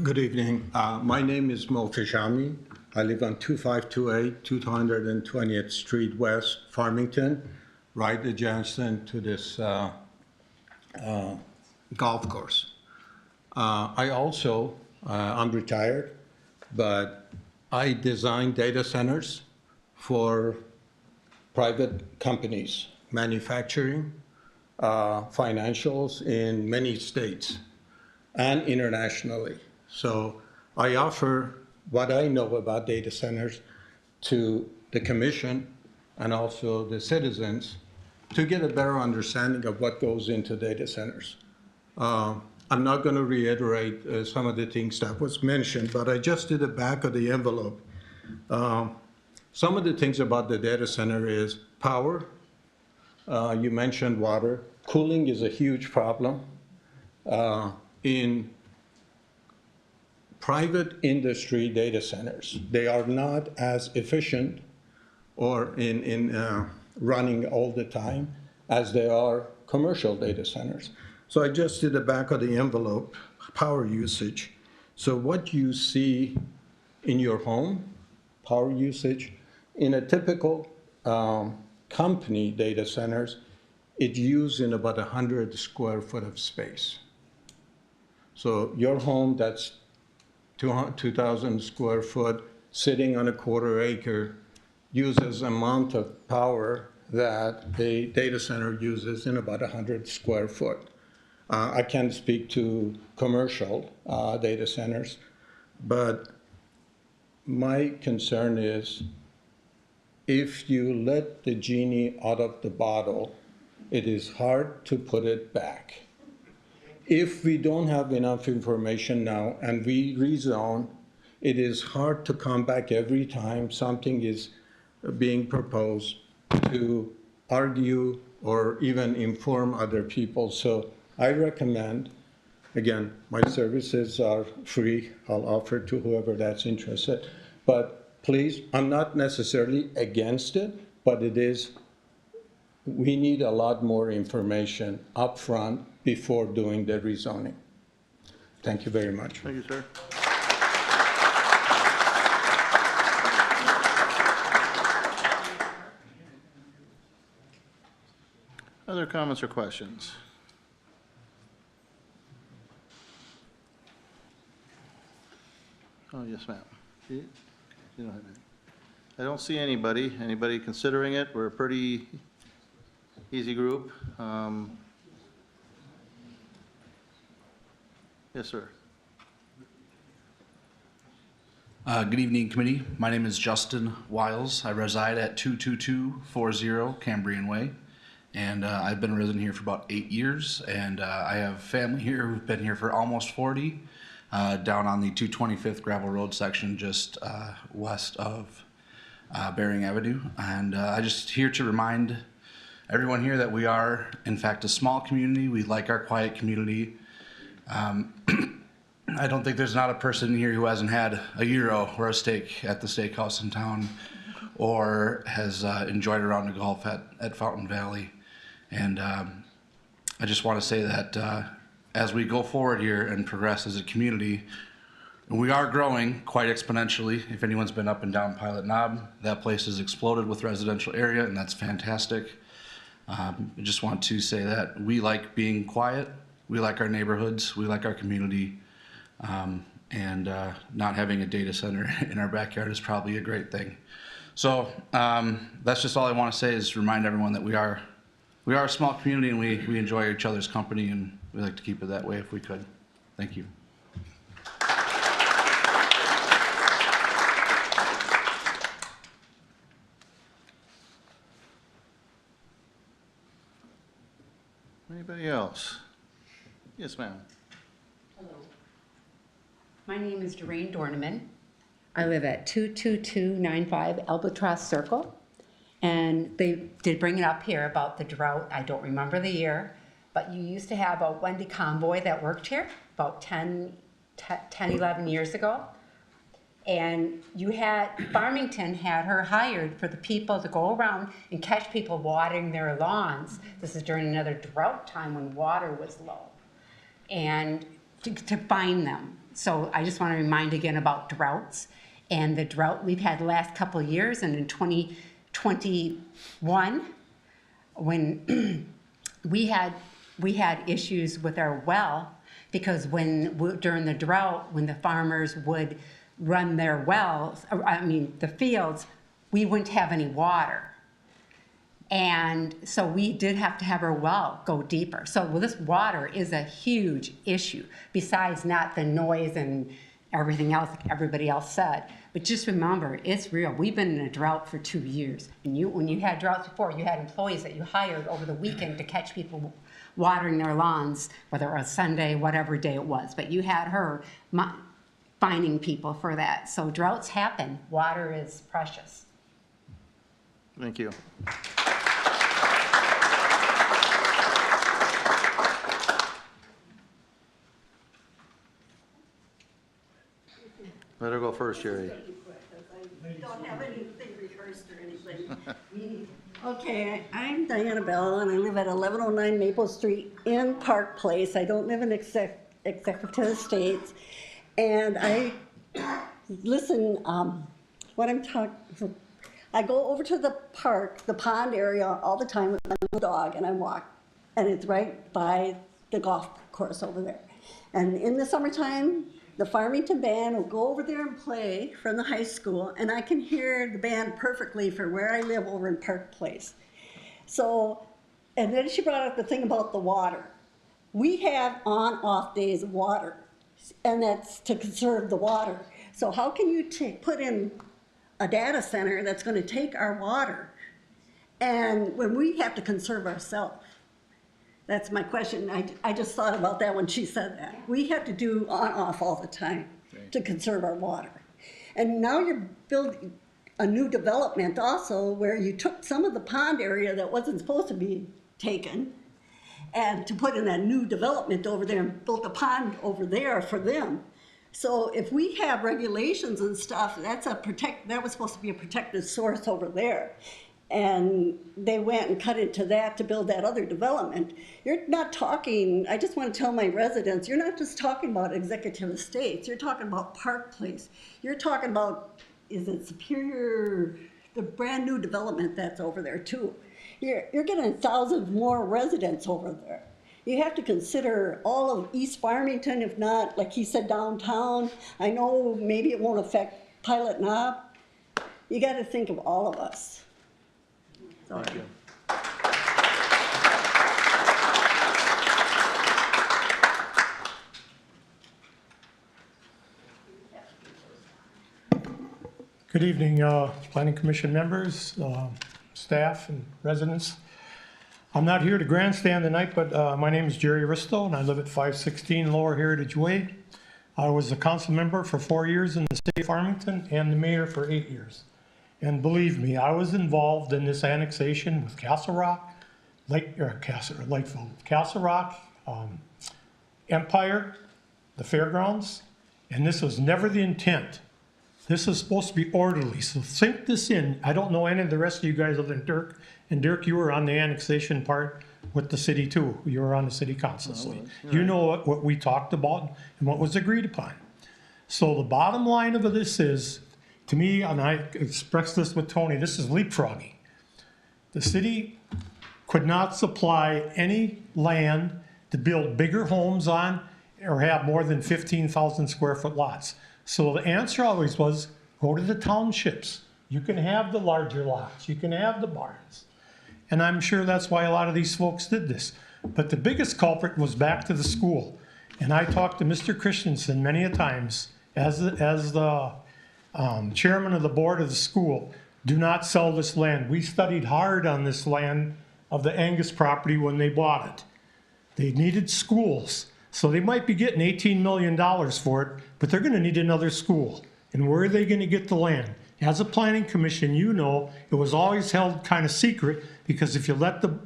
Good evening. My name is Multajami. I live on 2528 220th Street West, Farmington, right adjacent to this golf course. I'm retired, but I design data centers for private companies, manufacturing, financials in many states and internationally. So I offer what I know about data centers to the commission and also the citizens to get a better understanding of what goes into data centers. I'm not going to reiterate some of the things that was mentioned, but I just did the back of the envelope. Some of the things about the data center is power, You mentioned water. Cooling is a huge problem. In private industry data centers, they are not as efficient or in running all the time as they are commercial data centers. So I just did the back of the envelope, power usage. So what you see in your home, power usage, in a typical company data centers, it uses in about 100 square foot of space. So your home that's 2,000 square foot sitting on a quarter acre uses amount of power that a data center uses in about 100 square foot. I can't speak to commercial data centers, but my concern is if you let the genie out of the bottle, it is hard to put it back. If we don't have enough information now and we rezone, it is hard to come back every time something is being proposed to argue or even inform other people. So I recommend, again, my services are free. I'll offer to whoever that's interested. But please, I'm not necessarily against it, but it is, we need a lot more information up front before doing the rezoning. Thank you very much. Thank you, sir. Other comments or questions? Oh, yes, ma'am. You don't have any. I don't see anybody. Anybody considering it? We're a pretty easy group. Yes, sir. Good evening, committee. My name is Justin Wiles. I reside at 22240 Cambrian Way, and I've been a resident here for about 8 years, and I have family here who've been here for almost 40, down on the 225th gravel road section just west of Bering Avenue. And I'm just here to remind everyone here that we are, in fact, a small community. We like our quiet community. I don't think there's not a person here who hasn't had a gyro or a steak at the steakhouse in town, or has enjoyed a round of golf at Fountain Valley. And I just want to say that as we go forward here and progress as a community, we are growing quite exponentially. If anyone's been up and down Pilot Knob, that place has exploded with residential area, and that's fantastic. I just want to say that we like being quiet. We like our neighborhoods, we like our community, and not having a data center in our backyard is probably a great thing. So that's just all I want to say, is remind everyone that we are a small community, and we enjoy each other's company, and we like to keep it that way if we could. Thank you. Anybody else? Yes, ma'am. Hello. My name is Doreen Dorneman. I live at 22295 Albatross Circle. And they did bring it up here about the drought. I don't remember the year, but you used to have a Wendy Convoy that worked here about 11 years ago. And Farmington had her hired for the people to go around and catch people watering their lawns. This is during another drought time when water was low. And to find them. So I just want to remind again about droughts. And the drought we've had the last couple of years, and in 2021, when we had issues with our well, because during the drought, when the farmers would run their wells, the fields, we wouldn't have any water. And so we did have to have our well go deeper. So this water is a huge issue, besides not the noise and everything else everybody else said. But just remember, it's real. We've been in a drought for 2 years. And when you had droughts before, you had employees that you hired over the weekend to catch people watering their lawns, whether it was Sunday, whatever day it was. But you had her finding people for that. So droughts happen. Water is precious. Thank you. Better go first, Jerry. Don't have anything rehearsed or anything. Okay, I'm Diana Bell, and I live at 1109 Maple Street in Park Place. I don't live in Executive Estates. And I listen, what I'm talking, I go over to the park, the pond area all the time with my little dog, and I walk. And it's right by the golf course over there. And in the summertime, the Farmington band will go over there and play from the high school, and I can hear the band perfectly for where I live over in Park Place. So, and then she brought up the thing about the water. We have on-off days of water, and that's to conserve the water. So how can you put in a data center that's going to take our water, and when we have to conserve ourselves? That's my question. I just thought about that when she said that. We have to do on-off all the time to conserve our water. And now you're building a new development also where you took some of the pond area that wasn't supposed to be taken and to put in that new development over there and built a pond over there for them. So if we have regulations and stuff, that was supposed to be a protected source over there. And they went and cut into that to build that other development. You're not talking, I just want to tell my residents, you're not just talking about Executive Estates, you're talking about Park Place. You're talking about, is it Superior, the brand new development that's over there too. You're getting 1,000 more residents over there. You have to consider all of East Farmington, if not, like he said, downtown. I know maybe it won't affect Pilot Knob. You got to think of all of us. Thank you. Good evening, Planning Commission members, staff, and residents. I'm not here to grandstand tonight, but my name is Jerry Risto, and I live at 516 Lower Heritage Way. I was a council member for 4 years in the city of Farmington and the mayor for 8 years. And believe me, I was involved in this annexation with Castle Rock, Castle Rock, Empire, the fairgrounds, and this was never the intent. This is supposed to be orderly, so think this in. I don't know any of the rest of you guys other than Dirk, and Dirk, you were on the annexation part with the city too. You were on the city council, so you know what we talked about and what was agreed upon. So the bottom line of this is, to me, and I expressed this with Tony, this is leapfrogging. The city could not supply any land to build bigger homes on or have more than 15,000 square foot lots. So the answer always was, go to the townships. You can have the larger lots. You can have the barns. And I'm sure that's why a lot of these folks did this. But the biggest culprit was back to the school. And I talked to Mr. Christensen many a times as the chairman of the board of the school. Do not sell this land. We studied hard on this land of the Angus property when they bought it. They needed schools. So they might be getting $18 million for it, but they're going to need another school. And where are they going to get the land? As a planning commission, you know, it was always held kind of secret because if you let the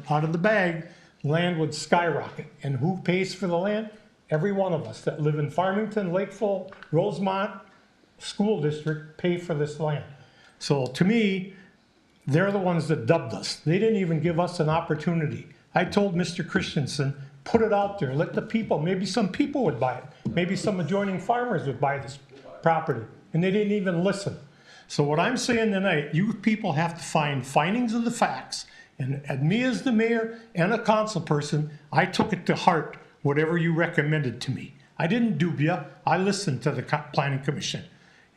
out of the bag, land would skyrocket. And who pays for the land? Every one of us that live in Farmington, Lakeville, Rosemont School District pay for this land. So to me, they're the ones that dubbed us. They didn't even give us an opportunity. I told Mr. Christensen, put it out there, let the people, maybe some people would buy it. Maybe some adjoining farmers would buy this property. And they didn't even listen. So what I'm saying tonight, you people have to find findings of the facts. And me as the mayor and a council person, I took it to heart, whatever you recommended to me. I didn't dupe you, I listened to the planning commission.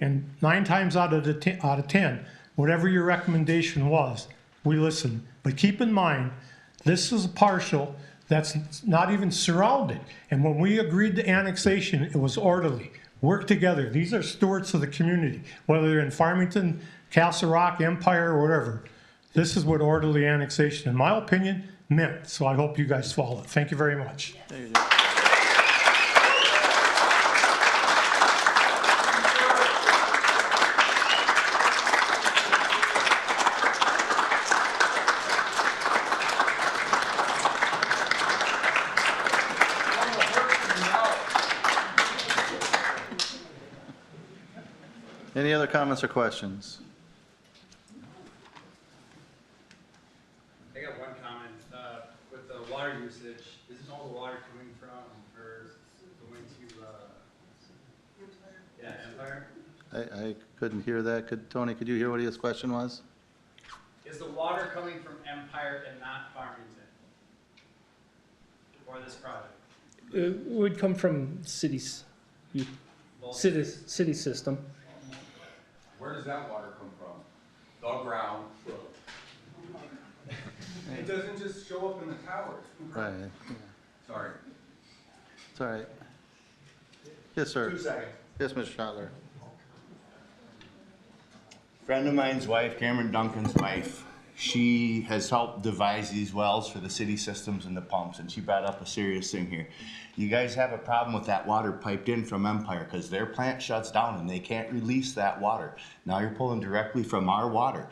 And 9 times out of 10, whatever your recommendation was, we listened. But keep in mind, this is a partial that's not even surrounded. And when we agreed to annexation, it was orderly. Work together. These are stewards of the community, whether they're in Farmington, Castle Rock, Empire, or whatever. This is what orderly annexation, in my opinion, meant. So I hope you guys follow it. Thank you very much. There you go. Any other comments or questions? I got one comment. With the water usage, isn't all the water coming from or going to Empire? I couldn't hear that. Tony, could you hear what his question was? Is the water coming from Empire and not Farmington for this project? It would come from cities, city system. Where does that water come from? The ground. It doesn't just show up in the towers. Right. Sorry. It's all right. Yes, sir. 2 seconds. Yes, Mr. Schottler. Friend of mine's wife, Cameron Duncan's wife, she has helped devise these wells for the city systems and the pumps, and she brought up a serious thing here. You guys have a problem with that water piped in from Empire because their plant shuts down and they can't release that water. Now you're pulling directly from our water.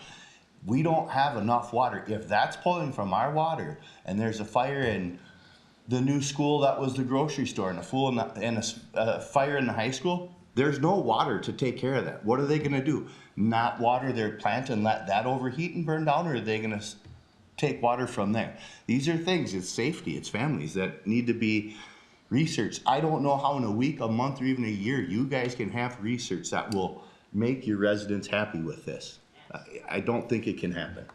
We don't have enough water. If that's pulling from our water and there's a fire in the new school that was the grocery store and a fire in the high school, there's no water to take care of that. What are they gonna do? Not water their plant and let that overheat and burn down, or are they gonna take water from there? These are things, it's safety, it's families that need to be researched. I don't know how in a week, a month, or even a year, you guys can have research that will make your residents happy with this. I don't think it can happen.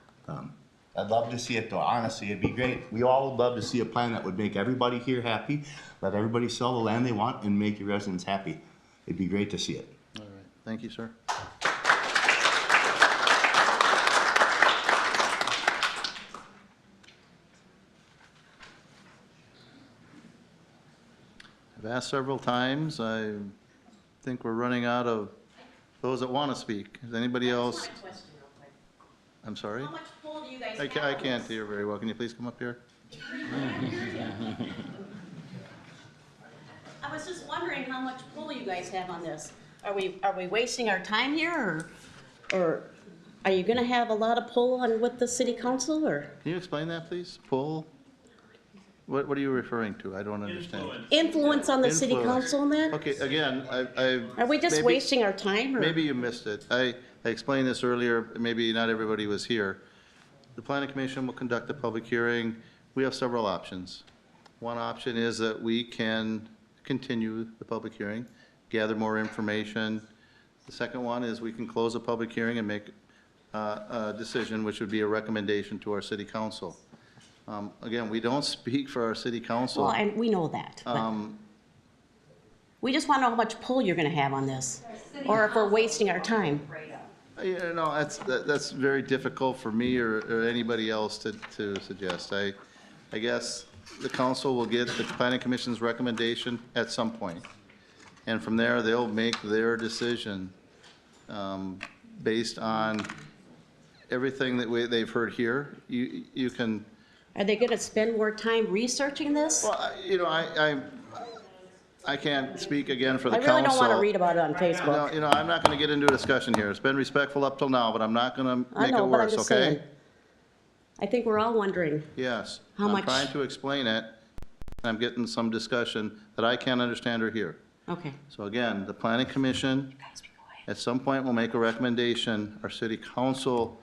I'd love to see it though, honestly, it'd be great. We all would love to see a plan that would make everybody here happy, let everybody sell the land they want and make your residents happy. It'd be great to see it. All right. Thank you, sir. I've asked several times. I think we're running out of those that want to speak. Is anybody else? I'm sorry? How much pull do you guys I have? can't hear very well. Can you please come up here? I was just wondering how much pull you guys have on this. Are we wasting our time here, or are you gonna have a lot of pull on with the city council, or? Can you explain that, please? Pull? What are you referring to? I don't understand. Influence on the city Influence. council on that? Okay, again, Are we just maybe- wasting our time, or? Maybe you missed it. I explained this earlier, maybe not everybody was here. The planning commission will conduct a public hearing. We have several options. One option is that we can continue the public hearing, gather more information. The second one is we can close the public hearing and make a decision, which would be a recommendation to our city council. Again, we don't speak for our city council. Well, and we know that, but we just wanna know how much pull you're gonna have on this, or if we're wasting our time. You know, that's very difficult for me or anybody else to suggest. I guess the council will get the planning commission's recommendation at some point. And from there, they'll make their decision based on everything that they've heard here. You can. Are they gonna spend more time researching this? Well, you know, I can't speak again for the I council. really don't wanna read about it on No, Facebook. you know, I'm not gonna get into a discussion here. It's been respectful up till now, but I'm not gonna I make it know, but I'm worse, just okay? saying. I think we're all wondering. Yes. How much- I'm trying to explain it, and I'm getting some discussion that I can't understand or hear. Okay. So again, the planning commission, at some point will make a recommendation. Our city council,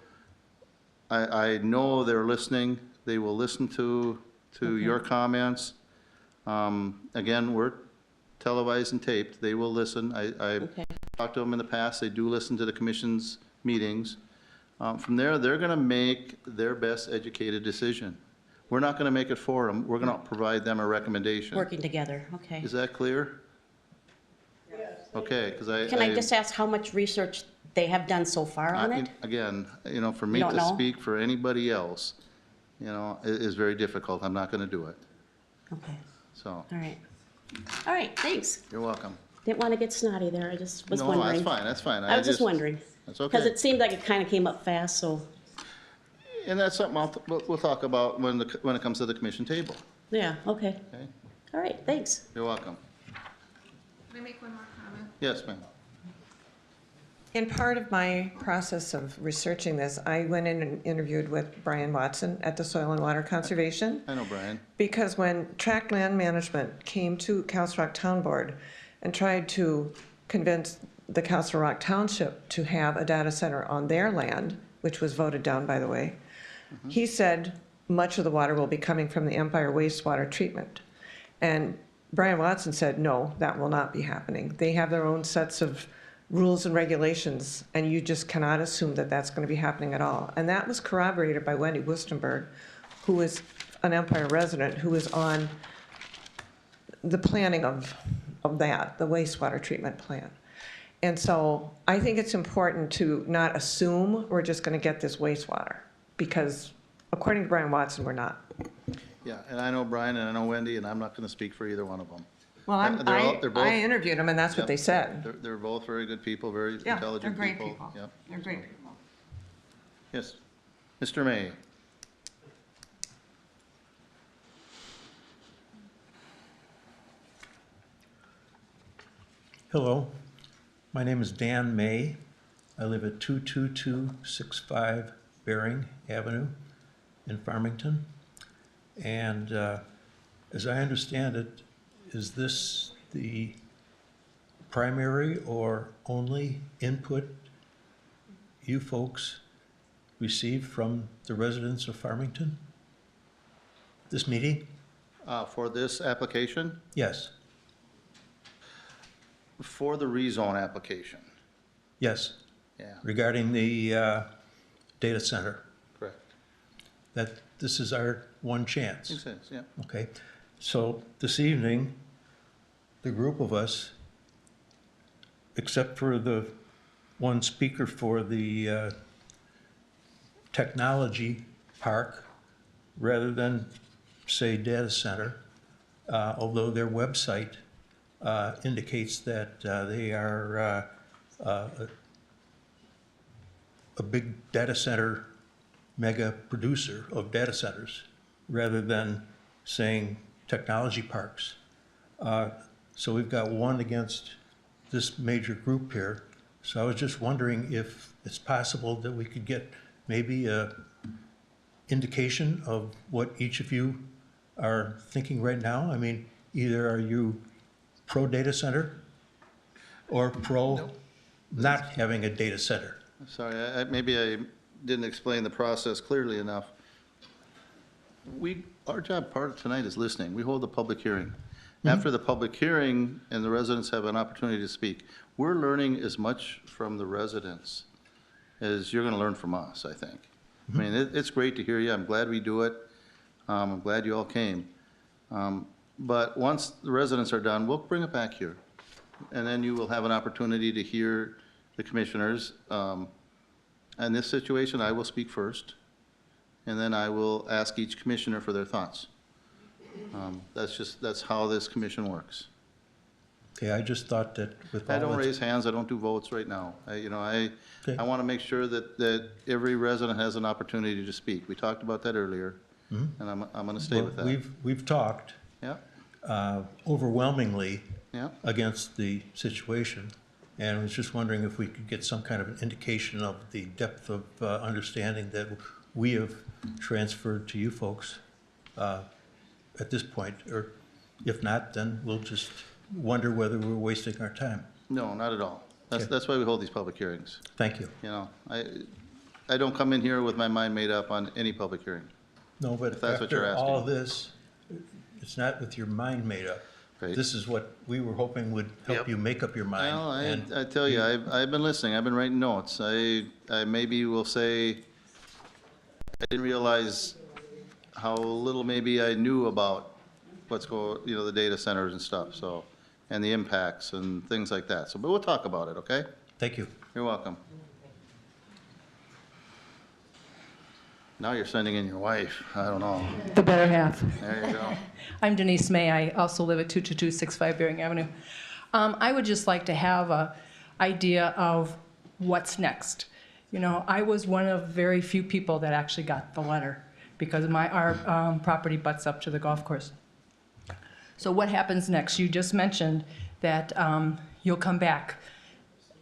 I know they're listening. They will listen to your comments. Again, we're televised and taped. They will listen. I've talked to them in the past. They do listen to the commission's meetings. From there, they're gonna make their best educated decision. We're not gonna make it for them. We're gonna provide them a recommendation. Working together, okay. Is that clear? Okay, because Can I just ask how much research they have done so far on it? Again, you know, for me You don't to know? speak for anybody else, you know, is very difficult. I'm not gonna do it. Okay, So, all right. All right, thanks. you're welcome. Didn't want to get snotty there, I just was No, wondering. that's fine, that's fine. I was just wondering. That's Because okay. it seemed like it kind of came up fast, so, And that's something we'll talk about when it comes to the commission table. yeah, okay. Okay. All right, thanks. You're welcome. Can I make one more comment? Yes, ma'am. In part of my process of researching this, I went in and interviewed with Brian Watson at the Soil and Water Conservation. I know Brian. Because when Tract Land Management came to Castle Rock Town Board and tried to convince the Castle Rock Township to have a data center on their land, which was voted down, by the way, he said much of the water will be coming from the Empire wastewater treatment. And Brian Watson said, no, that will not be happening. They have their own sets of rules and regulations, and you just cannot assume that that's going to be happening at all. And that was corroborated by Wendy Wustenberg, who is an Empire resident, who is on the planning of that, the wastewater treatment plan. And so I think it's important to not assume we're just going to get this wastewater, because according to Brian Watson, we're not. Yeah, and I know Brian and I know Wendy, and I'm not going to speak for either one of them. Well, I interviewed them, and that's what they said. They're both very good people, very Yeah, intelligent they're great people. people. Yep. They're great people. Yes, Mr. May. Hello, my name is Dan May. I live at 22265 Bering Avenue in Farmington. And as I understand it, is this the primary or only input you folks received from the residents of Farmington? This meeting? For this application? Yes. For the rezone application? Yes. Yeah. Regarding the data center. Correct. That this is our one chance. Makes sense, yeah. Okay, so this evening, the group of us, except for the one speaker for the technology park, rather than say data center, although their website indicates that they are a big data center mega producer of data centers, rather than saying technology parks. So we've got one against this major group here. So I was just wondering if it's possible that we could get maybe a indication of what each of you are thinking right now. I mean, either are you pro data center or pro not having a data center? Sorry, maybe I didn't explain the process clearly enough. Our job part of tonight is listening. We hold a public hearing. After the public hearing and the residents have an opportunity to speak, we're learning as much from the residents as you're going to learn from us, I think. I mean, it's great to hear you. I'm glad we do it. I'm glad you all came. But once the residents are done, we'll bring it back here. And then you will have an opportunity to hear the commissioners. In this situation, I will speak first, and then I will ask each commissioner for their thoughts. That's how this commission works. Okay, I just thought that with all I don't that's- raise hands, I don't do votes right now. I want to make sure that every resident has an opportunity to speak. We talked about that earlier, and I'm going to stay Well, with that. We've talked Yeah, overwhelmingly yeah. against the situation, and I was just wondering if we could get some kind of an indication of the depth of understanding that we have transferred to you folks at this point, or if not, then we'll just wonder whether we're wasting our time. No, not at all. Okay. That's why we hold these public hearings. Thank you. You know, I don't come in here with my mind made up on any public hearing. No, but If that's what you're after asking. all of this, it's not with your mind made up. Right. This is what we were hoping would help Yep. you make up your mind. Well, and I tell you, I've been listening, I've been writing notes. I maybe will say, I didn't realize how little maybe I knew about the data centers and stuff, so, and the impacts and things like that. So, but we'll talk about it, okay? Thank you. You're welcome. Now you're sending in your wife, I don't know. The better half. There you go. I'm Denise May. I also live at 22265 Bering Avenue. I would just like to have a idea of what's next. You know, I was one of very few people that actually got the letter because our property butts up to the golf course. So what happens next? You just mentioned that you'll come back,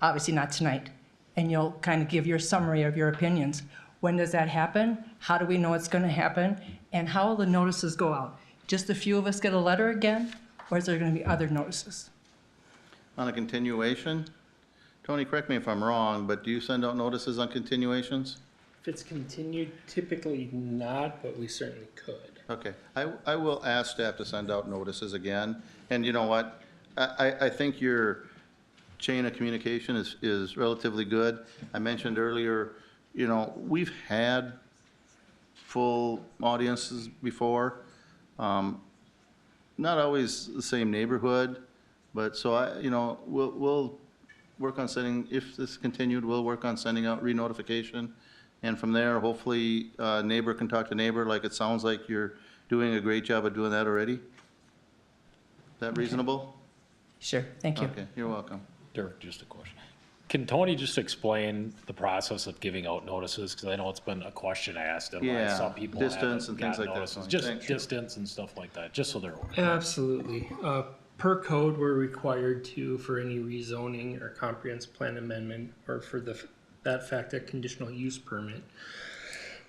obviously not tonight, and you'll kind of give your summary of your opinions. When does that happen? How do we know it's going to happen? And how will the notices go out? Just a few of us get a letter again, or is there going to be other notices? On a continuation, Tony, correct me if I'm wrong, but do you send out notices on continuations? If it's continued, typically not, but we certainly could. Okay, I will ask staff to send out notices again, and you know what? I think your chain of communication is relatively good. I mentioned earlier, you know, we've had full audiences before. Not always the same neighborhood, but so you know, we'll work on sending, if this continued, we'll work on sending out re-notification. And from there, hopefully, neighbor can talk to neighbor, like it sounds like you're doing a great job of doing that already. Is that reasonable? Sure, thank you. Okay, you're welcome. Dirk, just a question. Can Tony just explain the process of giving out notices? Because I know it's been a question asked, and Yeah, some people distance haven't and things gotten like that. notices. Thanks. Just distance and stuff like that, just so they're aware. Absolutely. Per code, we're required to, for any rezoning or comprehensive plan amendment, or for that fact, a conditional use permit,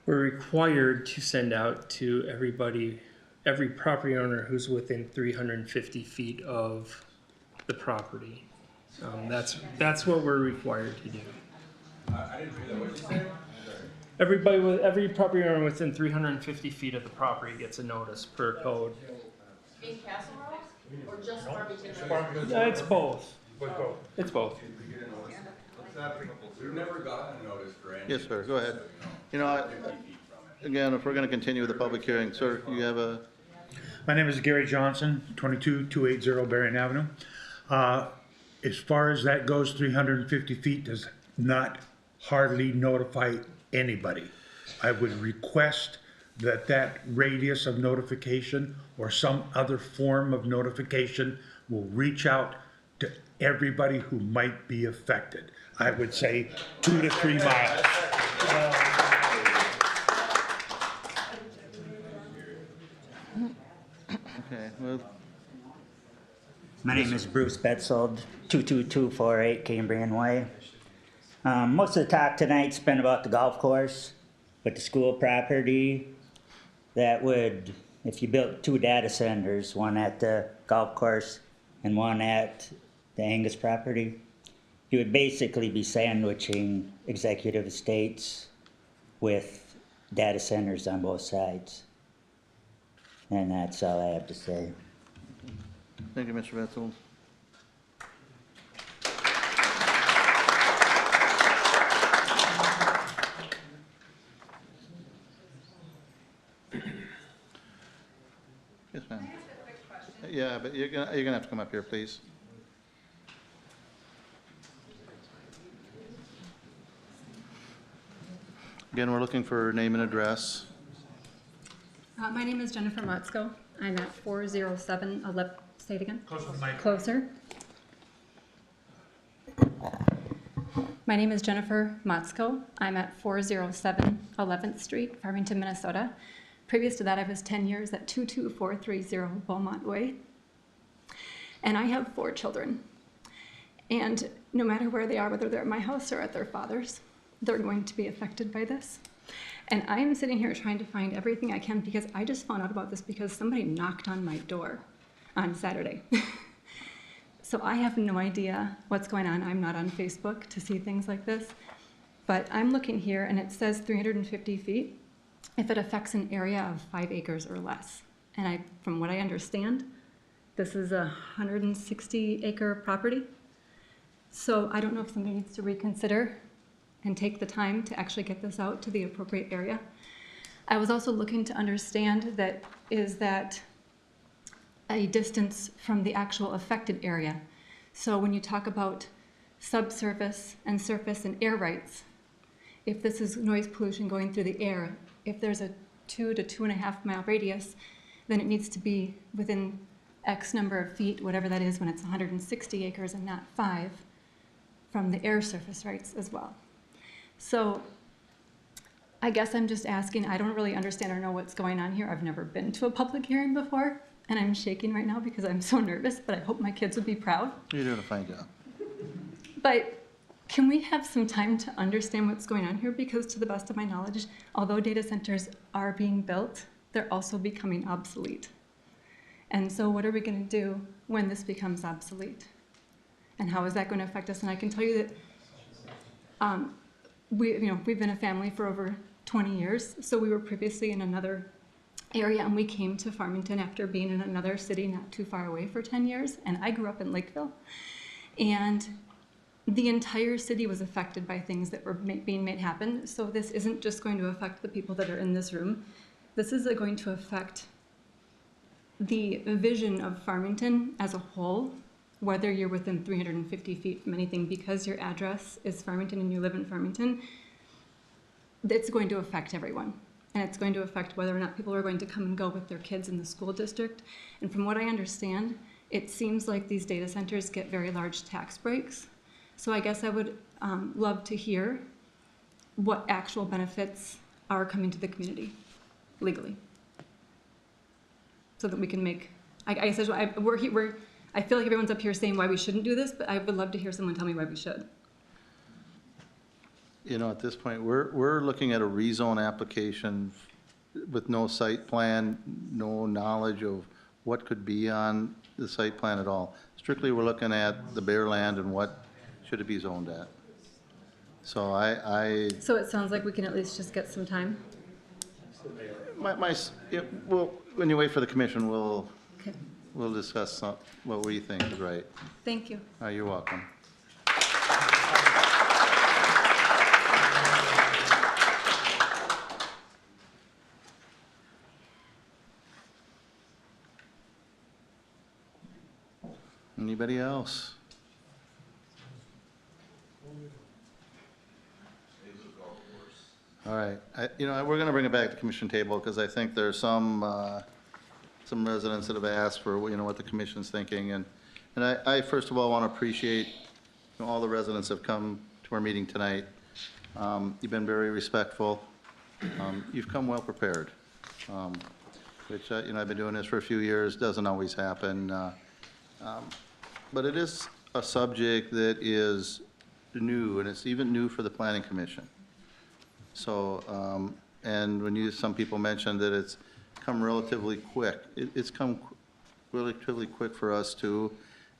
we're required to send out to every property owner who's within 350 feet of the property. That's what we're required to do. I didn't hear that. What did you say? Every property owner within 350 feet of the property gets a notice per code. In Castle Rock or just Farmington? It's both. It's both. We've never gotten a notice for any. Yes, sir, go ahead. You know, again, if we're gonna continue the public hearing, sir, you have a, My name is Gary Johnson, 22280 Berrien Avenue. As far as that goes, 350 feet does not hardly notify anybody. I would request that radius of notification or some other form of notification will reach out to everybody who might be affected. I would say 2 to 3 miles. okay, well, My name is Bruce Betzold, 22248 Cambrian Way. Most of the talk tonight's been about the golf course, but the school property, that would, if you built 2 data centers, one at the golf course and one at the Angus property, you would basically be sandwiching executive estates with data centers on both sides. And that's all I have to say. thank you, Mr. Betzel. Yes, ma'am. Yeah, but you're gonna have to come up here, please. Again, we're looking for name and address. My name is Jennifer Motzko. I'm at 407 11th, say it again. Closer to the mic. Closer. My name is Jennifer Motzko. I'm at 407 11th Street, Farmington, Minnesota. Previous to that, I was 10 years at 22430 Beaumont Way. And I have 4 children. And no matter where they are, whether they're at my house or at their father's, they're going to be affected by this. And I am sitting here trying to find everything I can because I just found out about this because somebody knocked on my door on Saturday. So I have no idea what's going on. I'm not on Facebook to see things like this. But I'm looking here and it says 350 feet if it affects an area of 5 acres or less. And from what I understand, this is a 160 acre property. So I don't know if somebody needs to reconsider and take the time to actually get this out to the appropriate area. I was also looking to understand that is that a distance from the actual affected area. So when you talk about subsurface and surface and air rights, if this is noise pollution going through the air, if there's a 2 to 2.5 mile radius, then it needs to be within X number of feet, whatever that is when it's 160 acres and not 5, from the air surface rights as well. So I guess I'm just asking, I don't really understand or know what's going on here. I've never been to a public hearing before, and I'm shaking right now because I'm so nervous, but I hope my kids would be proud. You're doing a fine job. But can we have some time to understand what's going on here? Because to the best of my knowledge, although data centers are being built, they're also becoming obsolete. And so what are we going to do when this becomes obsolete? And how is that going to affect us? And I can tell you that we've been a family for over 20 years. So we were previously in another area, and we came to Farmington after being in another city not too far away for 10 years. And I grew up in Lakeville. And the entire city was affected by things that were being made happen. So this isn't just going to affect the people that are in this room. This is going to affect the vision of Farmington as a whole, whether you're within 350 feet from anything, because your address is Farmington and you live in Farmington. It's going to affect everyone. And it's going to affect whether or not people are going to come and go with their kids in the school district. And from what I understand, it seems like these data centers get very large tax breaks. So I guess I would love to hear what actual benefits are coming to the community legally, so that we can make. I feel like everyone's up here saying why we shouldn't do this, but I would love to hear someone tell me why we should. You know, at this point, we're looking at a rezone application with no site plan, no knowledge of what could be on the site plan at all. Strictly, we're looking at the bare land and what should it be zoned at. So So it sounds like we can at least just get some time. Well, when you wait for the commission, we'll Okay. discuss what we think is right. Thank you. You're welcome. Anybody else? All right, we're gonna bring it back to commission table, because I think there's some residents that have asked for, what the commission's thinking, and I first of all want to appreciate all the residents that have come to our meeting tonight. You've been very respectful. You've come well prepared, which, I've been doing this for a few years, doesn't always happen. But it is a subject that is new, and it's even new for the planning commission. So, and when some people mentioned that it's come relatively quick, it's come relatively quick for us too.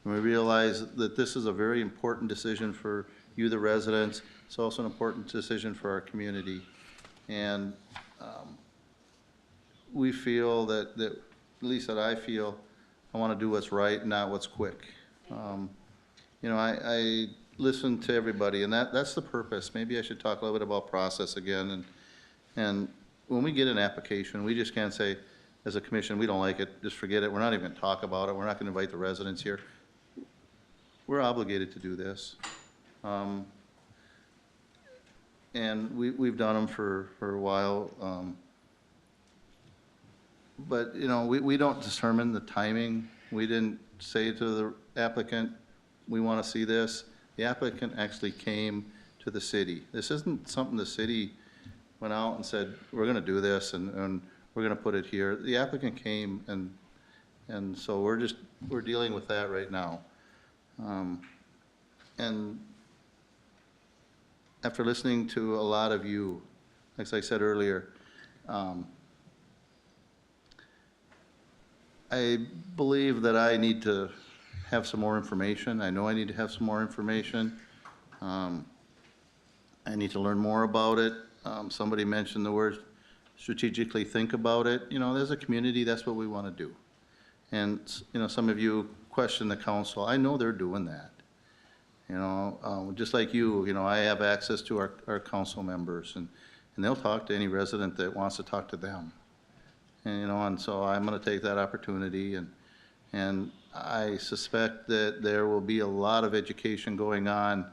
And we realize that this is a very important decision for you, the residents. It's also an important decision for our community. And we feel that, at least that I feel, I want to do what's right, not what's quick. I listen to everybody, and that's the purpose. Maybe I should talk a little bit about process again. And when we get an application, we just can't say, as a commission, we don't like it, just forget it. We're not even going to talk about it. We're not going to invite the residents here. We're obligated to do this. And we've done them for a while. But, we don't determine the timing. We didn't say to the applicant, we want to see this. The applicant actually came to the city. This isn't something the city went out and said, we're going to do this and we're going to put it here. The applicant came, and so we're dealing with that right now. And after listening to a lot of you, as I said earlier, I believe that I need to have some more information. I know I need to have some more information. I need to learn more about it. Somebody mentioned the word strategically think about it. There's a community, that's what we want to do. And, some of you question the council. I know they're doing that. Just like you, I have access to our council members, and they'll talk to any resident that wants to talk to them. And so I'm going to take that opportunity, and I suspect that there will be a lot of education going on,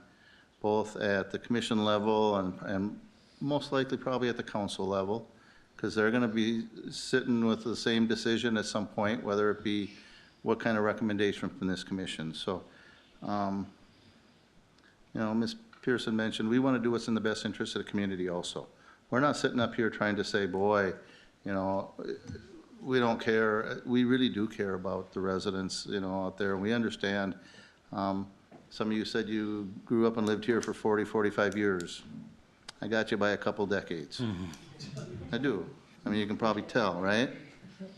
both at the commission level and most likely probably at the council level, because they're going to be sitting with the same decision at some point, whether it be what kind of recommendation from this commission. So, Ms. Pearson mentioned we want to do what's in the best interest of the community also. We're not sitting up here trying to say, boy, we don't care. We really do care about the residents, out there. We understand. Some of you said you grew up and lived here for 40, 45 years. I got you by a couple decades. I do. I mean, you can probably tell, right?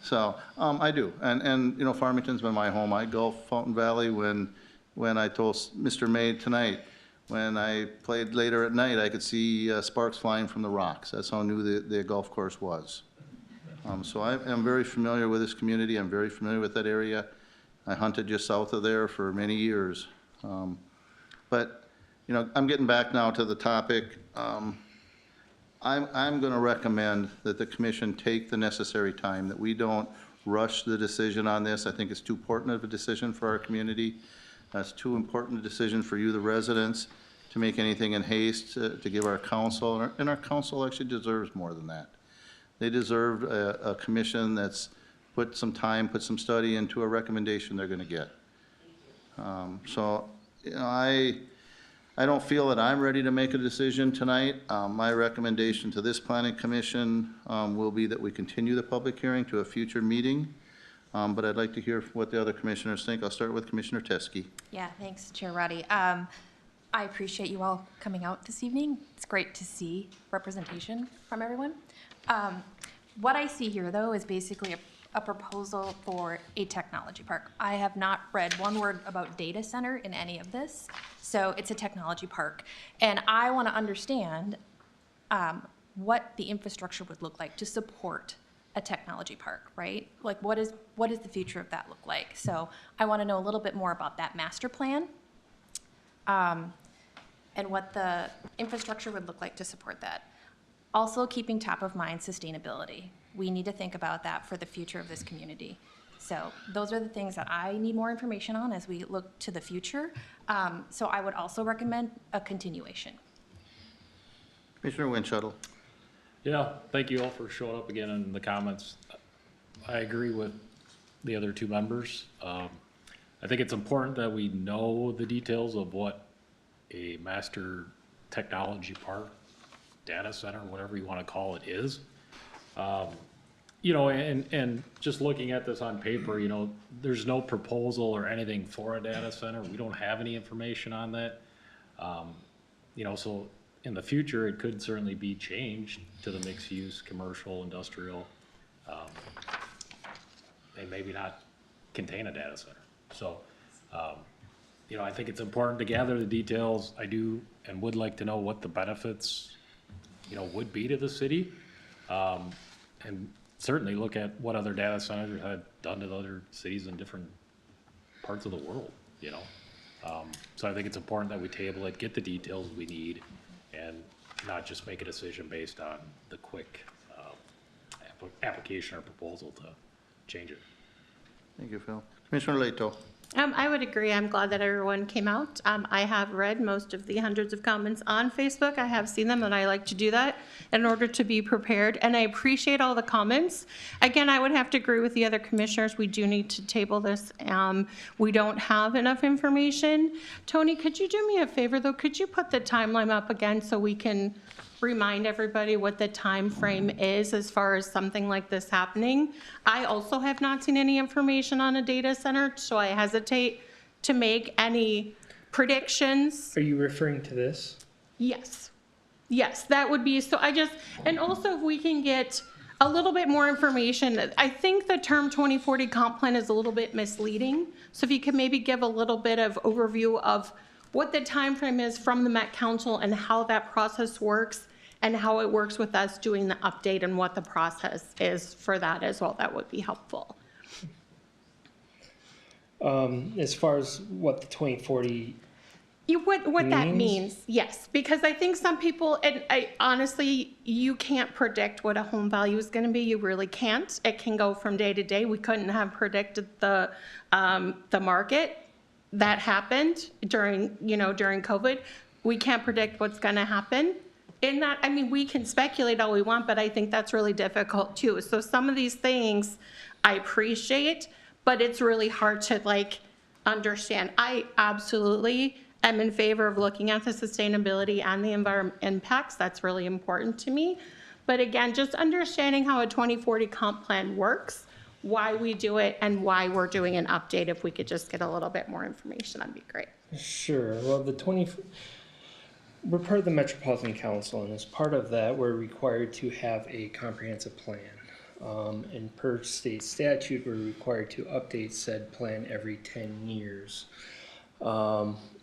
So, I do. And Farmington's been my home. I golfed Fountain Valley when, when I told Mr. May tonight, when I played later at night, I could see sparks flying from the rocks. That's how new the golf course was. So I am very familiar with this community. I'm very familiar with that area. I hunted just south of there for many years. But, you know, I'm getting back now to the topic. I'm going to recommend that the commission take the necessary time, that we don't rush the decision on this. I think it's too important of a decision for our community. It's too important a decision for you, the residents, to make anything in haste to give our council, and our council actually deserves more than that. They deserve a commission that's put some time, put some study into a recommendation they're going to get. So, you know, I don't feel that I'm ready to make a decision tonight. My recommendation to this planning commission will be that we continue the public hearing to a future meeting. But I'd like to hear what the other commissioners think. I'll start with Commissioner Teske. Yeah, thanks, Chair Roddy. I appreciate you all coming out this evening. It's great to see representation from everyone. What I see here, though, is basically a proposal for a technology park. I have not read one word about data center in any of this, so it's a technology park. And I want to understand what the infrastructure would look like to support a technology park, right? Like, what is the future of that look like? So I want to know a little bit more about that master plan, and what the infrastructure would look like to support that. Also, keeping top of mind sustainability. We need to think about that for the future of this community. So those are the things that I need more information on as we look to the future. So I would also recommend a continuation. Commissioner Winchuttle. Yeah, thank you all for showing up again in the comments. I agree with the other two members. I think it's important that we know the details of what a master technology park, data center, whatever you want to call it, is. You know, and just looking at this on paper, you know, there's no proposal or anything for a data center. We don't have any information on that. You know, so in the future, it could certainly be changed to the mixed use, commercial, industrial, and maybe not contain a data center. So, you know, I think it's important to gather the details. I do and would like to know what the benefits, you know, would be to the city. And certainly look at what other data centers have done to other cities in different parts of the world, you know. So I think it's important that we table it, get the details we need, and not just make a decision based on the quick application or proposal to change it. Thank you, Phil. Commissioner Leto. I would agree. I'm glad that everyone came out. I have read most of the hundreds of comments on Facebook. I have seen them, and I like to do that in order to be prepared. And I appreciate all the comments. Again, I would have to agree with the other commissioners. We do need to table this. We don't have enough information. Tony, could you do me a favor, though? Could you put the timeline up again so we can remind everybody what the time frame is as far as something like this happening? I also have not seen any information on a data center, so I hesitate to make any predictions. Are you referring to this? Yes. Yes, that would be, so and also if we can get a little bit more information. I think the term 2040 comp plan is a little bit misleading. So if you could maybe give a little bit of overview of what the time frame is from the Met Council and how that process works, and how it works with us doing the update and what the process is for that as well, that would be helpful. As far as what the 2040 what that means, yes, because I think some people, and honestly, you can't predict what a home value is going to be. You really can't. It can go from day to day. We couldn't have predicted the market that happened during COVID. We can't predict what's going to happen. In that, I mean, we can speculate all we want, but I think that's really difficult too. So some of these things I appreciate, but it's really hard to understand. I absolutely am in favor of looking at the sustainability and the environment impacts. That's really important to me. But again, just understanding how a 2040 comp plan works, why we do it, and why we're doing an update. If we could just get a little bit more information, that'd be great. Sure. Well, we're part of the Metropolitan Council, and as part of that, we're required to have a comprehensive plan. And per state statute, we're required to update said plan every 10 years.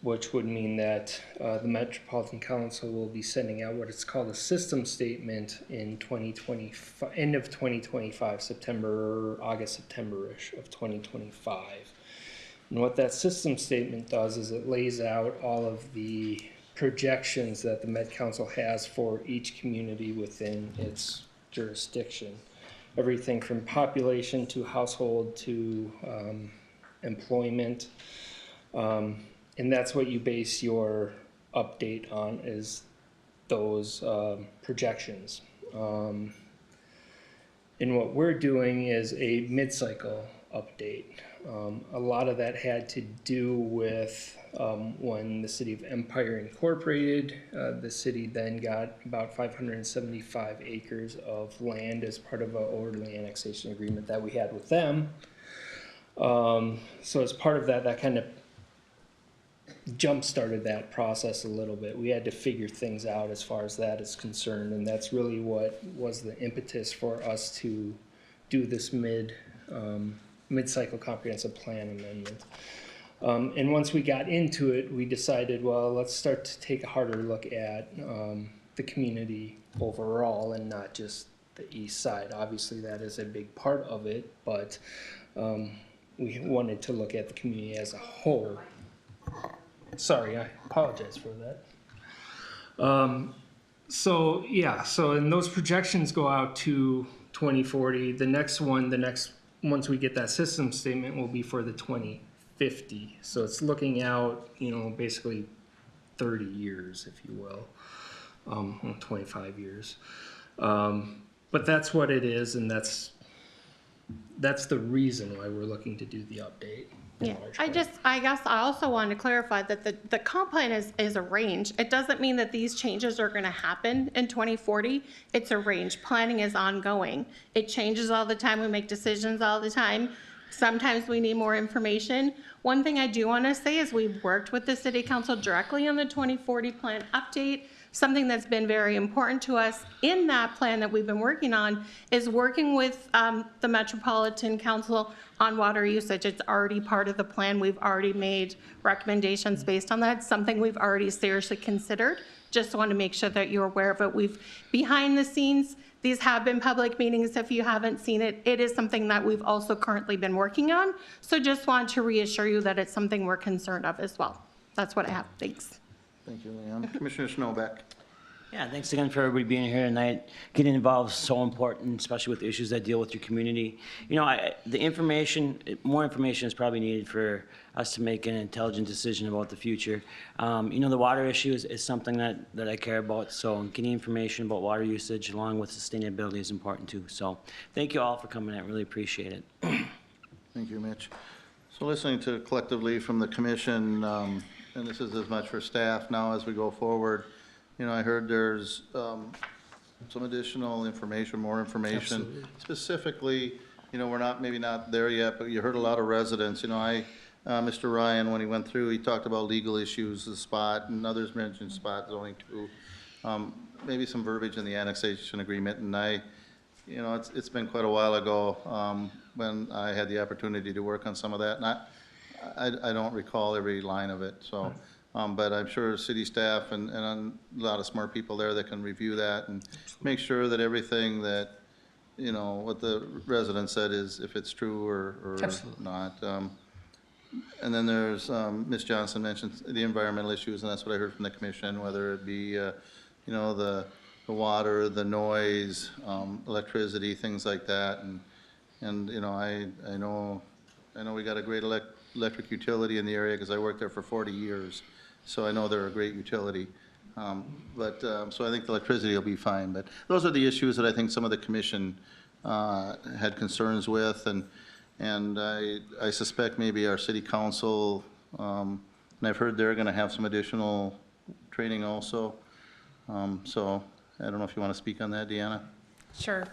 which would mean that the Metropolitan Council will be sending out what it's called a system statement in 2025, end of 2025, August, September-ish of 2025. And what that system statement does is it lays out all of the projections that the Met Council has for each community within its jurisdiction. Everything from population to household to employment. And that's what you base your update on, is those projections. And what we're doing is a mid-cycle update. A lot of that had to do with when the city of Empire incorporated. The city then got about 575 acres of land as part of an orderly annexation agreement that we had with them. So as part of that, that kind of jump-started that process a little bit. We had to figure things out as far as that is concerned, and that's really what was the impetus for us to do this mid-cycle comprehensive plan amendment. And once we got into it, we decided, well, let's start to take a harder look at the community overall and not just the east side. Obviously, that is a big part of it, but we wanted to look at the community as a whole. Sorry, I apologize for that. So and those projections go out to 2040. The next one, once we get that system statement, will be for the 2050. So it's looking out, basically 30 years, if you will, 25 years. But that's what it is, and that's the reason why we're looking to do the update. Yeah, I guess I also want to clarify that the comp plan is a range. It doesn't mean that these changes are going to happen in 2040. It's a range. Planning is ongoing. It changes all the time. We make decisions all the time. Sometimes we need more information. One thing I do want to say is we've worked with the City Council directly on the 2040 plan update. Something that's been very important to us in that plan that we've been working on is working with the Metropolitan Council on water usage. It's already part of the plan. We've already made recommendations based on that. It's something we've already seriously considered. Just want to make sure that you're aware of it. Behind the scenes, these have been public meetings. If you haven't seen it, it is something that we've also currently been working on. So just want to reassure you that it's something we're concerned of as well. That's what I have. Thanks. Thank you, Leanne. Commissioner Snowback. Yeah, thanks again for everybody being here tonight. Getting involved is so important, especially with issues that deal with your community. More information is probably needed for us to make an intelligent decision about the future. The water issue is something that I care about, so getting information about water usage along with sustainability is important too. So thank you all for coming in, really appreciate it. Thank you, Mitch. So listening to collectively from the commission, and this is as much for staff now as we go forward, I heard there's some additional information, more information. Absolutely. Specifically, we're maybe not there yet, but you heard a lot of residents. Mr. Ryan, when he went through, he talked about legal issues, the spot, and others mentioned spot zoning too. Maybe some verbiage in the annexation agreement, and it's been quite a while ago when I had the opportunity to work on some of that, and I don't recall every line of it, so. But I'm sure city staff and a lot of smart people there that can review that and make sure that everything that, what the resident said is, if it's true or not. And then there's, Ms. Johnson mentioned the environmental issues, and that's what I heard from the commission, whether it be, the water, the noise, electricity, things like that. And I know we got a great electric utility in the area because I worked there for 40 years. So I know they're a great utility. So I think the electricity will be fine. But those are the issues that I think some of the commission had concerns with. And I suspect maybe our city council, and I've heard they're going to have some additional training also. So I don't know if you want to speak on that, Deanna. Sure.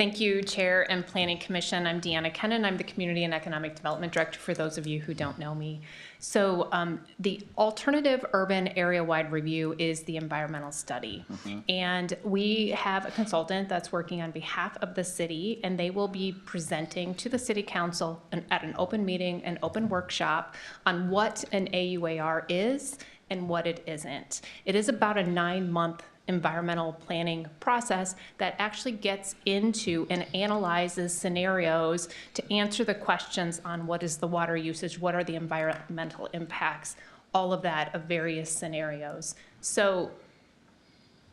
Thank you, Chair and Planning Commission. I'm Deanna Kennan. I'm the Community and Economic Development Director for those of you who don't know me. So the alternative urban area-wide review is the environmental study. And we have a consultant that's working on behalf of the city, and they will be presenting to the City Council at an open meeting, an open workshop on what an AUAR is and what it isn't. It is about a 9-month environmental planning process that actually gets into and analyzes scenarios to answer the questions on what is the water usage, what are the environmental impacts, all of that of various scenarios. So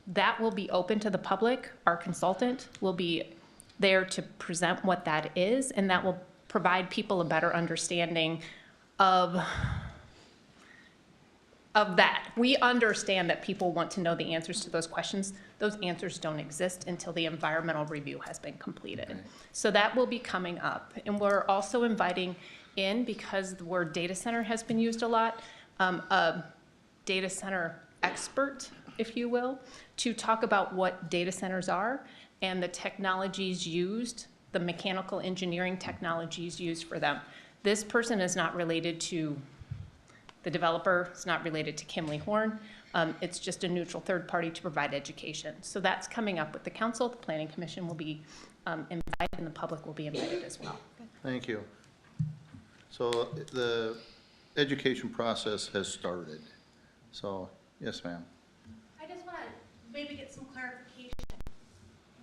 that will be open to the public. Our consultant will be there to present what that is, and that will provide people a better understanding of that. We understand that people want to know the answers to those questions. Those answers don't exist until the environmental review has been completed. So that will be coming up. And we're also inviting in, because the word data center has been used a lot, a data center expert, if you will, to talk about what data centers are and the technologies used, the mechanical engineering technologies used for them. This person is not related to the developer, it's not related to KIMLEY-HORN. It's just a neutral third party to provide education. So that's coming up with the council. The Planning Commission will be invited, and the public will be invited as well. Thank you. So the education process has started. So, yes, ma'am. I just want to maybe get some clarification.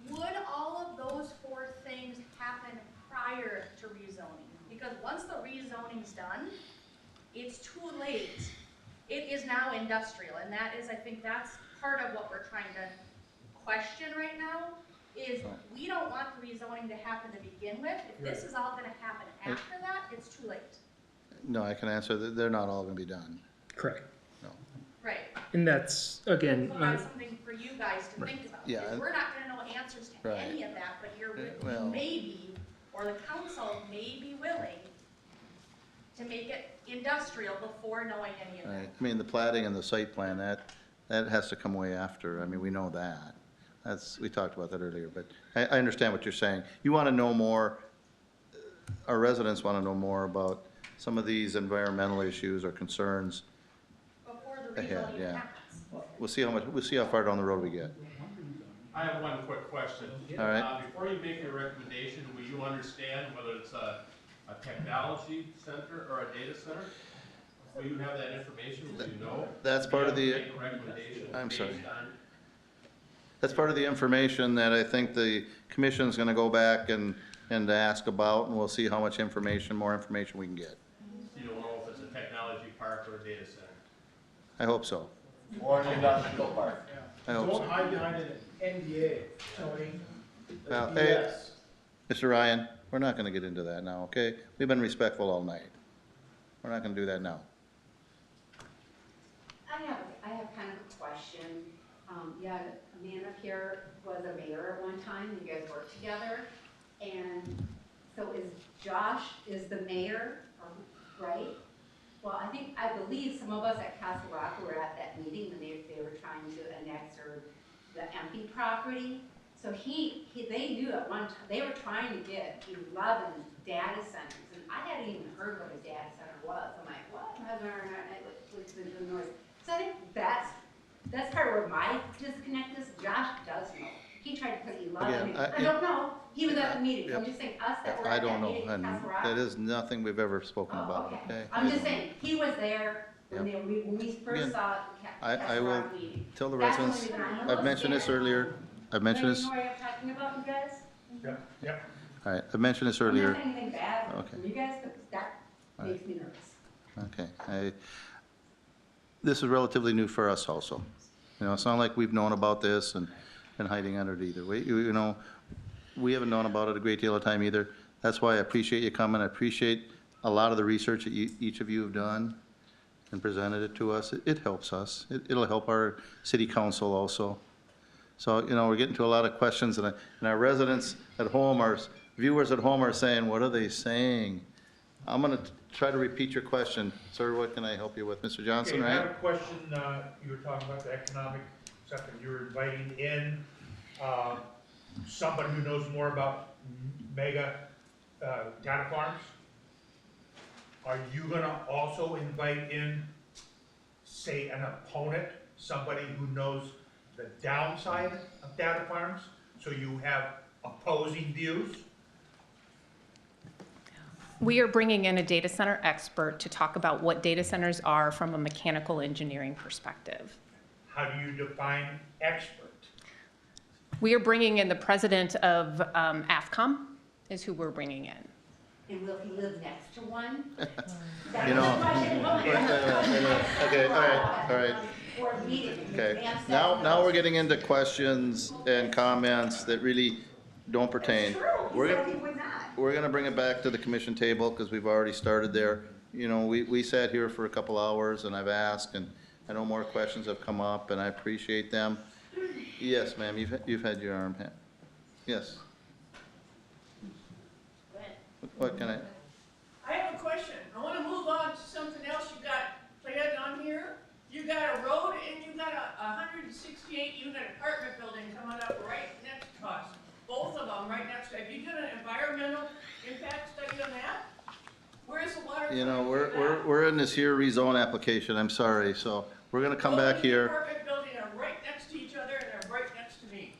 Would all of those 4 things happen prior to rezoning? Because once the rezoning's done, it's too late. It is now industrial, and that is, I think that's part of what we're trying to question right now, is we don't want the rezoning to happen to begin with. If this is all going to happen after that, it's too late. No, I can answer that. They're not all going to be done. Correct. No. Right. And that's, again, So that's something for you guys to think about. Yeah. Because we're not going to know answers to Right. any of that, but you're Well- maybe, or the council may be willing to make it industrial before knowing any of that. Right. I mean, the plating and the site plan, that has to come way after. I mean, we know that. We talked about that earlier, but I understand what you're saying. You want to know more, our residents want to know more about some of these environmental issues or concerns Before the ahead, rezoning yeah. happens. We'll see how far down the road we get. I have one quick question. All right. Before you make your recommendation, will you understand whether it's a technology center or a data center? Will you have that information? Will you know? That's part of the, Make a recommendation I'm sorry. based on- That's part of the information that I think the commission's gonna go back and ask about, and we'll see how much information, more information we can get. You don't know if it's a technology park or a data center. I hope so. Or an industrial park. I hope so. Don't hide behind an NDA, Tony. Well, hey, Mr. Ryan, we're not gonna get into that now, okay? We've been respectful all night. We're not gonna do that now. I have kind of a question. Yeah, a man up here was a mayor at one time, you guys worked together. And so is the mayor, right? Well, I believe some of us at Castle Rock were at that meeting when they were trying to annex the empty property. So they knew at one time, they were trying to get 11 data centers, and I hadn't even heard what a data center was. I'm like, what? What's the noise? So I think that's part of where my disconnect is. Josh does know. He tried to put 11 in. Again, I don't know. He was at the meeting. Yep. I'm just saying, us that were I at that don't know, meeting at and Castle Rock. that is nothing we've ever spoken about, okay? I'm just saying, he was there when Yep. when we Again, first saw I Castle will Rock meeting. tell the That's the residents, only reason I'm I've mentioned this scared. earlier, I've mentioned this, You know what I'm talking about, you guys? Yep. all right, I've mentioned this I'm earlier. not saying anything bad Okay. from you guys, but that All right. makes me nervous. Okay, this is relatively new for us also. You know, it's not like we've known about this and been hiding under it either. We haven't known about it a great deal of time either. That's why I appreciate you coming. I appreciate a lot of the research that each of you have done and presented it to us. It helps us. It'll help our city council also. So, we're getting to a lot of questions, and our residents at home, our viewers at home are saying, what are they saying? I'm gonna try to repeat your question. Sir, what can I help you with? Mr. Johnson, Okay, I have right? a question, you were talking about the economic stuff, and you were inviting in, somebody who knows more about mega data farms? Are you gonna also invite in, say, an opponent, somebody who knows the downside of data farms? So you have opposing views? We are bringing in a data center expert to talk about what data centers are from a mechanical engineering perspective. How do you define expert? We are bringing in the president of AFCOM is who we're bringing in. And will he live next to one? You know, okay, all right. Okay, now we're getting into questions and comments that really don't pertain. We're gonna bring it back to the commission table, because we've already started there. You know, we sat here for a couple hours, and I've asked, and I know more questions have come up, and I appreciate them. Yes, ma'am, you've had your arm hit. Yes. What can I? I have a question. I want to move on to something else you got planned on here. You got a road and you got a 168 unit apartment building coming up right next to us. Both of them right next to us. Have you done an environmental impact study on that? Where's the water? You know, we're in this here rezone application, I'm sorry, so we're gonna come back here. Apartment building are right next to each other and they're right next to me.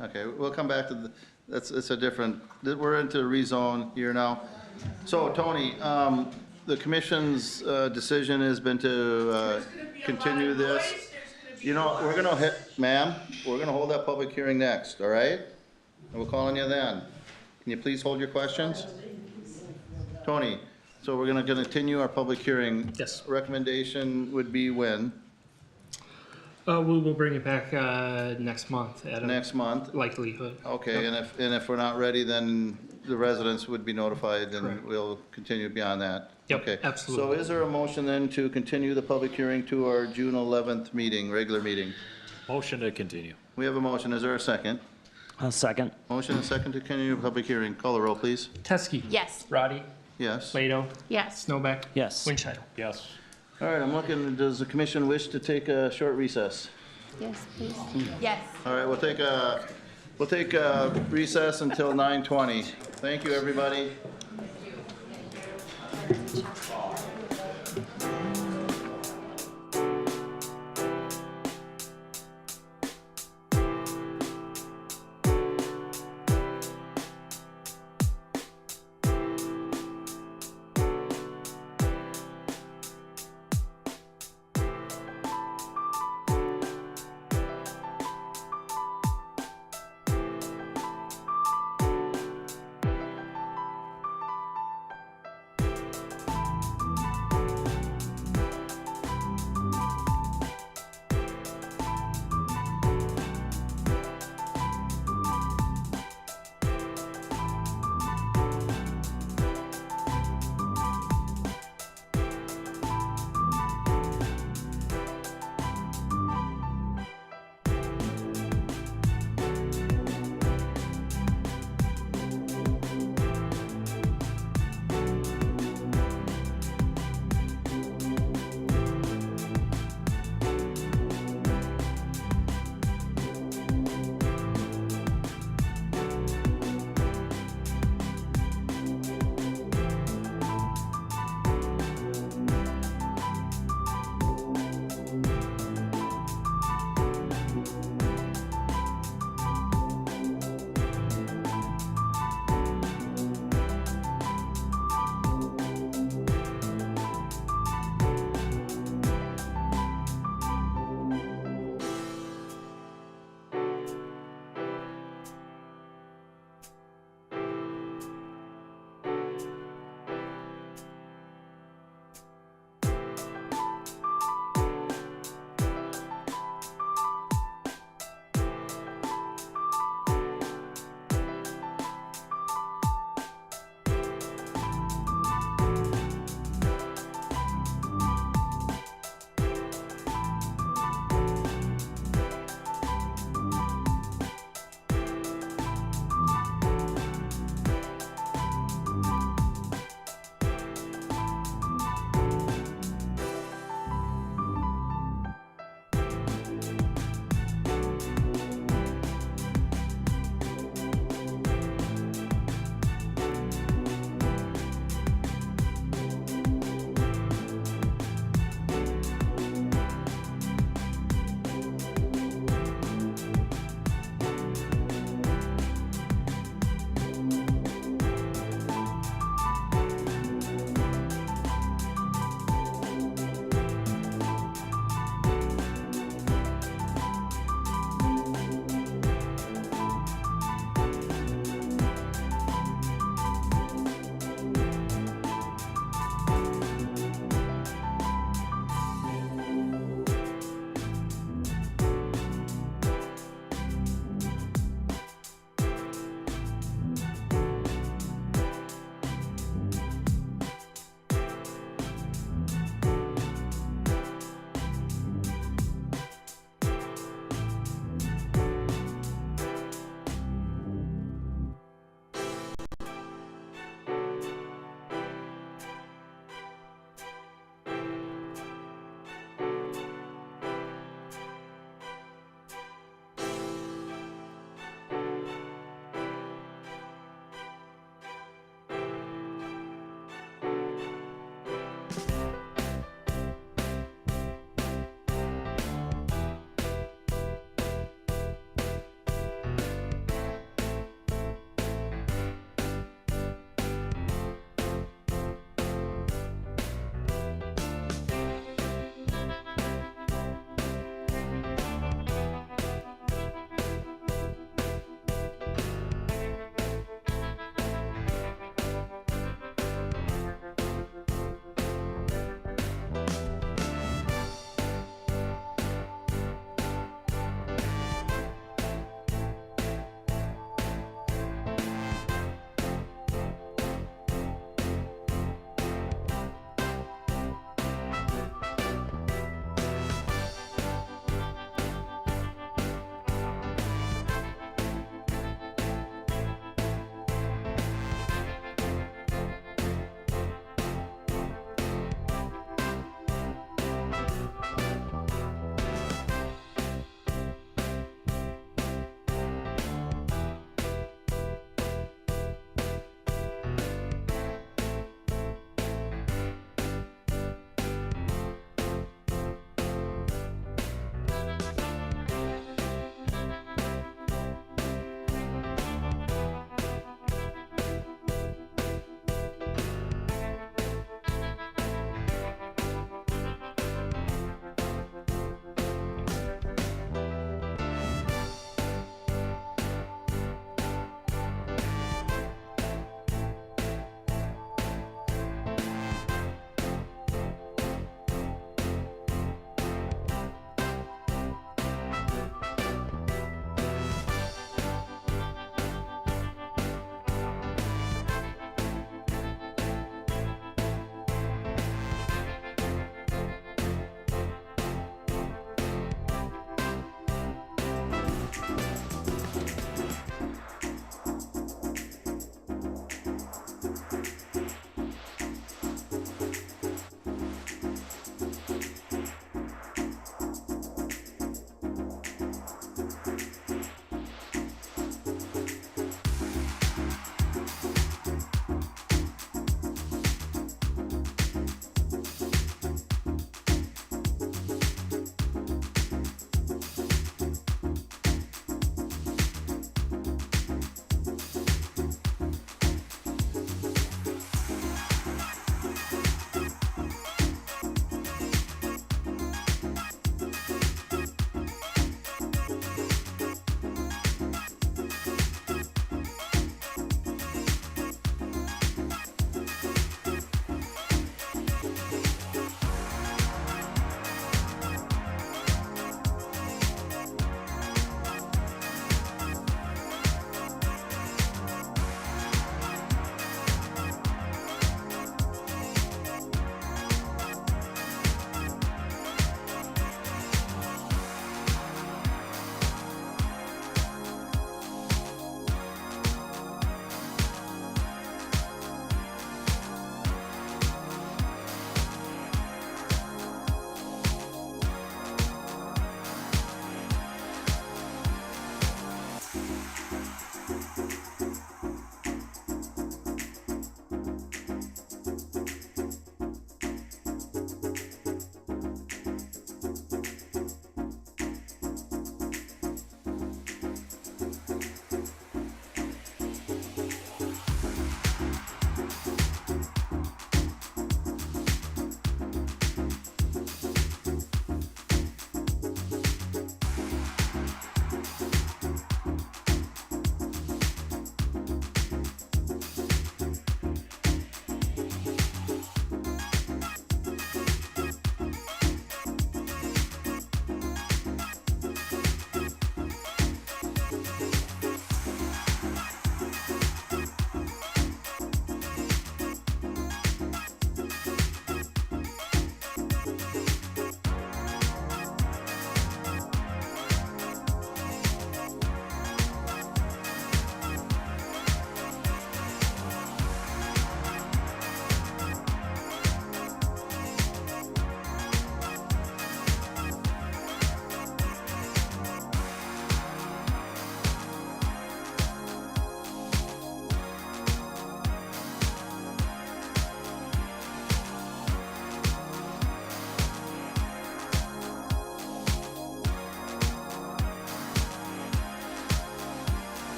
Okay, we'll come back to the, it's a different, we're into rezone here now. So, Tony, the commission's decision has been to continue this. You know, we're gonna hit, ma'am, we're gonna hold that public hearing next, all right? And we'll call on you then. Can you please hold your questions? Tony, so we're gonna continue our public hearing. Yes. Recommendation would be when? We will bring it back next month. Next month? Likelihood. Okay, Yep. and if we're not ready, then the residents would be notified, and Correct. we'll continue beyond that. Yep, Okay. absolutely. So is there a motion then to continue the public hearing to our June 11th meeting, regular meeting? Motion to continue. We have a motion. Is there a second? I'll second. Motion and second to continue the public hearing. Call the roll, please. Teskey. Yes. Roddy. Yes. Plato. Yes. Snowback. Yes. Winchell. Yes. All right, I'm looking, does the commission wish to take a short recess? Yes, please. Yes. All right, we'll take a recess until 9:20. Thank you, everybody.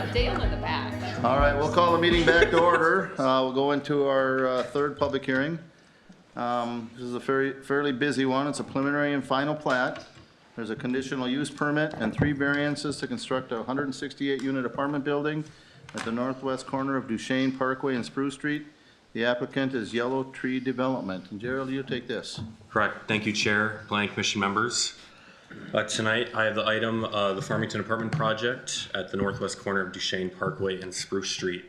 have Dale in the back. All right, we'll call the meeting back to order. We'll go into our third public hearing. This is a fairly busy one. It's a preliminary and final plat. There's a conditional use permit and 3 variances to construct a 168-unit apartment building at the northwest corner of Duchesne Parkway and Spruce Street. The applicant is Yellow Tree Development. And Gerald, you take this. Correct. Thank you, Chair, Planning Commission members. Tonight, I have the item, the Farmington Apartment Project at the northwest corner of Duchesne Parkway and Spruce Street.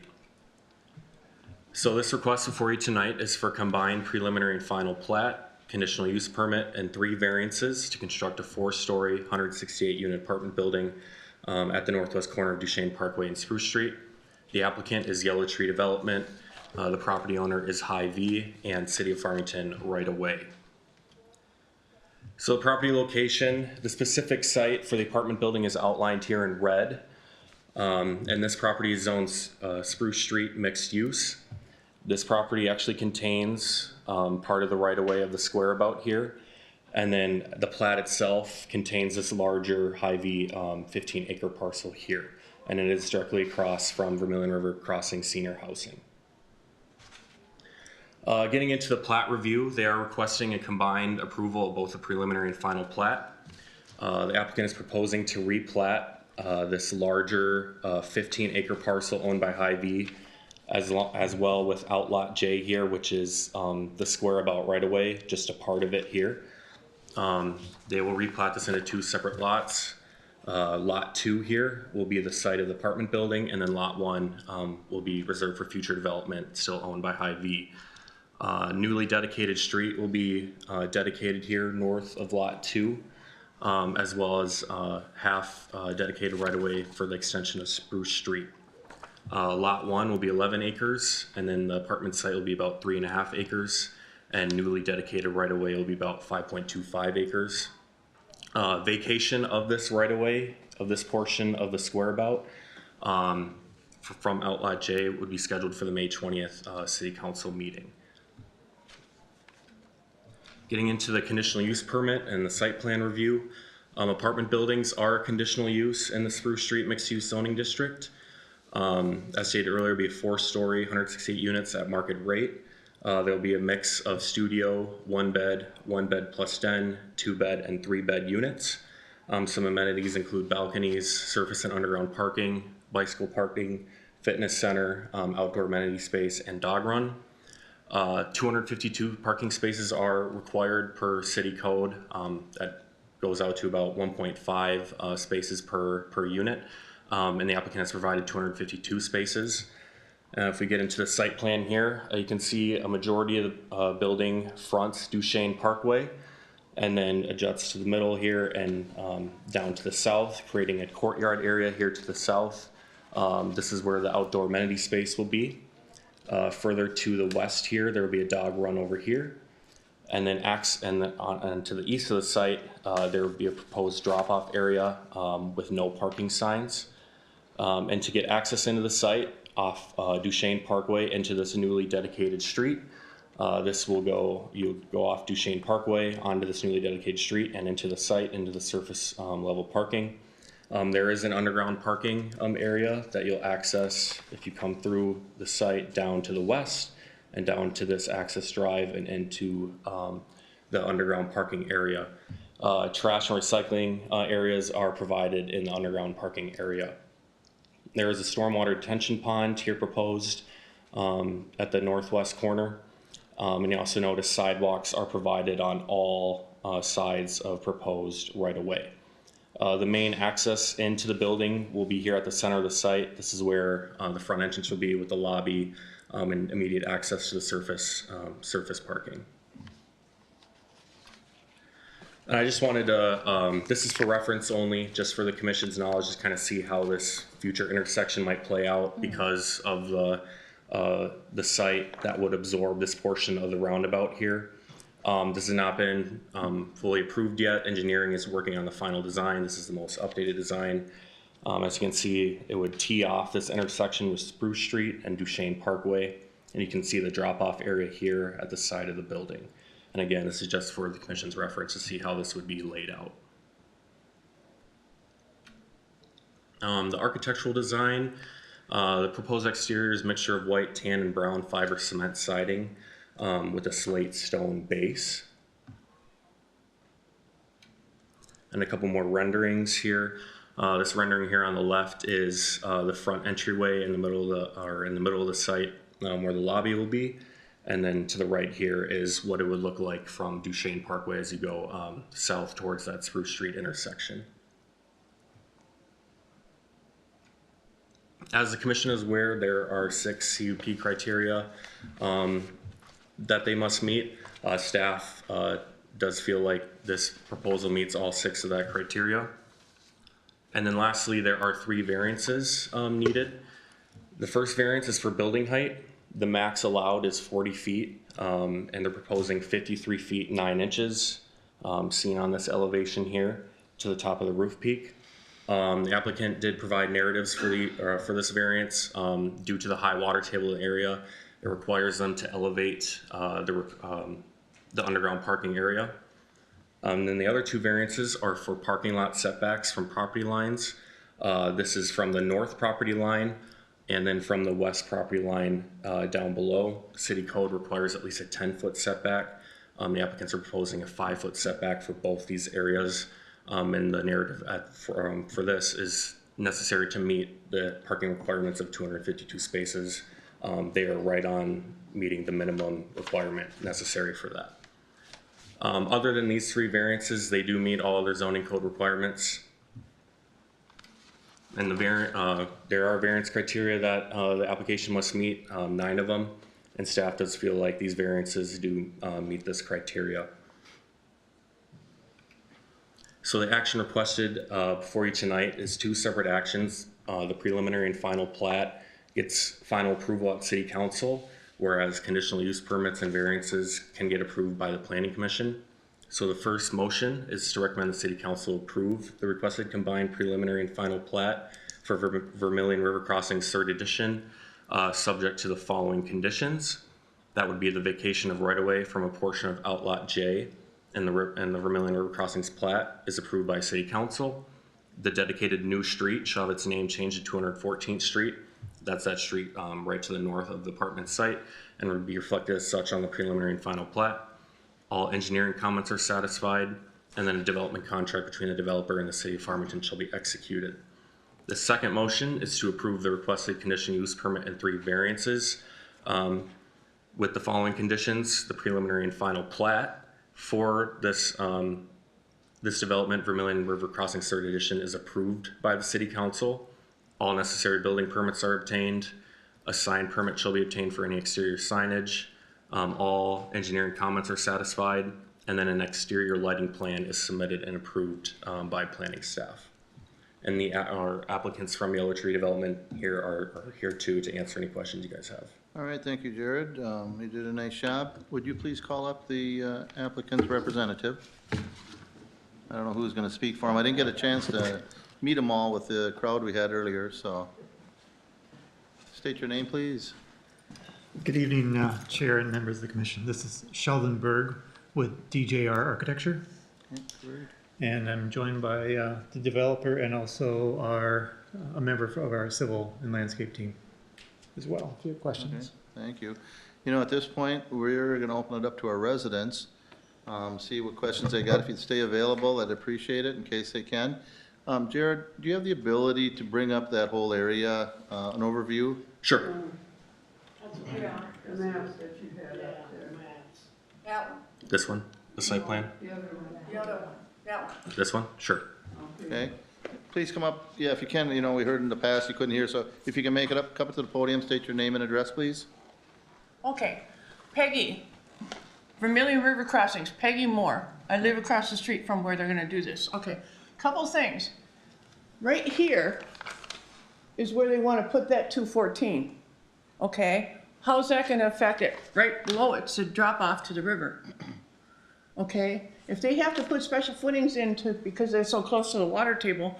So this request before you tonight is for combined preliminary and final plat, conditional use permit, and 3 variances to construct a 4-story, 168-unit apartment building at the northwest corner of Duchesne Parkway and Spruce Street. The applicant is Yellow Tree Development. The property owner is Hy-Vee and City of Farmington right away. So the property location, the specific site for the apartment building is outlined here in red. And this property zones Spruce Street mixed use. This property actually contains part of the right-of-way of the square about here. And then the plat itself contains this larger Hy-Vee 15-acre parcel here. And it is directly across from Vermilion River Crossing Senior Housing. Getting into the plat review, they are requesting a combined approval of both the preliminary and final plat. The applicant is proposing to replat this larger 15-acre parcel owned by Hy-Vee as well with Outlot J here, which is the square about right away, just a part of it here. They will replat this into 2 separate lots. Lot 2 here will be the site of the apartment building, and then Lot 1 will be reserved for future development, still owned by Hy-Vee. Newly dedicated street will be dedicated here north of Lot 2, as well as half dedicated right away for the extension of Spruce Street. Lot 1 will be 11 acres, and then the apartment site will be about 3.5 acres, and newly dedicated right away will be about 5.25 acres. Vacation of this right away, of this portion of the square about, from Outlot J would be scheduled for the May 20th City Council meeting. Getting into the conditional use permit and the site plan review, apartment buildings are conditional use in the Spruce Street mixed use zoning district. As stated earlier, it'll be a 4-story, 168 units at market rate. There'll be a mix of studio, 1 bed plus den, 2-bed and 3-bed units. Some amenities include balconies, surface and underground parking, bicycle parking, fitness center, outdoor amenity space, and dog run. 252 parking spaces are required per city code. That goes out to about 1.5 spaces per unit. And the applicant has provided 252 spaces. If we get into the site plan here, you can see a majority of the building fronts Duchesne Parkway and then adjuts to the middle here and down to the south, creating a courtyard area here to the south. This is where the outdoor amenity space will be. Further to the west here, there will be a dog run over here. And then to the east of the site, there will be a proposed drop-off area with no parking signs. And to get access into the site off Duchesne Parkway into this newly dedicated street, you'll go off Duchesne Parkway onto this newly dedicated street and into the site, into the surface level parking. There is an underground parking area that you'll access if you come through the site down to the west and down to this access drive and into the underground parking area. Trash and recycling areas are provided in the underground parking area. There is a stormwater detention pond here proposed at the northwest corner. And you also notice sidewalks are provided on all sides of proposed right-of-way. The main access into the building will be here at the center of the site. This is where the front entrance will be with the lobby and immediate access to the surface parking. And I just wanted to, this is for reference only, just for the commission's knowledge, just kind of see how this future intersection might play out because of the site that would absorb this portion of the roundabout here. This has not been fully approved yet. Engineering is working on the final design. This is the most updated design. As you can see, it would tee off this intersection with Spruce Street and Duchesne Parkway. And you can see the drop-off area here at the side of the building. And again, this is just for the commission's reference to see how this would be laid out. The architectural design, the proposed exterior is a mixture of white, tan, and brown fiber cement siding with a slate stone base. And a couple more renderings here. This rendering here on the left is the front entryway in the middle of the site where the lobby will be. And then to the right here is what it would look like from Duchesne Parkway as you go south towards that Spruce Street intersection. As the commission is aware, there are 6 CUP criteria that they must meet. Staff does feel like this proposal meets all 6 of that criteria. And then lastly, there are 3 variances needed. The first variance is for building height. The max allowed is 40 feet, and they're proposing 53 feet 9 inches, seen on this elevation here to the top of the roof peak. The applicant did provide narratives for this variance. Due to the high water table area, it requires them to elevate the underground parking area. And then the other 2 variances are for parking lot setbacks from property lines. This is from the north property line and then from the west property line down below. City code requires at least a 10-foot setback. The applicants are proposing a 5-foot setback for both these areas. And the narrative for this is necessary to meet the parking requirements of 252 spaces. They are right on meeting the minimum requirement necessary for that. Other than these 3 variances, they do meet all other zoning code requirements. And there are variance criteria that the application must meet, 9 of them, and staff does feel like these variances do meet this criteria. So the action requested before you tonight is 2 separate actions. The preliminary and final plat gets final approval at City Council, whereas conditional use permits and variances can get approved by the Planning Commission. So the first motion is to recommend the City Council approve the requested combined preliminary and final plat for Vermilion River Crossings 3rd Edition, subject to the following conditions. That would be the vacation of right-of-way from a portion of Outlot J and the Vermilion River Crossings plat is approved by City Council. The dedicated new street shall have its name changed to 214th Street. That's that street right to the north of the apartment site and would be reflected as such on the preliminary and final plat. All engineering comments are satisfied, and then a development contract between the developer and the City of Farmington shall be executed. The second motion is to approve the requested conditional use permit and 3 variances with the following conditions. The preliminary and final plat for this this development, Vermilion River Crossings 3rd Edition, is approved by the City Council. All necessary building permits are obtained. A sign permit shall be obtained for any exterior signage. All engineering comments are satisfied, and then an exterior lighting plan is submitted and approved by planning staff. And our applicants from Yellow Tree Development here are here too to answer any questions you guys have. All right, thank you, Jared. You did a nice job. Would you please call up the applicant's representative? I don't know who's going to speak for him. I didn't get a chance to meet them all with the crowd we had earlier, so. State your name, please. Good evening, Chair and members of the Commission. This is Sheldon Berg with DJR Architecture. And I'm joined by the developer and also a member of our civil and landscape team as well, if you have questions. Okay, thank you. You know, at this point, we're going to open it up to our residents, see what questions they got. If you'd stay available, I'd appreciate it in case they can. Jared, do you have the ability to bring up that whole area, an overview? Sure. Yeah, the maps that you had up there. That one? This one, the site plan? The other one. The other one, that one. This one? Sure. Okay. Please come up. Yeah, if you can, you know, we heard in the past you couldn't hear, so if you can make it up, come up to the podium, state your name and address, please. Okay, Peggy, Vermilion River Crossings, Peggy Moore. I live across the street from where they're gonna do this. Okay, couple things. Right here is where they wanna put that 214, okay? How's that gonna affect it? Right below it's a drop off to the river, okay? If they have to put special footings into, because they're so close to the water table,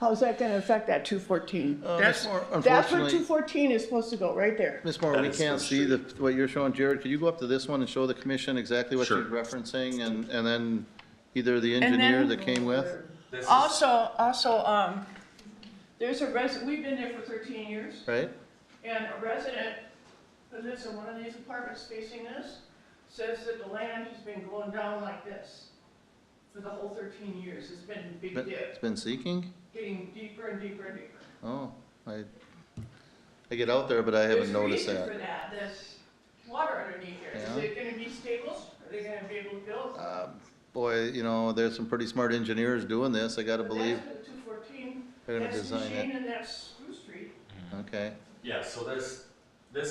how's that gonna affect that 214? That's where 214 is supposed to go, right there. Ms. Moore, we can't see what you're showing. Jared, could you go up to this one and show the commission exactly what Sure. you're referencing, and then either the engineer that came with? Also, there's a resident, we've been there for 13 years, right? and a resident who lives in one of these apartments facing this says that the land has been going down like this for the whole 13 years. It's been a big But dip, it's been seeking? getting deeper and deeper and deeper. Oh, I get out there, but I haven't noticed There's a that. reason for that. There's water underneath here. Is Yeah. it gonna be stable? Are they gonna be able to build? Boy, you know, there's some pretty smart engineers doing this, I gotta believe. That's the 214, They're gonna that's design Duchesne it. and that's Spruce Street. Okay, Yeah, so this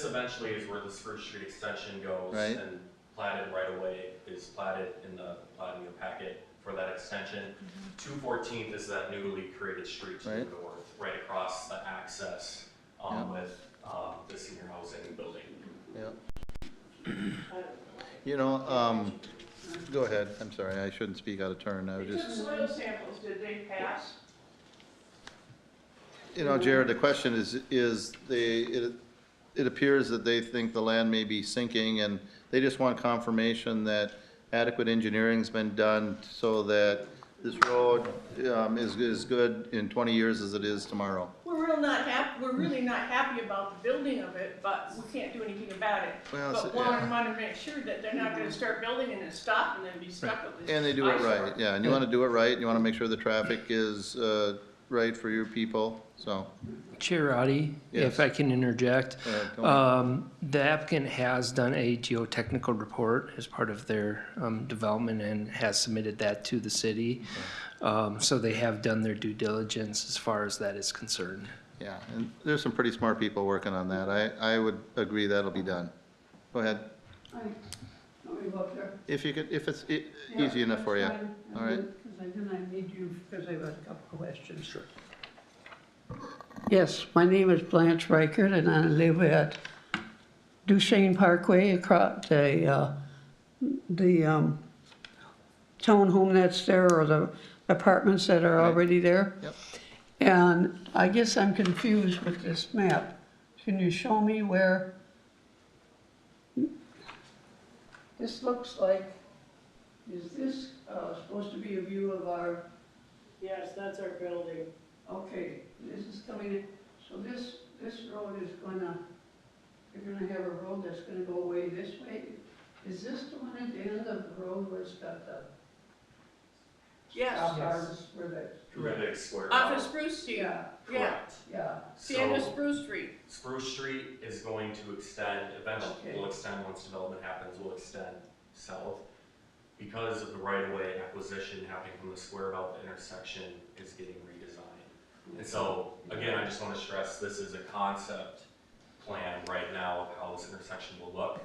eventually is where the Spruce Street extension goes. Right. And platted right away is platted in the plating packet for that extension. 214th is that newly created street to the Right. north, right across the access Yeah. with the senior housing building. yeah. You know, go ahead, I'm sorry, I shouldn't speak out of turn, I was They took just, soil samples, did they pass? you know, Jared, the question it appears that they think the land may be sinking, and they just want confirmation that adequate engineering's been done so that this road, is good in 20 years as it is tomorrow. We're really not happy about the building of it, but we can't do anything about it. Well, But it's- we yeah. want to make sure that they're not gonna start building and then stop and then be stuck with this. And they do it eyesore. right, yeah, and you wanna do it right, and you wanna make sure the traffic is, right for your people, so. Chair Roddy, Yes. if I can interject. Tony. The applicant has done a geotechnical report as part of their development and has submitted that to the city. So they have done their due diligence as far as that is concerned. Yeah, and there's some pretty smart people working on that, I would agree that'll be done. Go ahead, Want me to go up there? if you could, if it's easy enough for you, all right? Because then I need you, because I've got a couple of questions. Sure. Yes, my name is Blanche Reichert, and I live at Duchesne Parkway, across the townhome that's there, or the apartments that are already there. Yep. And I guess I'm confused with this map. Can you show me where? This looks like, is this supposed to be a view of our? Yes, that's our building. Okay, this is coming in, so this road is gonna, you're gonna have a road that's gonna go away this way? Is this the one at the end of the road where it's got the? Yes. Arms where the. The big square. Off of Spruce Street. Yeah. Correct. Yeah. The end of So- Spruce Street. Spruce Street is going to extend, eventually Okay. will extend once development happens, will extend south. Because of the right-of-way acquisition happening from the square belt intersection is getting redesigned. And so, again, I just want to stress, this is a concept plan right now of how this intersection will look.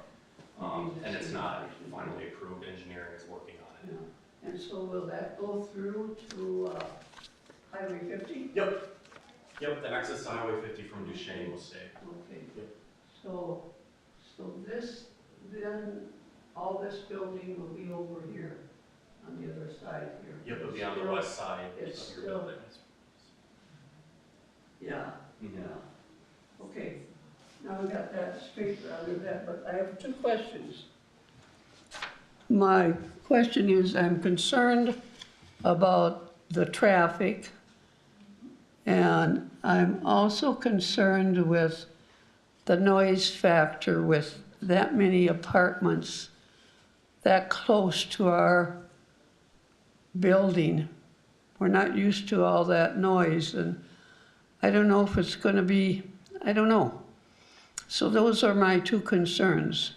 And it's not finally approved, engineering is working on it. Yeah. And so will that go through to Highway 50? Yep. Yep, the access to Highway 50 from Duchesne will stay. Okay. So this, then, all this building will be over here, on the other side here. Yep, it'll be on the west side It's of your still- building. Yeah, Mhm. yeah. Okay, now we got that straight out of that, but I have two questions. My question is, I'm concerned about the traffic, and I'm also concerned with the noise factor with that many apartments that close to our building. We're not used to all that noise, and I don't know if it's gonna be, I don't know. So those are my two concerns,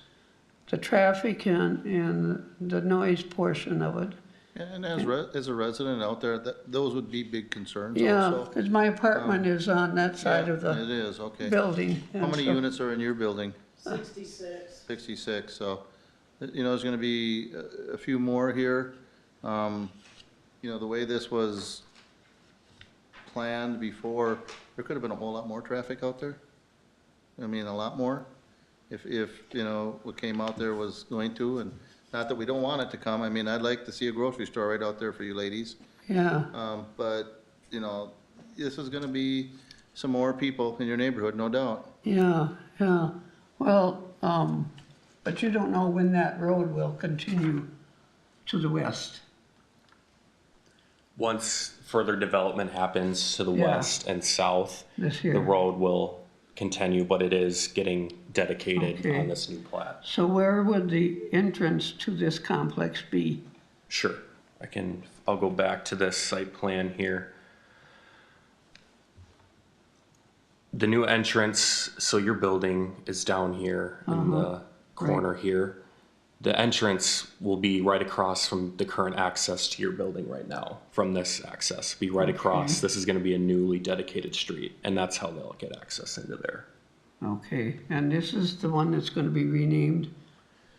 the traffic and the noise portion of it. And as a resident out there, those would be big concerns Yeah, also. because my apartment is on that side of It the is, okay. building. How many so- units are in your building? 66. 66, so, you know, there's gonna be a few more here. You know, the way this was planned before, there could have been a whole lot more traffic out there. I mean, a lot more, if, you know, what came out there was going to, and not that we don't want it to come, I mean, I'd like to see a grocery store right out there for you ladies. Yeah, But, you know, this is gonna be some more people in your neighborhood, no doubt. yeah, yeah. Well, but you don't know when that road will continue to the west. Once further development happens to the Yeah. west and south, This year. the road will continue, but it is getting dedicated Okay. on this new plat. So where would the entrance to this complex be? Sure, I'll go back to this site plan here. The new entrance, so your building is down here in the corner here. The entrance will be right across from the current access to your building right now. From this access, be right across. This is gonna be a newly dedicated street, and that's how they'll get access into there. Okay, and this is the one that's gonna be renamed,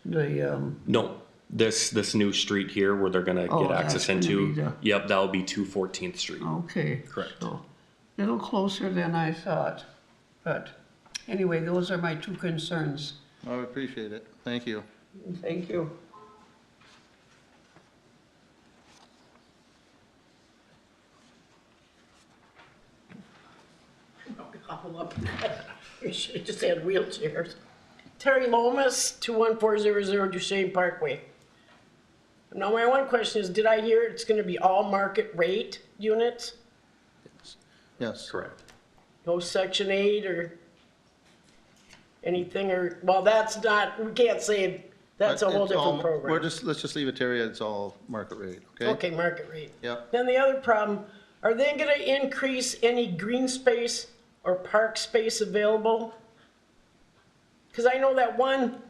No, this new street here where they're gonna Oh, get that's access gonna into, be the- yep, that'll be 214th Street. okay. Correct. So, little closer than I thought, but anyway, those are my two concerns. I appreciate it. Thank you. Thank you. Hobble up. We should have just had wheelchairs. Terry Lomas, 21400 Duchesne Parkway. Now, my one question is, did I hear it's gonna be all market rate units? Yes. Correct. No Section 8 or anything, or, well, that's not, we can't say, that's a whole It's all- different program. let's just leave it, Terry, it's all market rate, okay? Okay, market rate. Yep. Then the other problem, are they gonna increase any green space or park space available? Cause I know that one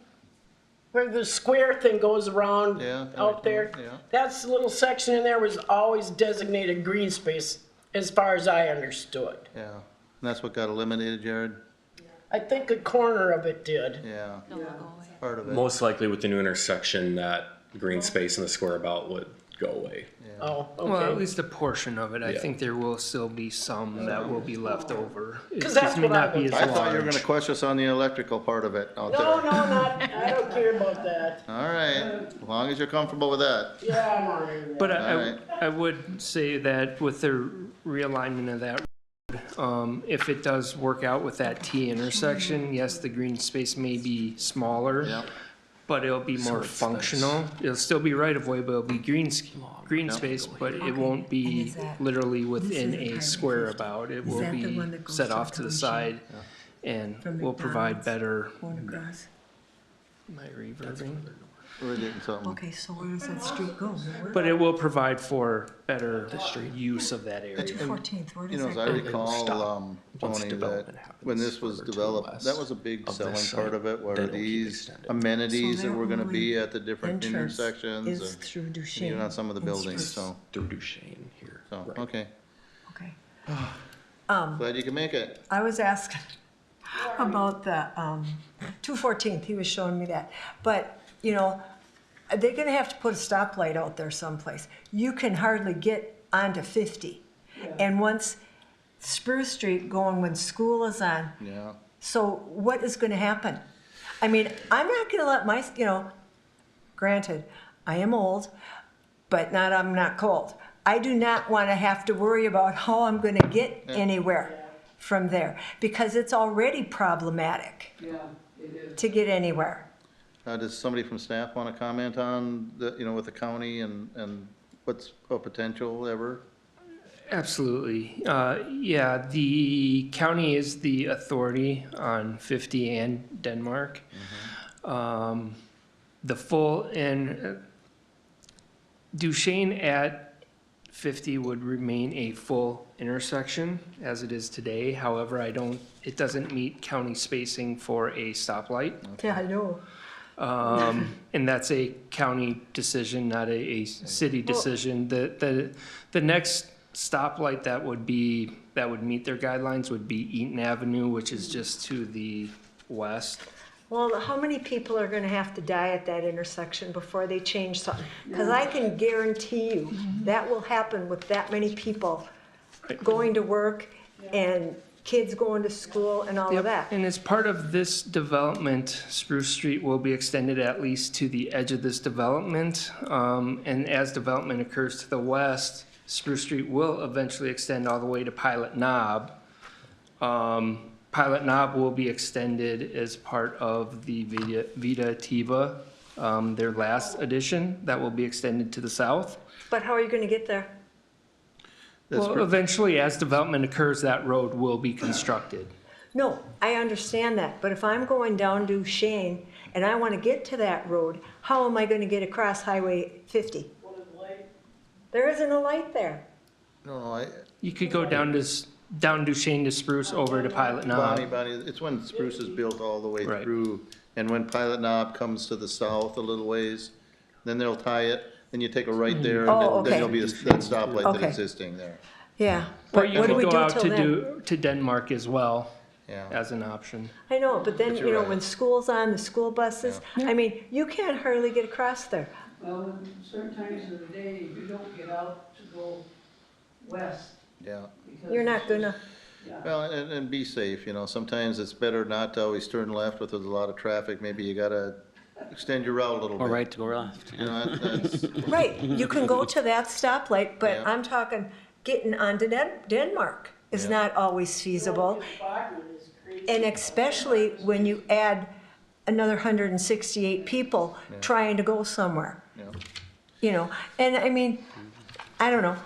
where the square thing goes around Yeah, out there. yeah. That's the little section in there was always designated green space, as far as I understood. Yeah, and that's what got eliminated, Jared? I think a corner of it did. Yeah. Part of it. Most likely with the new intersection, that green space in the square about would go away. Oh, Well, at okay. least a portion of it. I Yeah. think there will still be some that will be left over. It 'Cause just that's may what I not be was- as I thought you were large. gonna question us on the electrical part of it out there. No, not, I don't care about that. All right, as long as you're comfortable with that. Yeah, I'm all right with that. But Alright. I would say that with the realignment of that road, if it does work out with that T intersection, yes, the green space may be smaller, Yep. but it'll be more it's functional. It'll still be right of way, but it'll be green Yep. space, but it Okay, won't and be is that- literally within this is a Highway square 50. about. It Is will that the be one that goes set from off to the Township side and from will provide McDonald's better, going across? am I reverbing? We're getting something. Okay, so where does that street go? Where- But it will provide for better use of that area. 214th, where You does know, as that I go? recall, Once Tony, development that happens when this was further to the developed, west that was a big of selling this part site, of it, were then it'll keep these extended. amenities So that were gonna their be only at the different entrance intersections is and through Duchesne even on some of the and buildings, Spruce. so, Through Duchesne here. so, Right. okay. Okay. Glad you can make it. I was asking about the 214th, he was showing me that. But, you know, they're gonna have to put a stoplight out there someplace. You can hardly get onto 50. And once Spruce Street going when school is on, Yeah. so what is gonna happen? I mean, I'm not gonna let my, you know, granted, I am old, but I'm not cold. I do not wanna have to worry about how I'm gonna get anywhere from there, because it's already problematic to get anywhere. Does somebody from staff wanna comment on the, you know, with the county and what's a potential ever? Absolutely. Yeah, the county is the authority on 50 and Denmark. The full and Duchesne at 50 would remain a full intersection as it is today. However, it doesn't meet county spacing for a stoplight. Yeah, I know. And that's a county decision, not a city decision. The next stoplight that would meet their guidelines would be Eaton Avenue, which is just to the west. Well, how many people are gonna have to die at that intersection before they change something? Because I can guarantee you, that will happen with that many people going to work and kids going to school and all of Yep, that. and as part of this development, Spruce Street will be extended at least to the edge of this development. And as development occurs to the west, Spruce Street will eventually extend all the way to Pilot Knob. Pilot Knob will be extended as part of the Vita Tiva, their last addition, that will be extended to the south. But how are you gonna get there? Well, eventually, as development occurs, that road will be constructed. No, I understand that, but if I'm going down to Shane and I want to get to that road, how am I going to get across Highway 50? There isn't a light there. No, You could go down Duchesne to Spruce over to Pilot Knob. Bonnie, it's when Spruce is built all the way Right. through, and when Pilot Knob comes to the south a little ways, then they'll tie it, and you take a right there, and Oh, then okay. there'll be that stoplight Okay. that's existing there. Yeah, Or but you what do could we go do out till to then? to Denmark as well Yeah. as an option. I know, but then, But you're you know, right. when school's on, the school buses, I mean, you can't hardly get across there. Well, certain times of the day, you don't get out to go west. Yeah. You're not gonna, Well, and be safe, you know, sometimes it's better not to always turn left if there's a lot of traffic, maybe you gotta extend your route a little bit. Or right to go left. You know, that's, right, you can go to that stoplight, but Yeah. I'm talking getting onto Denmark is Yeah. not always feasible. And especially when you add another 168 people Yeah. trying to go somewhere. Yeah. You know, and I mean, I don't know.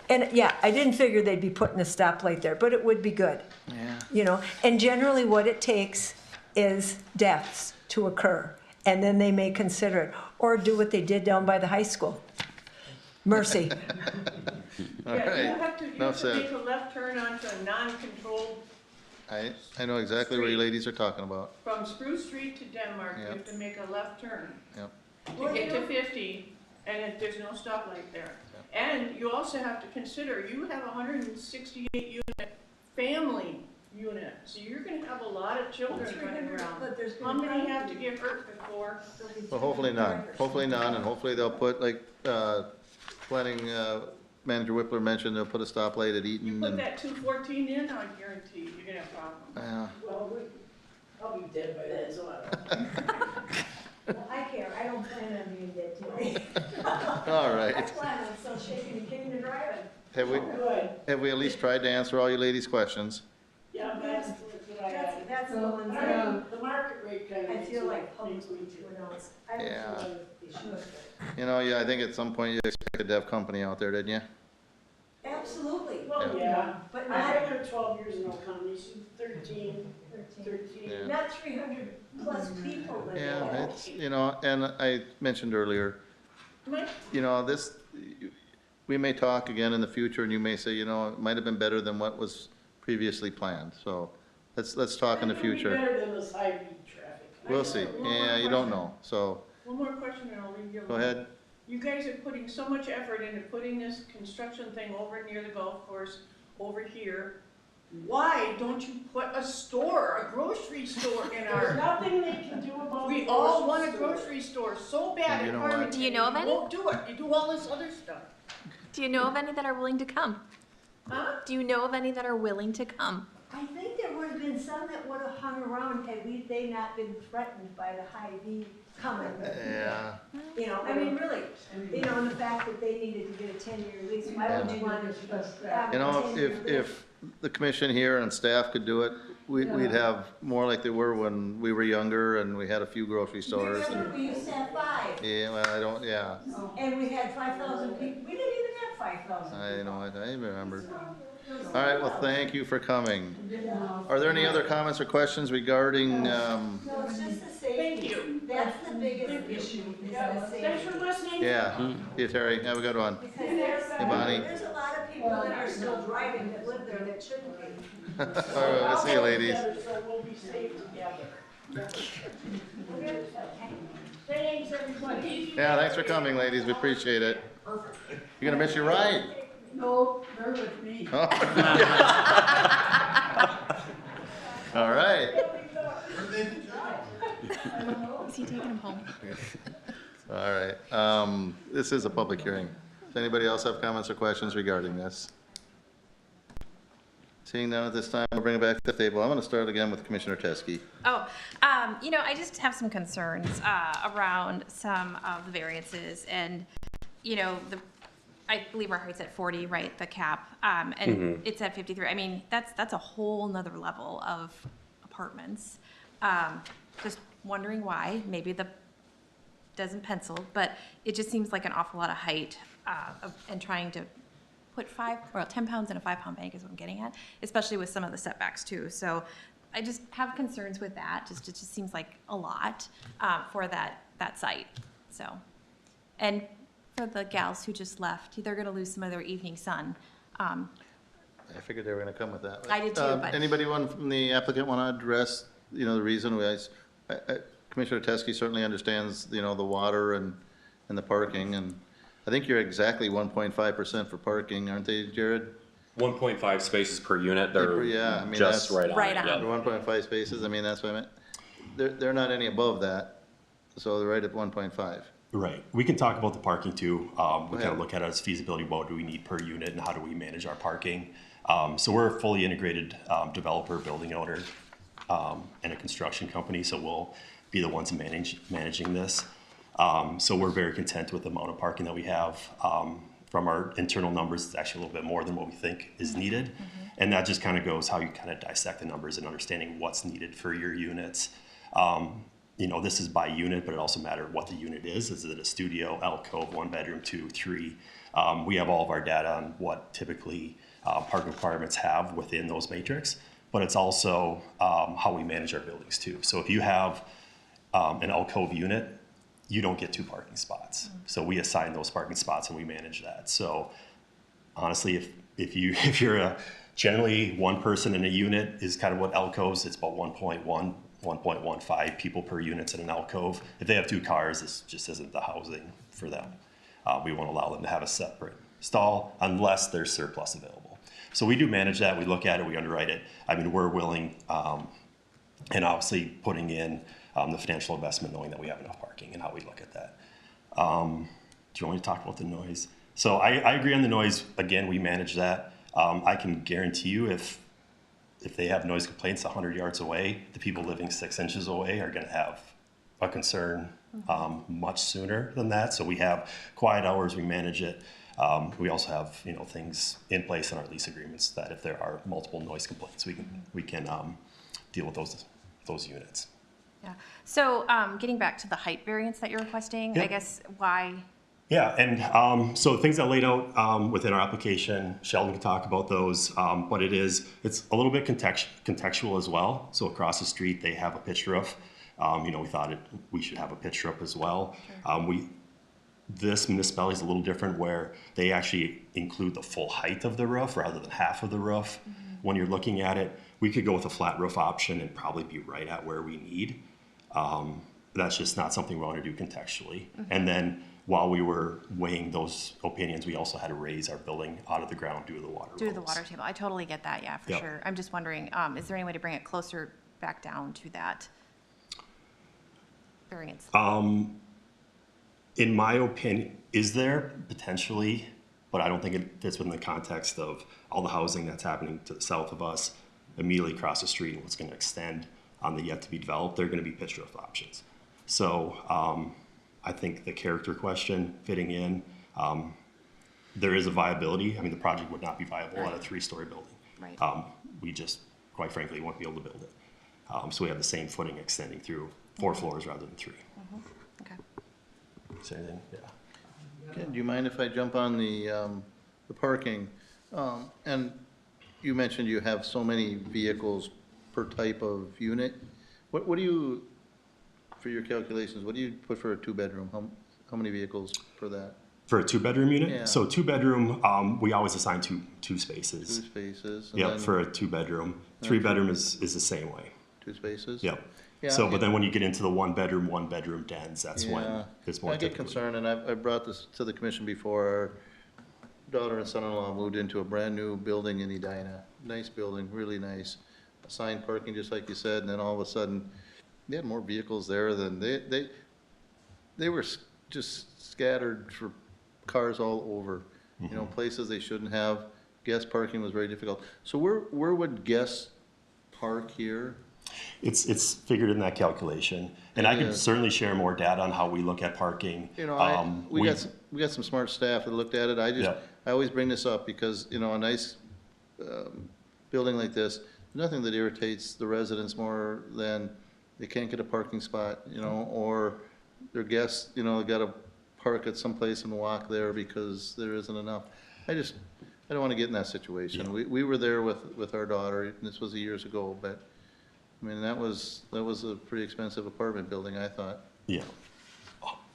And yeah, I didn't figure they'd be putting a stoplight there, but it would be good. Yeah. You know, and generally what it takes is deaths to occur, and then they may consider it, or do what they did down by the high school. Mercy. all Yeah, you right. have to Enough said. make a left turn onto a non-controlled, I know exactly what you ladies are talking about. from Spruce Street to Denmark, you Yep. have to make a left turn Yep. to get to 50, and there's no stoplight there. And you also have to consider, you have a 168 unit family unit, so you're gonna have a lot of children running around. How many have to get hurt before? Well, hopefully none, and hopefully they'll put, like, planning, manager Whippler mentioned, they'll put a stoplight at Eaton Put and, that 214 in, I guarantee you're gonna have problems. Well, I'll be dead by then, so I don't. I care, I don't plan on being dead today. all right. I plan on still shaking and kicking and driving. Have we at least tried to answer all you ladies' questions? Yeah, that's what I had. That's the ones I that mean, the market rate kind of. I feel like publicly to announce. I don't Yeah. feel like they should. You know, yeah, I think at some point you expected to have company out there, didn't you? Absolutely. Well, yeah, But I've not, been there 12 years in Oconee, so 13. Yeah. not 300 plus people live Yeah, there. it's, you know, and I mentioned earlier, you know, this, we may talk again in the future and you may say, you know, it might have been better than what was previously planned, so let's talk in the It'll be future. better than this high-speed traffic. We'll see, yeah, you don't know, so, One more question and I'll leave you alone. go ahead. You guys are putting so much effort into putting this construction thing over near the golf course, over here. Why don't you put a store, a grocery store in There's our, nothing they can do about the we all want a grocery store. grocery store so bad You in know what? Farmington. Do you know of any? won't do it, you do all this other stuff. Do you know of any that are willing to come? Huh? Do you know of any that are willing to come? I think there would have been some that would have hung around had they not been threatened by the high V coming. Yeah, You know, I mean, really, you know, and the fact that they needed to get a 10-year lease, why would you want to have you a know, 10-year lease? if the commission here and staff could do it, we'd have more like they were when we were younger and we had a few grocery stores. Remember, And we used to have 5, yeah, well, I don't, yeah, and we had 5,000 people, we didn't even have 5,000. I know, I remember. All right, well, thank you for coming. Are there any other comments or questions regarding, No, it's just the safety. Thank you. That's the biggest issue, is the Thanks safety. for listening. yeah, yeah, Terry, have a good one. Because there's, Hey, Bonnie. there's a lot of people that are still driving that live there that shouldn't be. All right, we'll see you, ladies. So we'll be safe together. Thanks, everybody. Yeah, thanks for coming, ladies, we appreciate it. You're gonna miss your ride. No, they're with me. All right. Is he taking him home? All right, this is a public hearing. Does anybody else have comments or questions regarding this? Seeing none at this time, we'll bring it back to the table. I'm gonna start again with Commissioner Teskey. Oh, you know, I just have some concerns around some of the variances and, you know, I believe our height's at 40, right, the cap, and it's at 53. I mean, that's a whole nother level of apartments. Just wondering why, maybe the doesn't pencil, but it just seems like an awful lot of height and trying to put 10 pounds in a 5-pound bag is what I'm getting at, especially with some of the setbacks too. So I just have concerns with that. It just seems like a lot for that site. So, and for the gals who just left, they're going to lose some of their evening sun. I figured they were gonna come with that. I did too, but- Anybody from the applicant wanna address, the reason Commissioner Teskey certainly understands, the water and the parking, and I think you're exactly 1.5% for parking, aren't they, Jared? 1.5 spaces per unit, they're Yeah, I mean, just that's- right on. Yeah. 1.5 spaces, I mean, that's what I meant. They're not any above that, so they're right at 1.5. Right. We can talk about the parking too. We kind ahead. of look at it as feasibility. What do we need per unit and how do we manage our parking? So we're a fully integrated developer, building owner, and a construction company. So we'll be the ones managing this. So we're very content with the amount of parking that we have. From our internal numbers, it's actually a little bit more than what we think is needed. And that just kind of goes how you kind of dissect the numbers and understanding what's needed for your units. This is by unit, but it also matters what the unit is. Is it a studio, alcove, 1 bedroom, 2, 3? We have all of our data on what typically parking requirements have within those matrix, but it's also how we manage our buildings too. So if you have an alcove unit, you don't get 2 parking spots. So we assign those parking spots and we manage that. So honestly, if you're generally one person in a unit is kind of what alcoves, it's about 1.15 people per unit in an alcove. If they have 2 cars, this just isn't the housing for them. We won't allow them to have a separate stall unless there's surplus available. So we do manage that. We look at it, we underwrite it. I mean, we're willing, and obviously putting in the financial investment, knowing that we have enough parking and how we look at that. Do you want me to talk about the noise? So I agree on the noise. Again, we manage that. I can guarantee you if they have noise complaints 100 yards away, the people living 6 inches away are going to have a concern much sooner than that. So we have quiet hours, we manage it. We also have things in place in our lease agreements that if there are multiple noise complaints, we can deal with those units. Yeah. So getting back to the height variance that you're requesting, Yep. I guess why? Yeah, and so things that laid out within our application, Sheldon can talk about those, but it's a little bit contextual as well. So across the street, they have a pitched roof. We thought we should have a pitched roof as well. Sure. This municipality is a little different where they actually include the full height of the roof rather than half of the roof. Mm-hmm. When you're looking at it, we could go with a flat roof option and probably be right at where we need. That's just not something we want to do contextually. Mm-hmm. And then while we were weighing those opinions, we also had to raise our building out of the ground due to the water Due to rules. the water table. I totally get that, yeah, for Yep. sure. I'm just wondering, is there any way to bring it closer back down to that variance? In my opinion, is there potentially, but I don't think it fits within the context of all the housing that's happening to the south of us, immediately across the street, and what's going to extend on the yet to be developed. They're going to be pitched roof options. So I think the character question fitting in, there is a viability. I mean, the project would not be viable at a 3-story building. Right. We just, quite frankly, won't be able to build it. So we have the same footing extending through 4 floors rather than 3. Mm-hmm. Okay. Say anything? Yeah. Okay, do you mind if I jump on the parking? And you mentioned you have so many vehicles per type of unit. What do you, for your calculations, what do you put for a 2-bedroom? How many vehicles for that? For a 2-bedroom unit? Yeah. So 2-bedroom, we always assign two spaces. 2 spaces. and Yep, then for a 2-bedroom. 3-bedroom is the same way. 2 spaces? Yep. Yeah, So, but then when you get into the 1-bedroom dens, that's when it's more I get typically. concerned, and I brought this to the commission before. Our daughter and son-in-law moved into a brand-new building in Edina. Nice building, really nice. Assigned parking, just like you said, and then all of a sudden, they had more vehicles there than they were just scattered for cars all over. Mm-hmm. Places they shouldn't have. Guest parking was very difficult. So where would guests park here? It's figured in that calculation. And I can certainly share more data on how we look at parking. We got some smart staff that looked at it. I always bring this up because, a nice building like this, nothing that irritates the residents more than they can't get a parking spot, or their guests, got to park at some place and walk there because there isn't enough. I don't want to get in that situation. We were there with our daughter, and this was years ago, but, I mean, that was a pretty expensive apartment building, I thought. Yeah,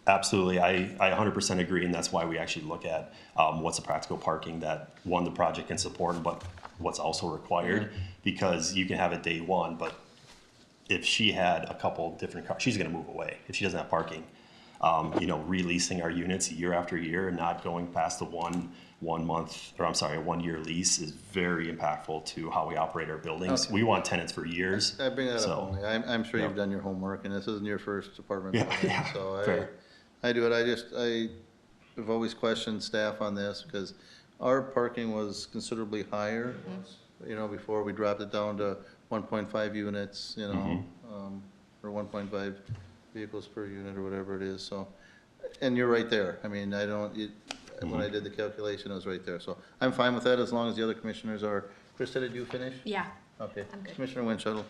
absolutely. I 100% agree, and that's why we actually look at what's the practical parking that, one, the project can support, but what's also required, because you can have it day one, but if she had a couple different cars, she's gonna move away if she doesn't have parking. You know, releasing our units year after year and not going past the one year lease is very impactful to how we operate our buildings. Okay. We want tenants for years. I bring that so, up only. I'm sure you've done your homework, and this isn't your first apartment Yeah, building, yeah, so fair. I do it. I've always questioned staff on this, because our parking was considerably higher, you know, before we dropped it down to 1.5 units, you know, or 1.5 vehicles per unit, or whatever it is, so. And you're right there. I mean, when I did the calculation, it was right there, so I'm fine with that as long as the other commissioners are. Krista, did you finish? Yeah. Okay. I'm good. Commissioner Winchell.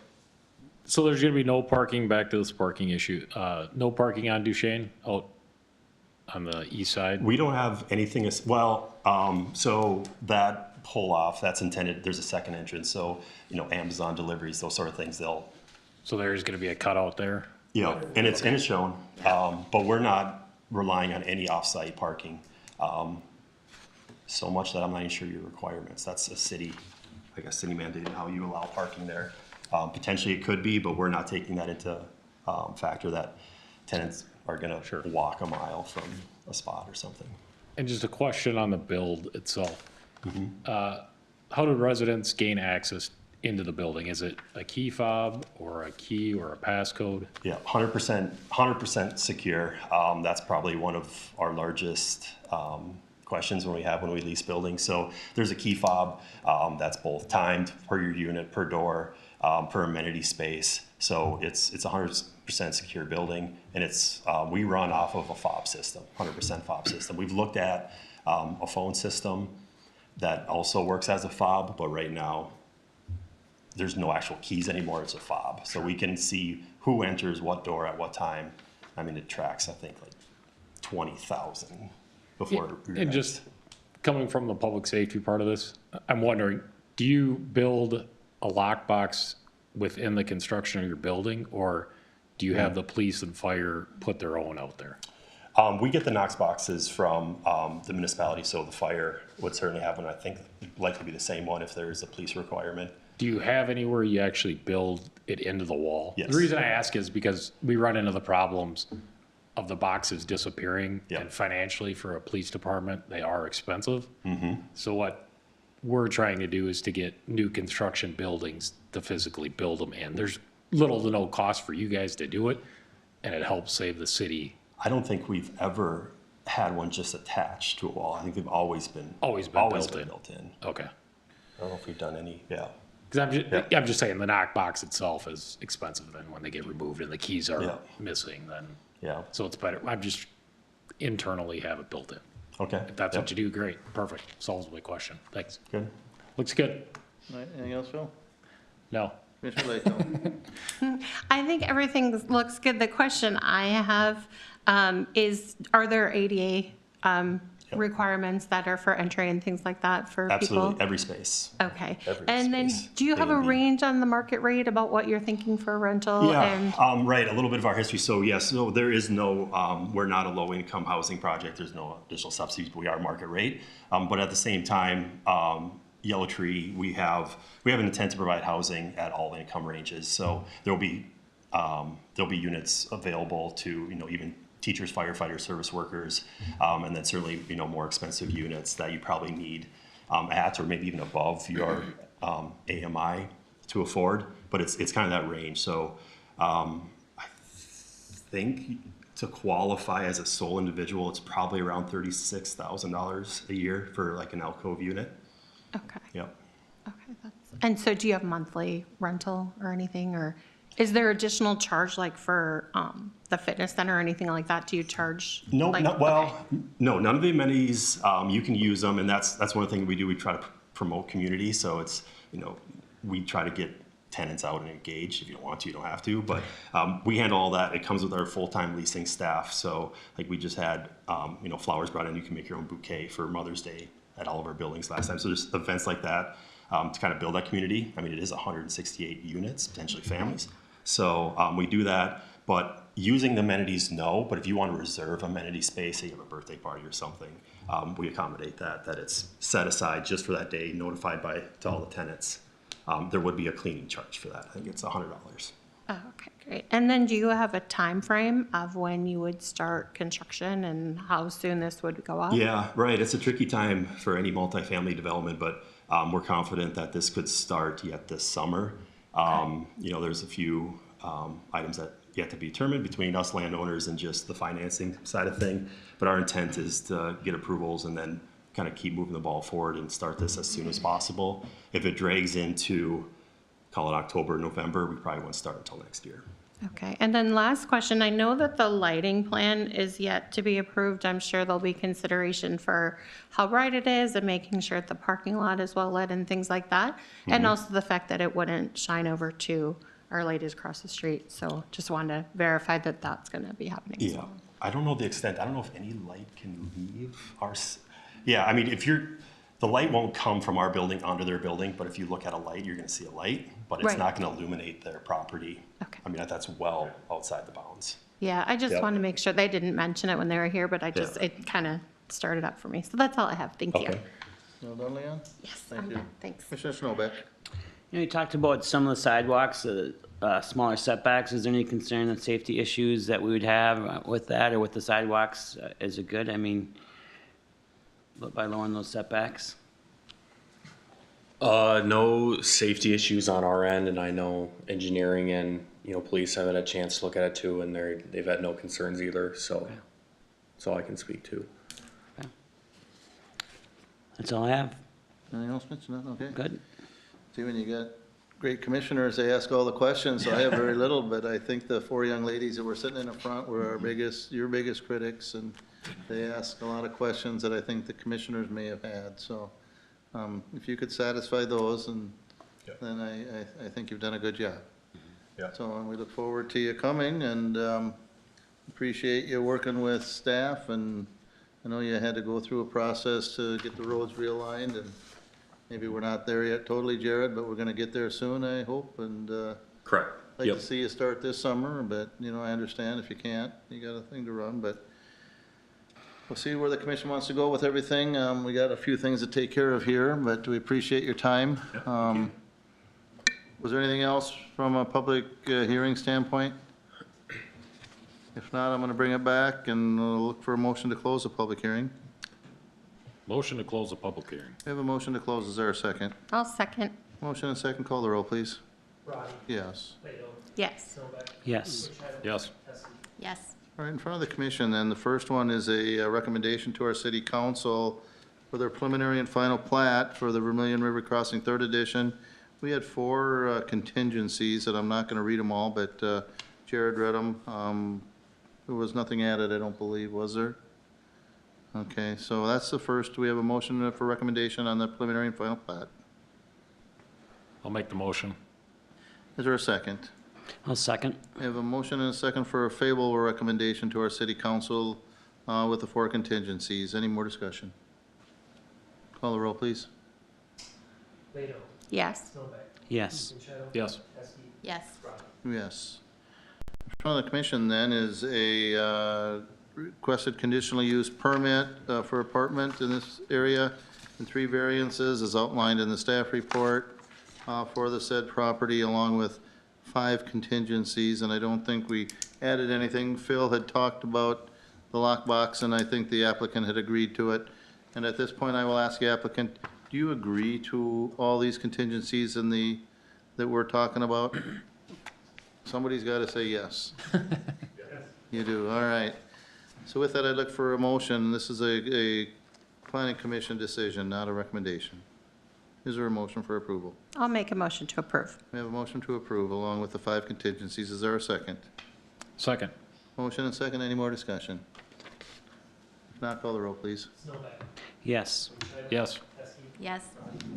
So there's gonna be no parking, back to this parking issue, no parking on Duchesne out on the east side? We don't have anything, so that pull off, that's intended, there's a second entrance, so, you know, Amazon deliveries, those sort of things, So there's gonna be a cutout there? Yeah, and it's shown, but we're not relying on any off-site parking. So much that I'm not even sure your requirements. That's a city, like a city mandate, how you allow parking there. Potentially it could be, but we're not taking that into factor that tenants are gonna walk a mile from a spot or something. And just a question on the build itself. How do residents gain access into the building? Is it a key fob or a key or a passcode? Yeah, 100% secure. That's probably one of our largest questions when we lease buildings. So there's a key fob that's both timed per your unit, per door, per amenity space. So it's 100% secure building, and we run off of a fob system, 100% fob system. We've looked at a phone system that also works as a fob, but right now there's no actual keys anymore, it's a fob. So we can see who enters what door at what time. I mean, it tracks, I think, like 20,000 before. And just coming from the public safety part of this, I'm wondering, do you build a lockbox within the construction of your building, or do you have the police and fire put their own out there? We get the Knox boxes from the municipality, so the fire would certainly have one. I think likely be the same one if there is a police requirement. Do you have anywhere you actually build it into the wall? Yes. The reason I ask is because we run into the problems of the boxes disappearing, and financially for a police department, they are expensive. So what we're trying to do is to get new construction buildings to physically build them in. There's little to no cost for you guys to do it, and it helps save the city. I don't think we've ever had one just attached to a wall. I think they've always been built in. Okay. I don't know if we've done any, Because I'm just saying the knock box itself is expensive, and when they get removed and the keys are missing, then so it's better. I'm just internally have it built in. Okay. If that's what you do, great, perfect. Solves my question. Thanks. Good. Looks good. All right, anything else, Phil? No. Commissioner Layton. I think everything looks good. The question I have is, are there ADA requirements that are for entry and things like that for people? Absolutely, every space. Okay. And then do you have a range on the market rate about what you're thinking for rental? Yeah, right, a little bit of our history. So yes, no, there is no, we're not a low income housing project. There's no additional subsidies, but we are market rate. But at the same time, Yellow Tree, we have an intent to provide housing at all income ranges. So there'll be units available to, even teachers, firefighters, service workers, and then certainly, more expensive units that you probably need at or maybe even above your AMI to afford. But it's kind of that range. So I think to qualify as a sole individual, it's probably around $36,000 a year for like an alcove unit. Okay. Yep. Okay. And so do you have monthly rental or anything, or is there additional charge like for the fitness center or anything like that? Do you charge? No, no, none of the amenities, you can use them, and that's one of the things we do. We try to promote community, so it's, we try to get tenants out and engaged. If you don't want to, you don't have to, but we handle all that. It comes with our full-time leasing staff, so like we just had, flowers brought in, you can make your own bouquet for Mother's Day at all of our buildings last time. So there's events like that to kind of build that community. I mean, it is 168 units, potentially families. So we do that, but using the amenities, no. But if you want to reserve amenity space, say you have a birthday party or something, we accommodate that it's set aside just for that day, notified to all the tenants. There would be a cleaning charge for that. I think it's $100. Oh, okay, great. And then do you have a time frame of when you would start construction and how soon this would go up? Yeah, right. It's a tricky time for any multifamily development, but we're confident that this could start yet this summer. You know, there's a few items that yet to be determined between us landowners and just the financing side of thing. But our intent is to get approvals and then kind of keep moving the ball forward and start this as soon as possible. If it drags into, call it October, November, we probably won't start until next year. Okay, and then last question, I know that the lighting plan is yet to be approved. I'm sure there'll be consideration for how bright it is and making sure that the parking lot is well lit and things like that. And also the fact that it wouldn't shine over to Our Ladies across the street. So just wanted to verify that that's gonna be happening. Yeah, I don't know the extent. I don't know if any light can leave our, yeah, I mean, the light won't come from our building onto their building, but if you look at a light, you're gonna see a light, but it's not gonna illuminate their property. Okay. I mean, that's well outside the bounds. Yeah, I just Yep. wanted to make sure, they didn't mention it when they were here, but it kind of started up for me. So that's all I have, thank you. Okay. Well done, Leon. Yes, Thank you. thanks. Commissioner Snowbeck. You know, you talked about some of the sidewalks, smaller setbacks. Is there any concern that safety issues that we would have with that or with the sidewalks? Is it good? I mean, by lowering those setbacks? No safety issues on our end, and I know engineering and, you know, police have had a chance to look at it too, and they've had no concerns either, so that's all I can speak to. Okay. That's all I have. Anything else, Mitch? No? Okay. Good. See, when you got great commissioners, they ask all the questions, so I have very little, but I think the four young ladies that were sitting in the front were your biggest critics, and they asked a lot of questions that I think the commissioners may have had, so if you could satisfy those, and then I think you've done a good job. Yeah. So we look forward to you coming, and appreciate you working with staff, and I know you had to go through a process to get the roads realigned, and maybe we're not there yet totally, Jared, but we're gonna get there soon, I hope, and Correct. like Yep. to see you start this summer, but, you know, I understand if you can't, you got a thing to run, but we'll see where the commission wants to go with everything. We got a few things to take care of here, but we appreciate your time. Was there anything else from a public hearing standpoint? If not, I'm gonna bring it back and we'll look for a motion to close the public hearing. Motion to close the public hearing. We have a motion to close. Is there a second? I'll second. Motion and second. Call the roll, please. Roddy, Yes. Plato, Yes. Snowbeck. Yes. Yes. Heskey. Yes. All right, in front of the commission, then, the first one is a recommendation to our city council for their preliminary and final plat for the Vermilion River Crossing Third Edition. We had four contingencies, and I'm not gonna read them all, but Jared read them. There was nothing added, I don't believe, was there? Okay, so that's the first. We have a motion for recommendation on the preliminary and final plat. I'll make the motion. Is there a second? I'll second. We have a motion and a second for a favorable recommendation to our city council with the four contingencies. Any more discussion? Call the roll, please. Plato, Yes. Snowbeck. Yes. Machado. Yes. Heskey. Yes. Roddy. Yes. In front of the commission then is a requested conditional use permit for apartment in this area and 3 variances as outlined in the staff report for the said property, along with 5 contingencies, and I don't think we added anything. Phil had talked about the lockbox, and I think the applicant had agreed to it. And at this point, I will ask the applicant, do you agree to all these contingencies that we're talking about? Somebody's got to say yes. You do, all right. So with that, I'd look for a motion. This is a planning commission decision, not a recommendation. Is there a motion for approval? I'll make a motion to approve. We have a motion to approve along with the 5 contingencies. Is there a second? Second. Motion and second. Any more discussion? If not, call the roll, please. Snowbeck. Yes. Machado. Yes. Heskey. Yes.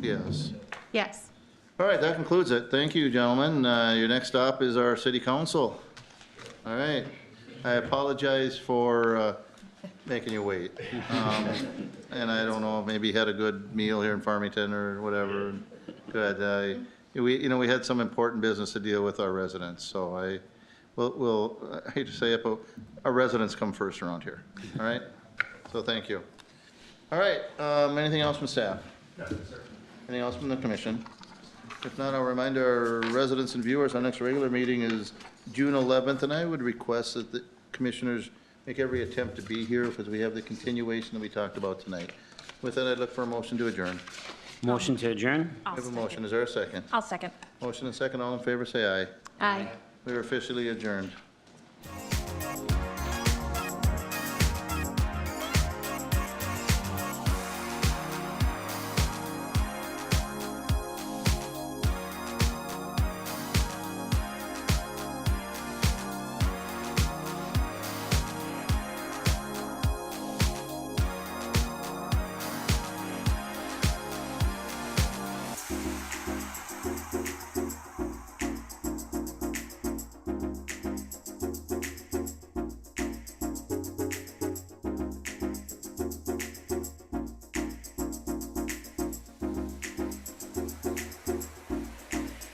Yes. Yes. All right, that concludes it. Thank you, gentlemen. Your next stop is our city council. All right. I apologize for making you wait. And I don't know, maybe you had a good meal here in Farmington or whatever. Good. We had some important business to deal with our residents, so I hate to say it, but our residents come first around here, all right? So thank you. All right, anything else from staff? No, sir. Anything else from the commission? If not, I'll remind our residents and viewers, our next regular meeting is June 11th, and I would request that the commissioners make every attempt to be here because we have the continuation that we talked about tonight. With that, I'd look for a motion to adjourn. Motion to adjourn? We have a motion. Is there a second? I'll second. Motion and second. All in favor, say aye. Aye. We are officially adjourned.